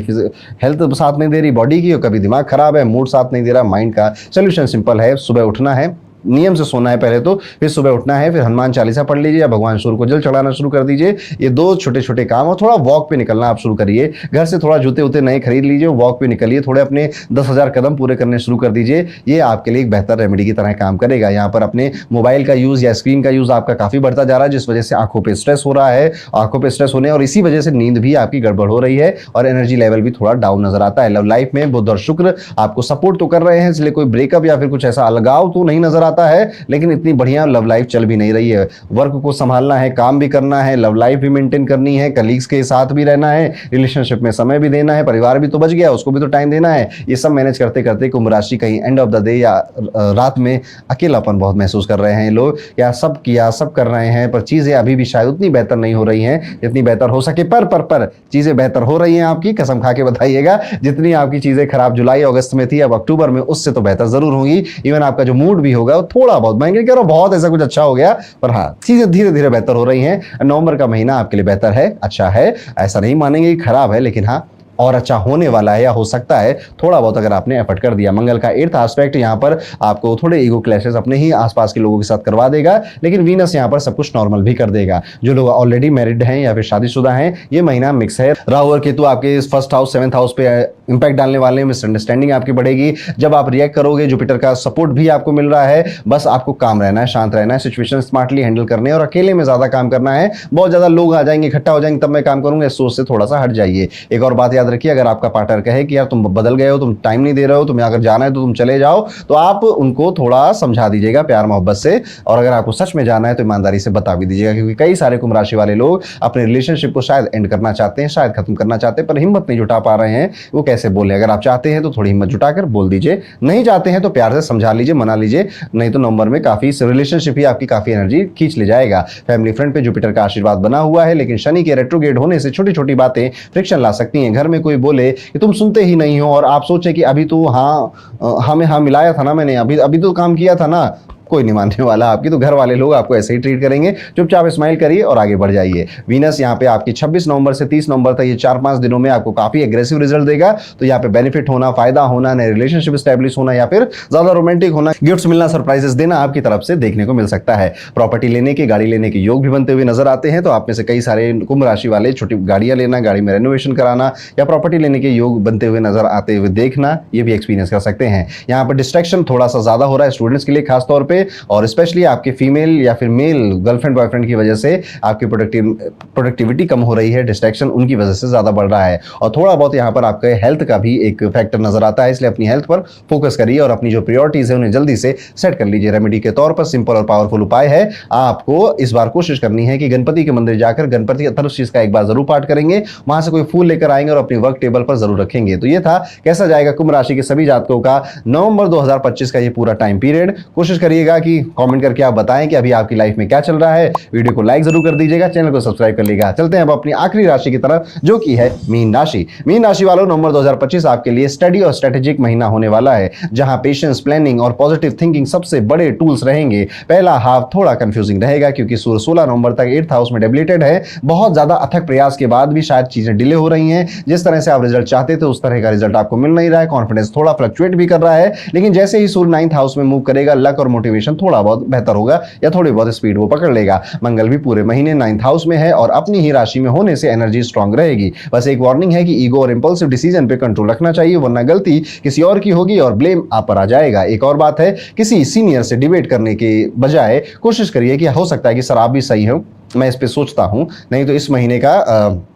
हेल्थ साथ नहीं दे रही बॉडी की, और कभी दिमाग खराब है, मूड साथ नहीं दे रहा माइंड का। सोल्यूशन सिंपल है, सुबह उठना है, नियम से सोना है पहले तो, फिर सुबह उठना है, फिर हनुमान चालीसा पढ़ लीजिए या भगवान सूर्य को जल चढ़ाना शुरू कर दीजिए। ये 2 छोटे छोटे काम, और थोड़ा वॉक पे निकलना आप शुरू करिए। घर से थोड़ा जूते उते नए खरीद लीजिए, वॉक पे निकलिए, थोड़े अपने 10,000 कदम पूरे करने शुरू कर दीजिए। ये आपके लिए एक बेहतर रेमेडी की तरह काम करेगा। यहाँ पर अपने मोबाइल का यूज या स्क्रीन का यूज आपका काफी बढ़ता जा रहा है, जिस वजह से आंखों पर स्ट्रेस हो रहा है। आंखों पर स्ट्रेस होने और इसी वजह से नींद भी आपकी गड़बड़ हो रही है, और एनर्जी लेवल भी थोड़ा डाउन नजर आता है। लव लाइफ में बुध और शुक्र आपको सपोर्ट तो कर रहे हैं, इसलिए कोई ब्रेकअप या फिर कुछ ऐसा अलगाव तो नहीं नजर आता है, लेकिन इतनी बढ़िया लव लाइफ चल भी नहीं रही है। वर्क को संभालना है, काम भी करना है, लव लाइफ भी मेंटेन करनी है, कलीग्स के साथ भी रहना है, रिलेशनशिप में समय भी देना है, परिवार भी तो बच गया, उसको भी तो टाइम देना है। ये सब मैनेज करते करते कुंभ राशि कहीं एंड ऑफ द डे या रात में अकेलापन बहुत महसूस कर रहे हैं लोग। या सब किया, सब कर रहे हैं, पर चीजें अभी भी शायद उतनी बेहतर नहीं हो रही हैं जितनी बेहतर हो सके। पर चीजें बेहतर हो रही हैं आपकी, कसम खा के बताइएगा। जितनी आपकी चीजें खराब जुलाई अगस्त में थी, अब अक्टूबर में उससे तो बेहतर जरूर होंगी। इवन आपका जो मूड भी होगा वो थोड़ा बहुत, मैं कह रहा हूं बहुत ऐसा कुछ अच्छा हो गया, पर हाँ चीजें धीरे धीरे बेहतर हो रही हैं। नवंबर का महीना आपके लिए बेहतर है, अच्छा है, ऐसा नहीं मानेंगे कि खराब है, लेकिन हाँ और अच्छा होने वाला है, या हो सकता है थोड़ा बहुत अगर आपने एफर्ट कर दिया। मंगल का 8th एस्पेक्ट यहाँ पर आपको थोड़े ईगो क्लैशेस अपने ही आसपास के लोगों के साथ करवा देगा, लेकिन वीनस यहाँ पर सब कुछ नॉर्मल भी कर देगा। जो लोग ऑलरेडी मैरिड हैं या फिर शादीशुदा हैं, ये महीना मिक्स है। राहु और केतु आपके 1st हाउस 7th हाउस पे इंपैक्ट डालने वाले हैं, मिसअंडरस्टैंडिंग आपकी बढ़ेगी। जब आप रिएक्ट करोगे, जुपिटर का सपोर्ट भी आपको मिल रहा है। बस आपको काम रहना है, शांत रहना है, सिचुएशन स्मार्टली हैंडल करने और अकेले में ज्यादा काम करना है। बहुत ज्यादा लोग आ जाएंगे, इकट्ठा हो जाएंगे, तब मैं काम करूंगा, इस सोच से थोड़ा सा हट जाइए। एक और बात याद रखिए, अगर आपका पार्टनर कहे कि यार तुम बदल गए हो, तुम टाइम नहीं दे रहे हो, तुम्हें अगर जाना है तो तुम चले जाओ, तो आप उनको थोड़ा समझा दीजिएगा प्यार मोहब्बत से। और अगर आपको सच में जाना है तो ईमानदारी से बता भी दीजिएगा, क्योंकि कई सारे कुंभ राशि वाले लोग अपने रिलेशनशिप को शायद एंड करना चाहते हैं, शायद खत्म करना चाहते हैं, पर हिम्मत नहीं जुटा पा रहे हैं वो कैसे बोले। अगर आप चाहते हैं तो थोड़ी हिम्मत जुटाकर बोल दीजिए, नहीं चाहते हैं तो प्यार से समझा लीजिए, मना लीजिए, नहीं तो नवंबर में काफी रिलेशनशिप ही आपकी काफी एनर्जी खींच ले जाएगा। फैमिली फ्रंट पे जुपिटर का आशीर्वाद बना हुआ है, लेकिन शनि के रेट्रोग्रेड होने से छोटी छोटी बातें फ्रिक्शन ला सकती हैं। घर में कोई बोले कि तुम सुनते ही नहीं हो, और आप सोचे कि अभी तो हमें मिलाया था ना मैंने, अभी अभी तो काम किया था ना, कोई नहीं मानने वाला आपकी। तो घर वाले लोग आपको ऐसे ही ट्रीट करेंगे। चुपचाप स्माइल करिए और आगे बढ़ जाइए। वीनस यहाँ पे आपकी 26 नवंबर से 30 नवंबर तक ये 4-5 दिनों में आपको काफी एग्रेसिव रिजल्ट देगा। तो यहाँ पे बेनिफिट होना, फायदा होना, नए रिलेशनशिप स्टैब्लिश होना या फिर ज्यादा रोमांटिक होना, गिफ्ट्स मिलना, सरप्राइजेस देना आपकी तरफ से देखने को मिल सकता है। प्रॉपर्टी लेने की, गाड़ी लेने के योग भी बनते हुए नजर आते हैं। तो आप में से कई सारे कुंभ राशि वाले छोटी गाड़ियां लेना, गाड़ी में रेनोवेशन कराना या प्रॉपर्टी लेने के योग बनते हुए नजर आते हुए देखना, ये भी एक्सपीरियंस कर सकते हैं। यहाँ पर डिस्ट्रैक्शन थोड़ा सा ज्यादा हो रहा है स्टूडेंट्स के लिए खासतौर पर, और स्पेशली आपके फीमेल या फिर मेल गर्लफ्रेंड बॉयफ्रेंड की वजह से आपकी प्रोडक्टिविटी कम हो रही है, डिस्ट्रैक्शन उनकी वजह से ज्यादा बढ़ रहा है। और थोड़ा बहुत यहाँ पर आपके हेल्थ का भी एक फैक्टर नजर आता है, इसलिए अपनी हेल्थ पर फोकस करिए और अपनी जो प्रायोरिटीज है उन्हें जल्दी से सेट कर लीजिए। रेमेडी के तौर पर सिंपल और पावरफुल उपाय है, आपको इस बार कोशिश करनी है कि गणपति के मंदिर जाकर गणपति अथर्वशीष का एक बार जरूर पाठ करेंगे, वहां से कोई फूल लेकर आएंगे और अपनी वर्क टेबल पर जरूर रखेंगे। तो ये था कैसा जाएगा कुंभ राशि के सभी जातकों का नवंबर 2025 का ये पूरा टाइम पीरियड। कोशिश करिएगा कि कमेंट करके आप बताएं कि अभी आपकी लाइफ में क्या चल रहा है। वीडियो को लाइक जरूर कर दीजिएगा, चैनल को सब्सक्राइब कर लीजिएगा। चलते हैं अब अपनी आखिरी राशि की तरफ, जो कि है मीन राशि। मीन राशि वालों, नवंबर 2025 आपके लिए स्टडी और स्ट्रेटेजिक महीना होने वाला है, जहां पेशेंस, प्लानिंग और पॉजिटिव थिंकिंग सबसे बड़े टूल्स रहेंगे। पहला हाफ थोड़ा कंफ्यूजिंग रहेगा, क्योंकि सूर्य 16 नवंबर तक 8th हाउस में डेबिलिटेड है। बहुत ज्यादा अथक प्रयास के बाद भी शायद चीजें डिले हो रही हैं। जिस तरह से आप रिजल्ट चाहते थे उस तरह का रिजल्ट आपको मिल नहीं रहा है। कॉन्फिडेंस थोड़ा फ्लक्चुएट भी कर रहा है, लेकिन जैसे ही सूर्य 9th हाउस में मूव करेगा, लक और मोटिवेशन थोड़ा बहुत बेहतर होगा या थोड़ी बहुत स्पीड वो पकड़ लेगा। मंगल भी पूरे महीने 9th हाउस में है और अपनी ही राशि में होने से एनर्जी स्ट्रांग रहेगी। बस एक वार्निंग है कि ईगो और इंपल्सिव डिसीजन पे कंट्रोल रखना चाहिए, वरना गलती किसी और की होगी और ब्लेम आप पर आ जाएगा। एक और बात है, किसी सीनियर से डिबेट करने के बजाय कोशिश करिए कि हो सकता है कि सर आप भी सही हो, मैं इस पे सोचता हूं, नहीं तो इस महीने का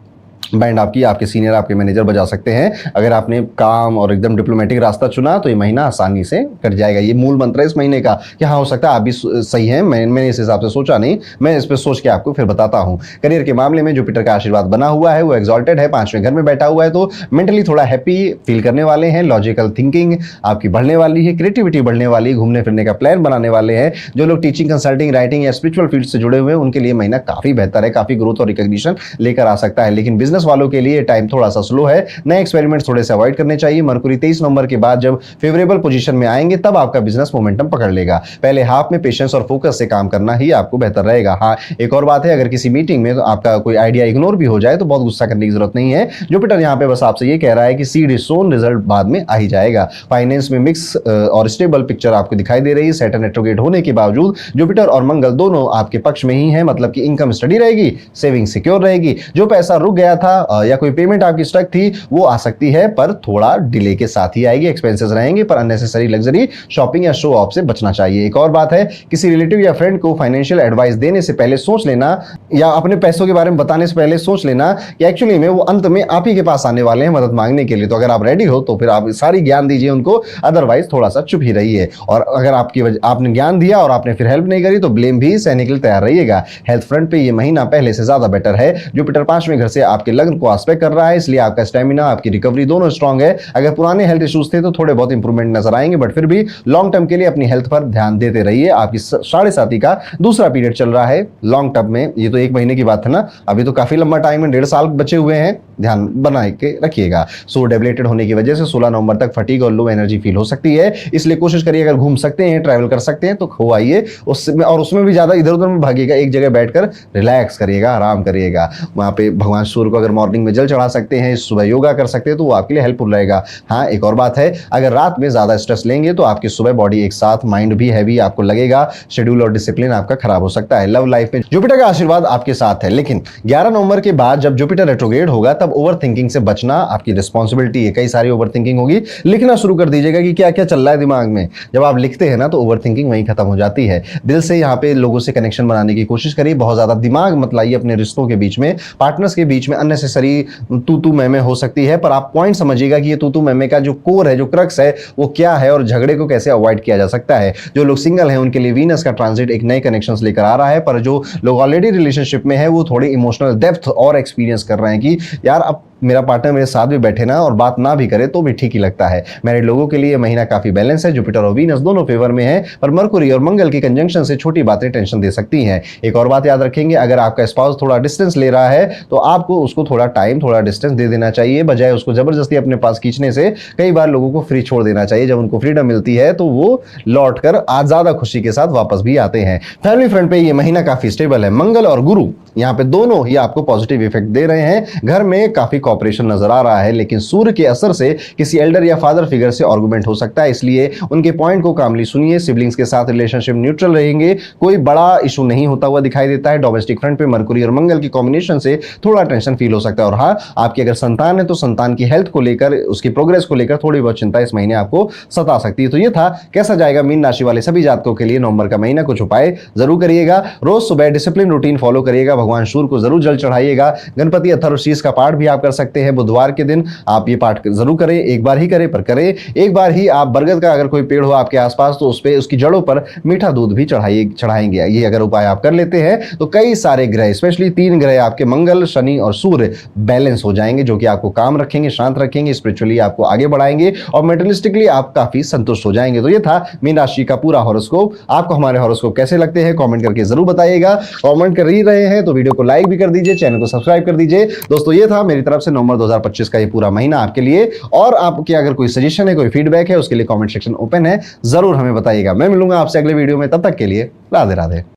बैंड आपके सीनियर, आपके मैनेजर बजा सकते हैं। अगर आपने काम और एकदम डिप्लोमेटिक रास्ता चुना तो ये महीना आसानी से कट जाएगा। ये मूल मंत्र है इस महीने का कि हाँ, हो सकता है आप भी सही हैं, मैंने इस हिसाब से सोचा नहीं, मैं इस पर सोच के आपको फिर बताता हूँ। करियर के मामले में जुपिटर का आशीर्वाद बना हुआ है, वो एक्सॉल्टेड है, 5वें घर में बैठा हुआ है, तो मेंटली थोड़ा हैप्पी फील करने वाले हैं। लॉजिकल थिंकिंग आपकी बढ़ने वाली है, क्रिएटिविटी बढ़ने वाली है, घूमने फिरने का प्लान बनाने वाले हैं। जो लोग टीचिंग, कंसल्टिंग, राइटिंग या स्पिरिचुअल फील्ड से जुड़े हुए हैं उनके लिए महीना काफी बेहतर है, काफी ग्रोथ और रिकॉग्निशन लेकर आ सकता है। लेकिन बिजनेस वालों के लिए टाइम थोड़ा सा स्लो है, नए एक्सपेरिमेंट थोड़े से अवॉइड करने चाहिए। मरकुरी 23 नवंबर के बाद जब फेवरेबल पोजीशन में आएंगे तब आपका बिजनेस मोमेंटम पकड़ लेगा। पहले हाफ में पेशेंस और फोकस से काम करना ही आपको बेहतर रहेगा। हाँ, एक और बात है, अगर किसी मीटिंग में तो आपका कोई आइडिया इग्नोर भी हो जाए तो बहुत गुस्सा करने की जरूरत नहीं है। जुपिटर यहाँ पे बस आपसे ये कह रहा है कि सीड इज सोन, रिजल्ट बाद में आ ही जाएगा। फाइनेंस में मिक्स और स्टेबल पिक्चर आपको दिखाई दे रही है। सैटर्न रेट्रोग्रेड होने के बावजूद जुपिटर और मंगल दोनों आपके पक्ष में ही है, मतलब कि इनकम स्टडी रहेगी, सेविंग सिक्योर रहेगी। जो पैसा रुक गया था या कोई पेमेंट आपकी स्टक थी वो आ सकती है, पर थोड़ा डिले के साथ ही आएगी। एक्सपेंसेस रहेंगे, पर अननेसेसरी लग्जरी शॉपिंग या शो ऑफ से बचना चाहिए। एक और बात है, किसी रिलेटिव या फ्रेंड को फाइनेंशियल एडवाइस देने से पहले सोच लेना, या अपने पैसों के बारे में बताने से पहले सोच लेना कि एक्चुअली में वो अंत में आप ही के पास आने वाले हैं मदद मांगने के लिए। तो अगर आप रेडी हो तो फिर आप सारी ज्ञान दीजिए उनको, अदरवाइज थोड़ा सा चुप ही रहिए। और अगर आपने ज्ञान दिया और आपने फिर हेल्प नहीं करी तो ब्लेम भी सहने के लिए तैयार रहिएगा। हेल्थ फ्रंट पे ये महीना पहले से ज्यादा बेटर है। जुपिटर 5वें घर से आपके लग्न को एस्पेक्ट कर रहा है, इसलिए आपका स्टेमिना, आपकी रिकवरी दोनों स्ट्रांग है। अगर पुराने हेल्थ इश्यूज थे तो थोड़े बहुत इंप्रूवमेंट नजर आएंगे, बट फिर भी लॉन्ग टर्म के लिए अपनी हेल्थ पर ध्यान देते रहिए। आपकी 7.5 का दूसरा पीरियड चल रहा है लॉन्ग टर्म में, ये तो 1 महीने की बात है ना, अभी तो काफी लंबा टाइम है, 1.5 साल बचे हुए हैं, ध्यान बनाए के रखिएगा। सूर्य डेबिलेटेड होने की वजह से 16 नवंबर तक फटीग और लो एनर्जी फील हो सकती है, इसलिए कोशिश करिए अगर घूम सकते हैं, ट्रैवल कर सकते हैं तो हो आइए उसमें, और उसमें भी ज्यादा इधर उधर में भागिएगा, एक जगह बैठकर रिलैक्स करिएगा, आराम करिएगा। वहां पे भगवान सूर्य को अगर मॉर्निंग में जल चढ़ा सकते हैं, सुबह योगा कर सकते हैं तो वो आपके लिए हेल्पफुल रहेगा। हाँ, एक और बात है, अगर रात में ज्यादा स्ट्रेस लेंगे तो आपकी सुबह बॉडी एक साथ, माइंड भी हैवी आपको लगेगा, शेड्यूल और डिसिप्लिन आपका खराब हो सकता है। लव लाइफ में जुपिटर का आशीर्वाद आपके साथ है, लेकिन 11 नवंबर के बाद जब जुपिटर रेट्रोग्रेड होगा तब तब ओवर थिंकिंग से बचना आपकी रिस्पॉन्सिबिलिटी है। कई सारी ओवर थिंकिंग होगी, लिखना शुरू कर दीजिएगा कि क्या क्या चल रहा है दिमाग में। जब आप लिखते हैं ना तो ओवर थिंकिंग वहीं खत्म हो जाती है। दिल से यहाँ पे लोगों से कनेक्शन बनाने की कोशिश करिए, बहुत ज्यादा दिमाग मत लाइए अपने रिश्तों के बीच में, पार्टनर्स के बीच में अननेसेसरी तू मैं हो सकती है, पर आप पॉइंट समझिएगा कि ये तू मैं का जो कोर है, जो क्रक्स है, वो क्या है और झगड़े को कैसे अवॉइड किया जा सकता है। जो लोग सिंगल हैं उनके लिए वीनस का ट्रांजिट एक नए कनेक्शंस लेकर आ रहा है, पर जो लोग ऑलरेडी रिलेशनशिप में है वो थोड़ी इमोशनल डेप्थ और एक्सपीरियंस कर रहे हैं कि यार अब मेरा पार्टनर मेरे साथ भी बैठे ना और बात ना भी करे तो भी ठीक ही लगता है। मैरिड लोगों के लिए महीना काफी बैलेंस है, जुपिटर और वीनस दोनों फेवर में है, पर मरकुरी और मंगल की कंजंक्शन से छोटी बातें टेंशन दे सकती हैं। एक और बात याद रखेंगे, अगर आपका स्पाउस थोड़ा डिस्टेंस ले रहा है तो आपको उसको थोड़ा टाइम, थोड़ा डिस्टेंस दे देना चाहिए, बजाय उसको जबरदस्ती अपने पास खींचने से। कई बार लोगों को फ्री छोड़ देना चाहिए, जब उनको फ्रीडम मिलती है तो वो लौट कर आज ज्यादा खुशी के साथ वापस भी आते हैं। फैमिली फ्रंट पे ये महीना काफी स्टेबल है, मंगल और गुरु यहाँ पे दोनों ही आपको पॉजिटिव इफेक्ट दे रहे हैं। घर में काफी कॉपरेशन नजर आ रहा है, लेकिन सूर्य के असर से किसी एल्डर या फादर फिगर से आर्गुमेंट हो सकता है, इसलिए उनके पॉइंट को कामली सुनिए। सिबलिंग्स के साथ रिलेशनशिप न्यूट्रल रहेंगे, कोई बड़ा इशू नहीं होता हुआ दिखाई देता है। डोमेस्टिक फ्रंट पे मरकुरी और मंगल की कॉम्बिनेशन से थोड़ा टेंशन फील हो सकता है, और हाँ, आपकी अगर संतान है तो संतान की हेल्थ को लेकर, उसकी प्रोग्रेस को लेकर थोड़ी बहुत चिंता इस महीने आपको सता सकती है। तो ये था कैसा जाएगा मीन राशि वाले सभी जातकों के लिए नवंबर का महीना। कुछ उपाय जरूर करिएगा, रोज सुबह डिसिप्लिन रूटीन फॉलो करिएगा, भगवान सूर्य को जरूर जल चढ़ाइएगा, गणपति अथर्वशीष का पाठ भी आप कर सकते हैं। बुधवार के दिन आप ये पाठ जरूर करें, एक बार ही करें पर करें। एक बार ही आप बरगद का अगर कोई पेड़ हो आपके आसपास तो उस पे, उसकी जड़ों पर मीठा दूध भी चढ़ाएंगे। ये अगर उपाय आप कर लेते हैं तो कई सारे ग्रह, स्पेशली 3 ग्रह आपके मंगल, शनि और सूर्य बैलेंस हो जाएंगे, जो कि आपको काम रखेंगे, शांत रखेंगे, स्पिरिचुअली आपको आगे बढ़ाएंगे और मेटलिस्टिकली आप काफी संतुष्ट हो जाएंगे। तो ये था मीन राशि का पूरा हॉरोस्कोप। आपको हमारे हॉरोस्कोप कैसे लगते हैं कमेंट करके जरूर बताइएगा। कमेंट कर ही रहे हैं तो वीडियो को लाइक भी कर दीजिए, चैनल को सब्सक्राइब कर दीजिए। दोस्तों ये था मेरी तरफ से नवंबर 2025 का ये पूरा महीना आपके लिए, और आपके अगर कोई सजेशन है, कोई फीडबैक है, उसके लिए कमेंट सेक्शन ओपन है, जरूर हमें बताइएगा। मैं मिलूंगा आपसे अगले वीडियो में, तब तक के लिए राधे राधे।